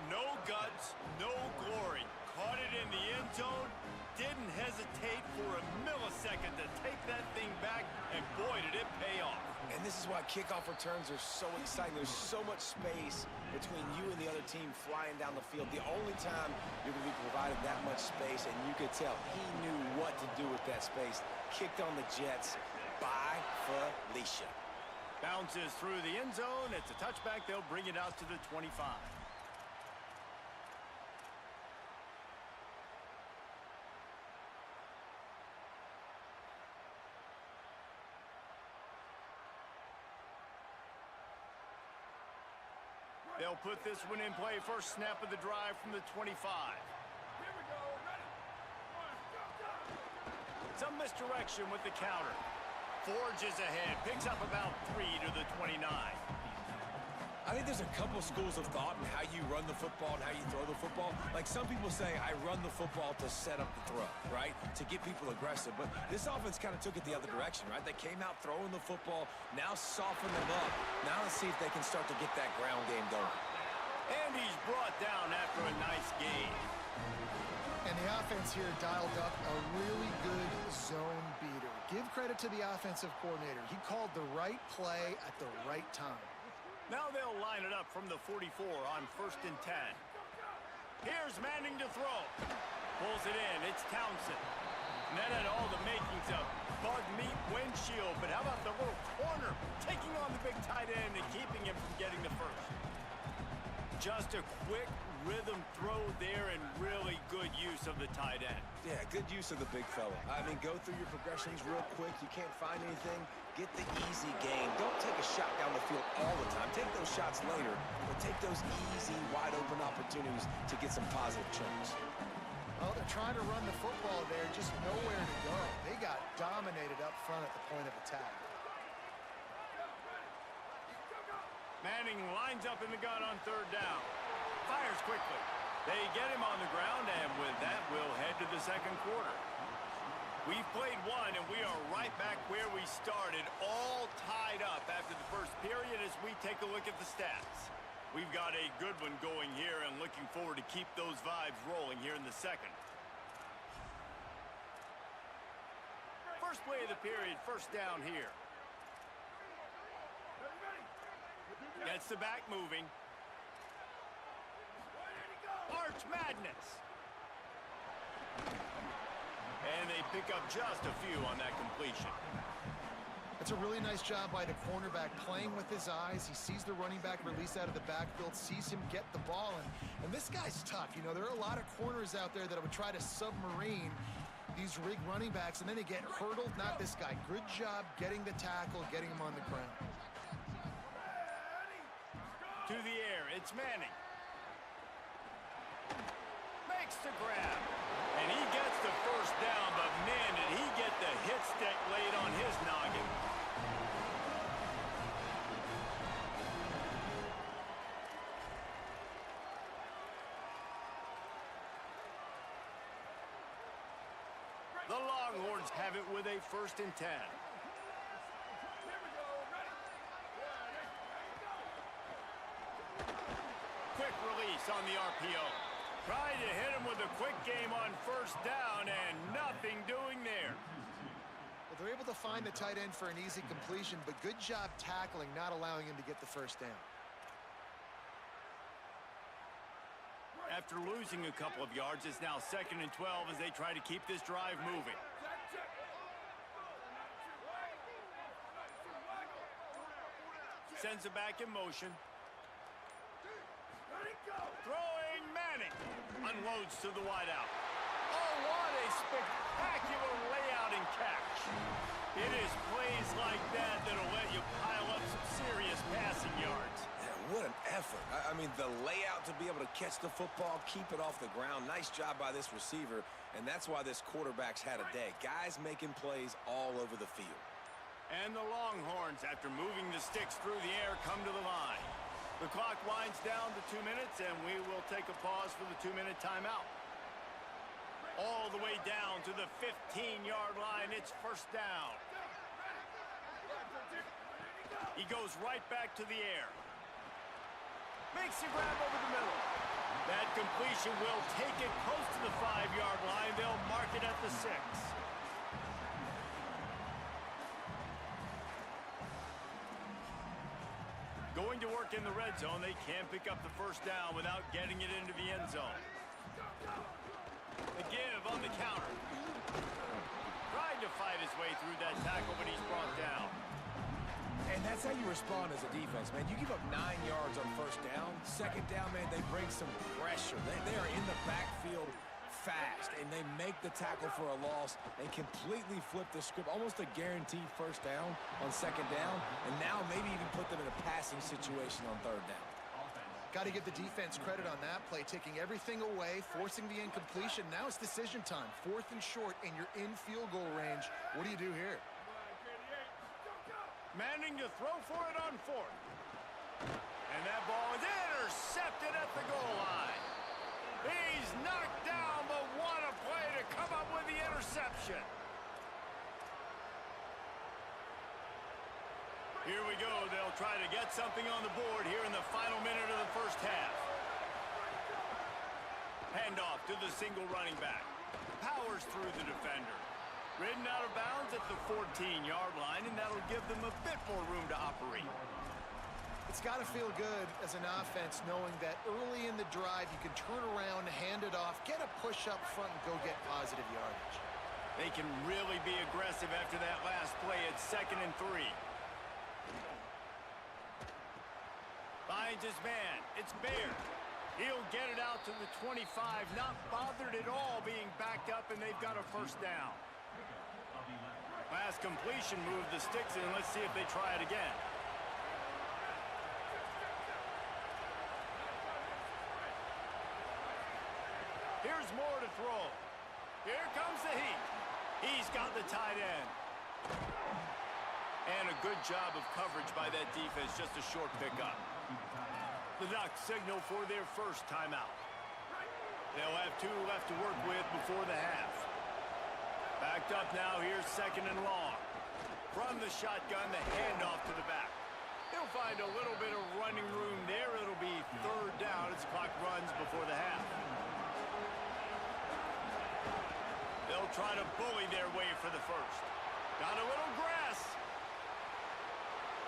No guts, no glory. Caught it in the end zone. Didn't hesitate for a millisecond to take that thing back, and boy, did it pay off. And this is why kickoff returns are so exciting. There's so much space between you and the other team flying down the field. The only time you're going to be provided that much space, and you could tell he knew what to do with that space. Kicked on the Jets by Felicia. Bounces through the end zone. It's a touchback. They'll bring it out to the 25. They'll put this one in play. First snap of the drive from the 25. Some misdirection with the counter. Forges ahead. Picks up about 3 to the 29. I think there's a couple schools of thought in how you run the football and how you throw the football. Like some people say, I run the football to set up the throw, right? To get people aggressive. But this offense kind of took it the other direction, right? They came out throwing the football, now soften them up. Now let's see if they can start to get that ground game going. And he's brought down after a nice gain. And the offense here dialed up a really good zone beater. Give credit to the offensive coordinator. He called the right play at the right time. Now they'll line it up from the 44 on 1st and 10. Here's Manning to throw. Pulls it in. It's Townsend. And that had all the makings of bug meat windshield. But how about the little corner taking on the big tight end and keeping him from getting the first? Just a quick rhythm throw there and really good use of the tight end. Yeah, good use of the big fella. I mean, go through your progressions real quick. You can't find anything. Get the easy gain. Don't take a shot down the field all the time. Take those shots later, but take those easy, wide-open opportunities to get some positive chunks. Well, they're trying to run the football there, just nowhere to go. They got dominated up front at the point of attack. Manning lines up in the gun on 3rd down. Fires quickly. They get him on the ground, and with that, we'll head to the 2nd quarter. We've played one, and we are right back where we started, all tied up after the first period as we take a look at the stats. We've got a good one going here, and looking forward to keep those vibes rolling here in the 2nd. First play of the period, 1st down here. Gets the back moving. Arch Madness. And they pick up just a few on that completion. It's a really nice job by the cornerback playing with his eyes. He sees the running back release out of the backfield, sees him get the ball, and this guy's tough. You know, there are a lot of corners out there that would try to submarine these rig running backs, and then they get hurdled. Not this guy. Good job getting the tackle, getting him on the ground. To the air, it's Manning. Makes the grab. And he gets the first down, but man, did he get the hit stick laid on his noggin. The Longhorns have it with a 1st and 10. Quick release on the RPO. Tried to hit him with a quick game on 1st down, and nothing doing there. Well, they're able to find the tight end for an easy completion, but good job tackling, not allowing him to get the 1st down. After losing a couple of yards, it's now 2nd and 12 as they try to keep this drive moving. Sends it back in motion. Throwing Manning. Unloads to the wideout. Oh, what a spectacular layout and catch. It is plays like that that'll let you pile up some serious passing yards. What an effort. I mean, the layout to be able to catch the football, keep it off the ground. Nice job by this receiver, and that's why this quarterback's had a day. Guys making plays all over the field. And the Longhorns, after moving the sticks through the air, come to the line. The clock winds down to 2 minutes, and we will take a pause for the 2-minute timeout. All the way down to the 15-yard line, it's 1st down. He goes right back to the air. Makes a grab over the middle. That completion will take it close to the 5-yard line. They'll mark it at the 6. Going to work in the red zone. They can't pick up the 1st down without getting it into the end zone. The give on the counter. Tried to fight his way through that tackle, but he's brought down. And that's how you respond as a defense, man. You give up 9 yards on 1st down. 2nd down, man, they bring some pressure. They are in the backfield fast, and they make the tackle for a loss and completely flip the script. Almost a guaranteed 1st down on 2nd down, and now maybe even put them in a passing situation on 3rd down. Got to give the defense credit on that play, taking everything away, forcing the incompletion. Now it's decision time. 4th and short, and you're in field goal range. What do you do here? Manning to throw for it on 4th. And that ball is intercepted at the goal line. He's knocked down, but what a play to come up with the interception. Here we go. They'll try to get something on the board here in the final minute of the 1st half. Handoff to the single running back. Powers through the defender. Ridden out of bounds at the 14-yard line, and that'll give them a bit more room to operate. It's got to feel good as an offense knowing that early in the drive you can turn around, hand it off, get a push up front, and go get positive yardage. They can really be aggressive after that last play at 2nd and 3. Finds his man. It's Baird. He'll get it out to the 25, not bothered at all being backed up, and they've got a 1st down. Last completion moved the sticks in. Let's see if they try it again. Here's more to throw. Here comes the heat. He's got the tight end. And a good job of coverage by that defense, just a short pickup. The Ducks signal for their 1st timeout. They'll have 2 left to work with before the half. Backed up now, here's 2nd and long. From the shotgun, the handoff to the back. He'll find a little bit of running room there. It'll be 3rd down as the clock runs before the half. They'll try to bully their way for the 1st. Got a little grass.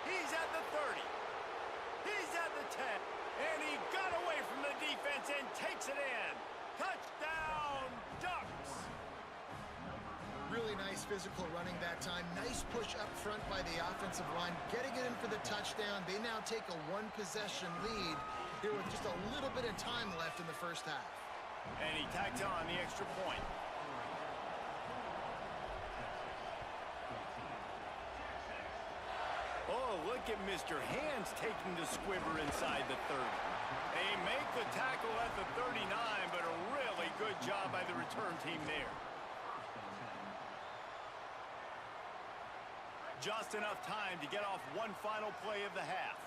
He's at the 30. He's at the 10. And he got away from the defense and takes it in. Touchdown, Ducks. Really nice physical running that time. Nice push up front by the offensive line, getting it in for the touchdown. They now take a 1-possession lead here with just a little bit of time left in the 1st half. And he tacked on the extra point. look at Mr. Hands taking the squibber inside the 30. They make the tackle at the 39, but a really good job by the return team there. Just enough time to get off one final play of the half.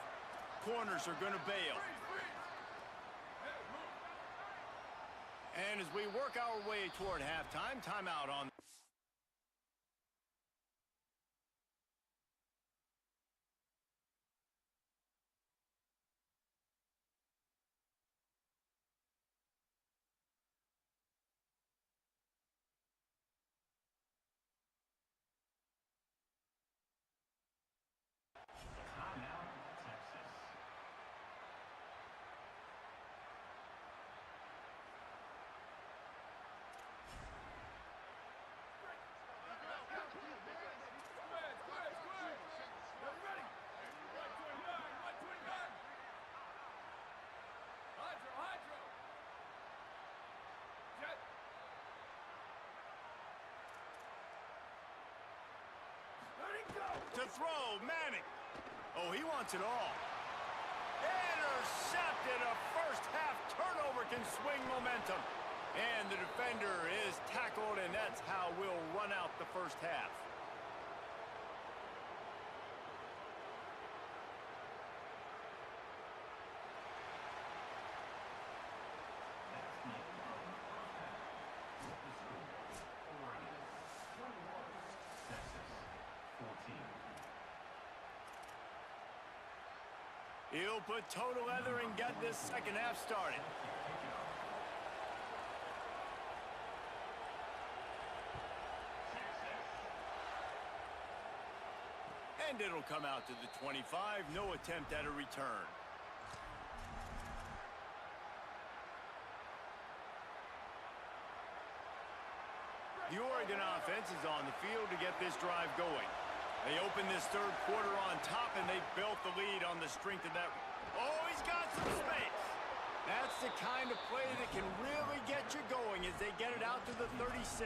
Corners are going to bail. And as we work our way toward halftime, timeout on... To throw, Manning. Oh, he wants it all. Intercepted. A first-half turnover can swing momentum. And the defender is tackled, and that's how we'll run out the first half. He'll put toe to leather and get this second half started. And it'll come out to the 25. No attempt at a return. The Oregon offense is on the field to get this drive going. They opened this third quarter on top, and they built the lead on the strength of that. Oh, he's got some space. That's the kind of play that can really get you going as they get it out to the 36.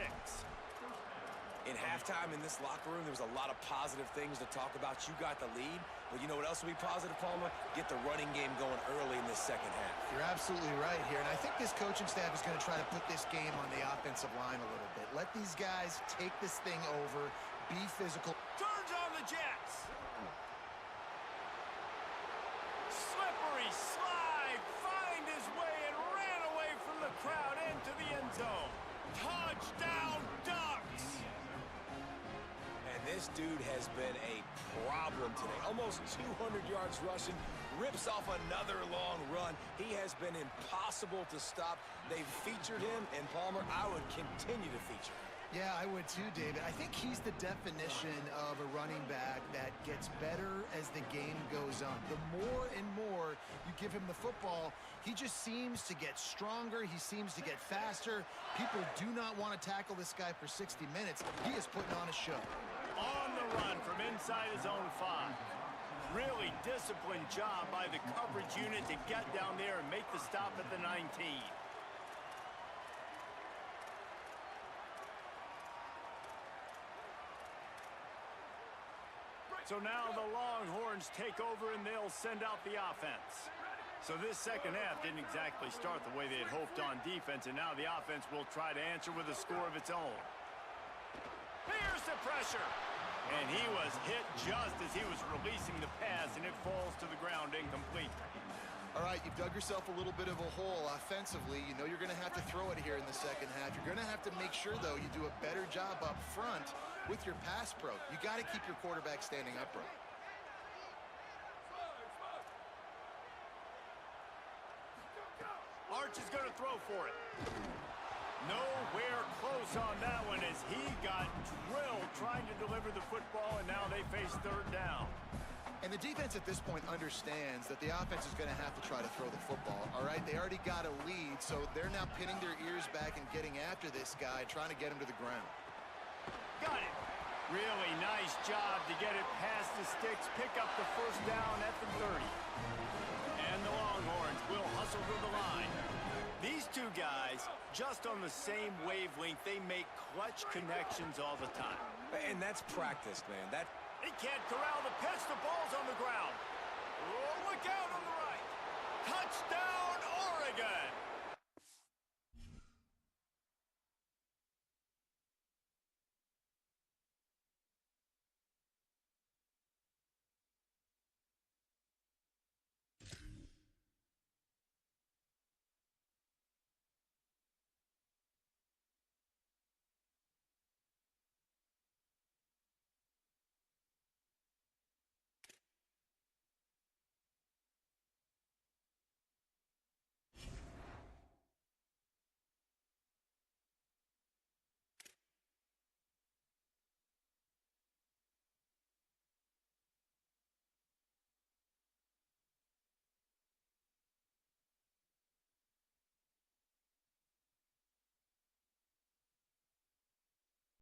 In halftime in this locker room, there was a lot of positive things to talk about. You got the lead, but you know what else will be positive, Palmer? Get the running game going early in this second half. You're absolutely right here, and I think this coaching staff is going to try to put this game on the offensive line a little bit. Let these guys take this thing over, be physical. Turns on the Jets. Slippery slide, find his way and ran away from the crowd into the end zone. Touchdown, Ducks. And this dude has been a problem today. Almost 200 yards rushing, rips off another long run. He has been impossible to stop. They've featured him, and Palmer, I would continue to feature him. Yeah, I would too, David. I think he's the definition of a running back that gets better as the game goes on. The more and more you give him the football, he just seems to get stronger. He seems to get faster. People do not want to tackle this guy for 60 minutes. He is putting on a show. On the run from inside his own 5. Really disciplined job by the coverage unit to get down there and make the stop at the 19. So now the Longhorns take over and they'll send out the offense. So this second half didn't exactly start the way they had hoped on defense, and now the offense will try to answer with a score of its own. Here's the pressure. And he was hit just as he was releasing the pass, and it falls to the ground incomplete. All right, you've dug yourself a little bit of a hole offensively. You know you're going to have to throw it here in the second half. You're going to have to make sure, though, you do a better job up front with your pass pro. You got to keep your quarterback standing upright. Arch is going to throw for it. Nowhere close on that one as he got drilled trying to deliver the football, and now they face third down. And the defense at this point understands that the offense is going to have to try to throw the football, all right? They already got a lead, so they're now pinning their ears back and getting after this guy, trying to get him to the ground. Got it. Really nice job to get it past the sticks, pick up the first down at the 30. And the Longhorns will hustle to the line. These two guys, just on the same wavelength, they make clutch connections all the time. And that's practice, man. He can't corral the pitch. The ball's on the ground. Oh, look out on the right. Touchdown, Oregon.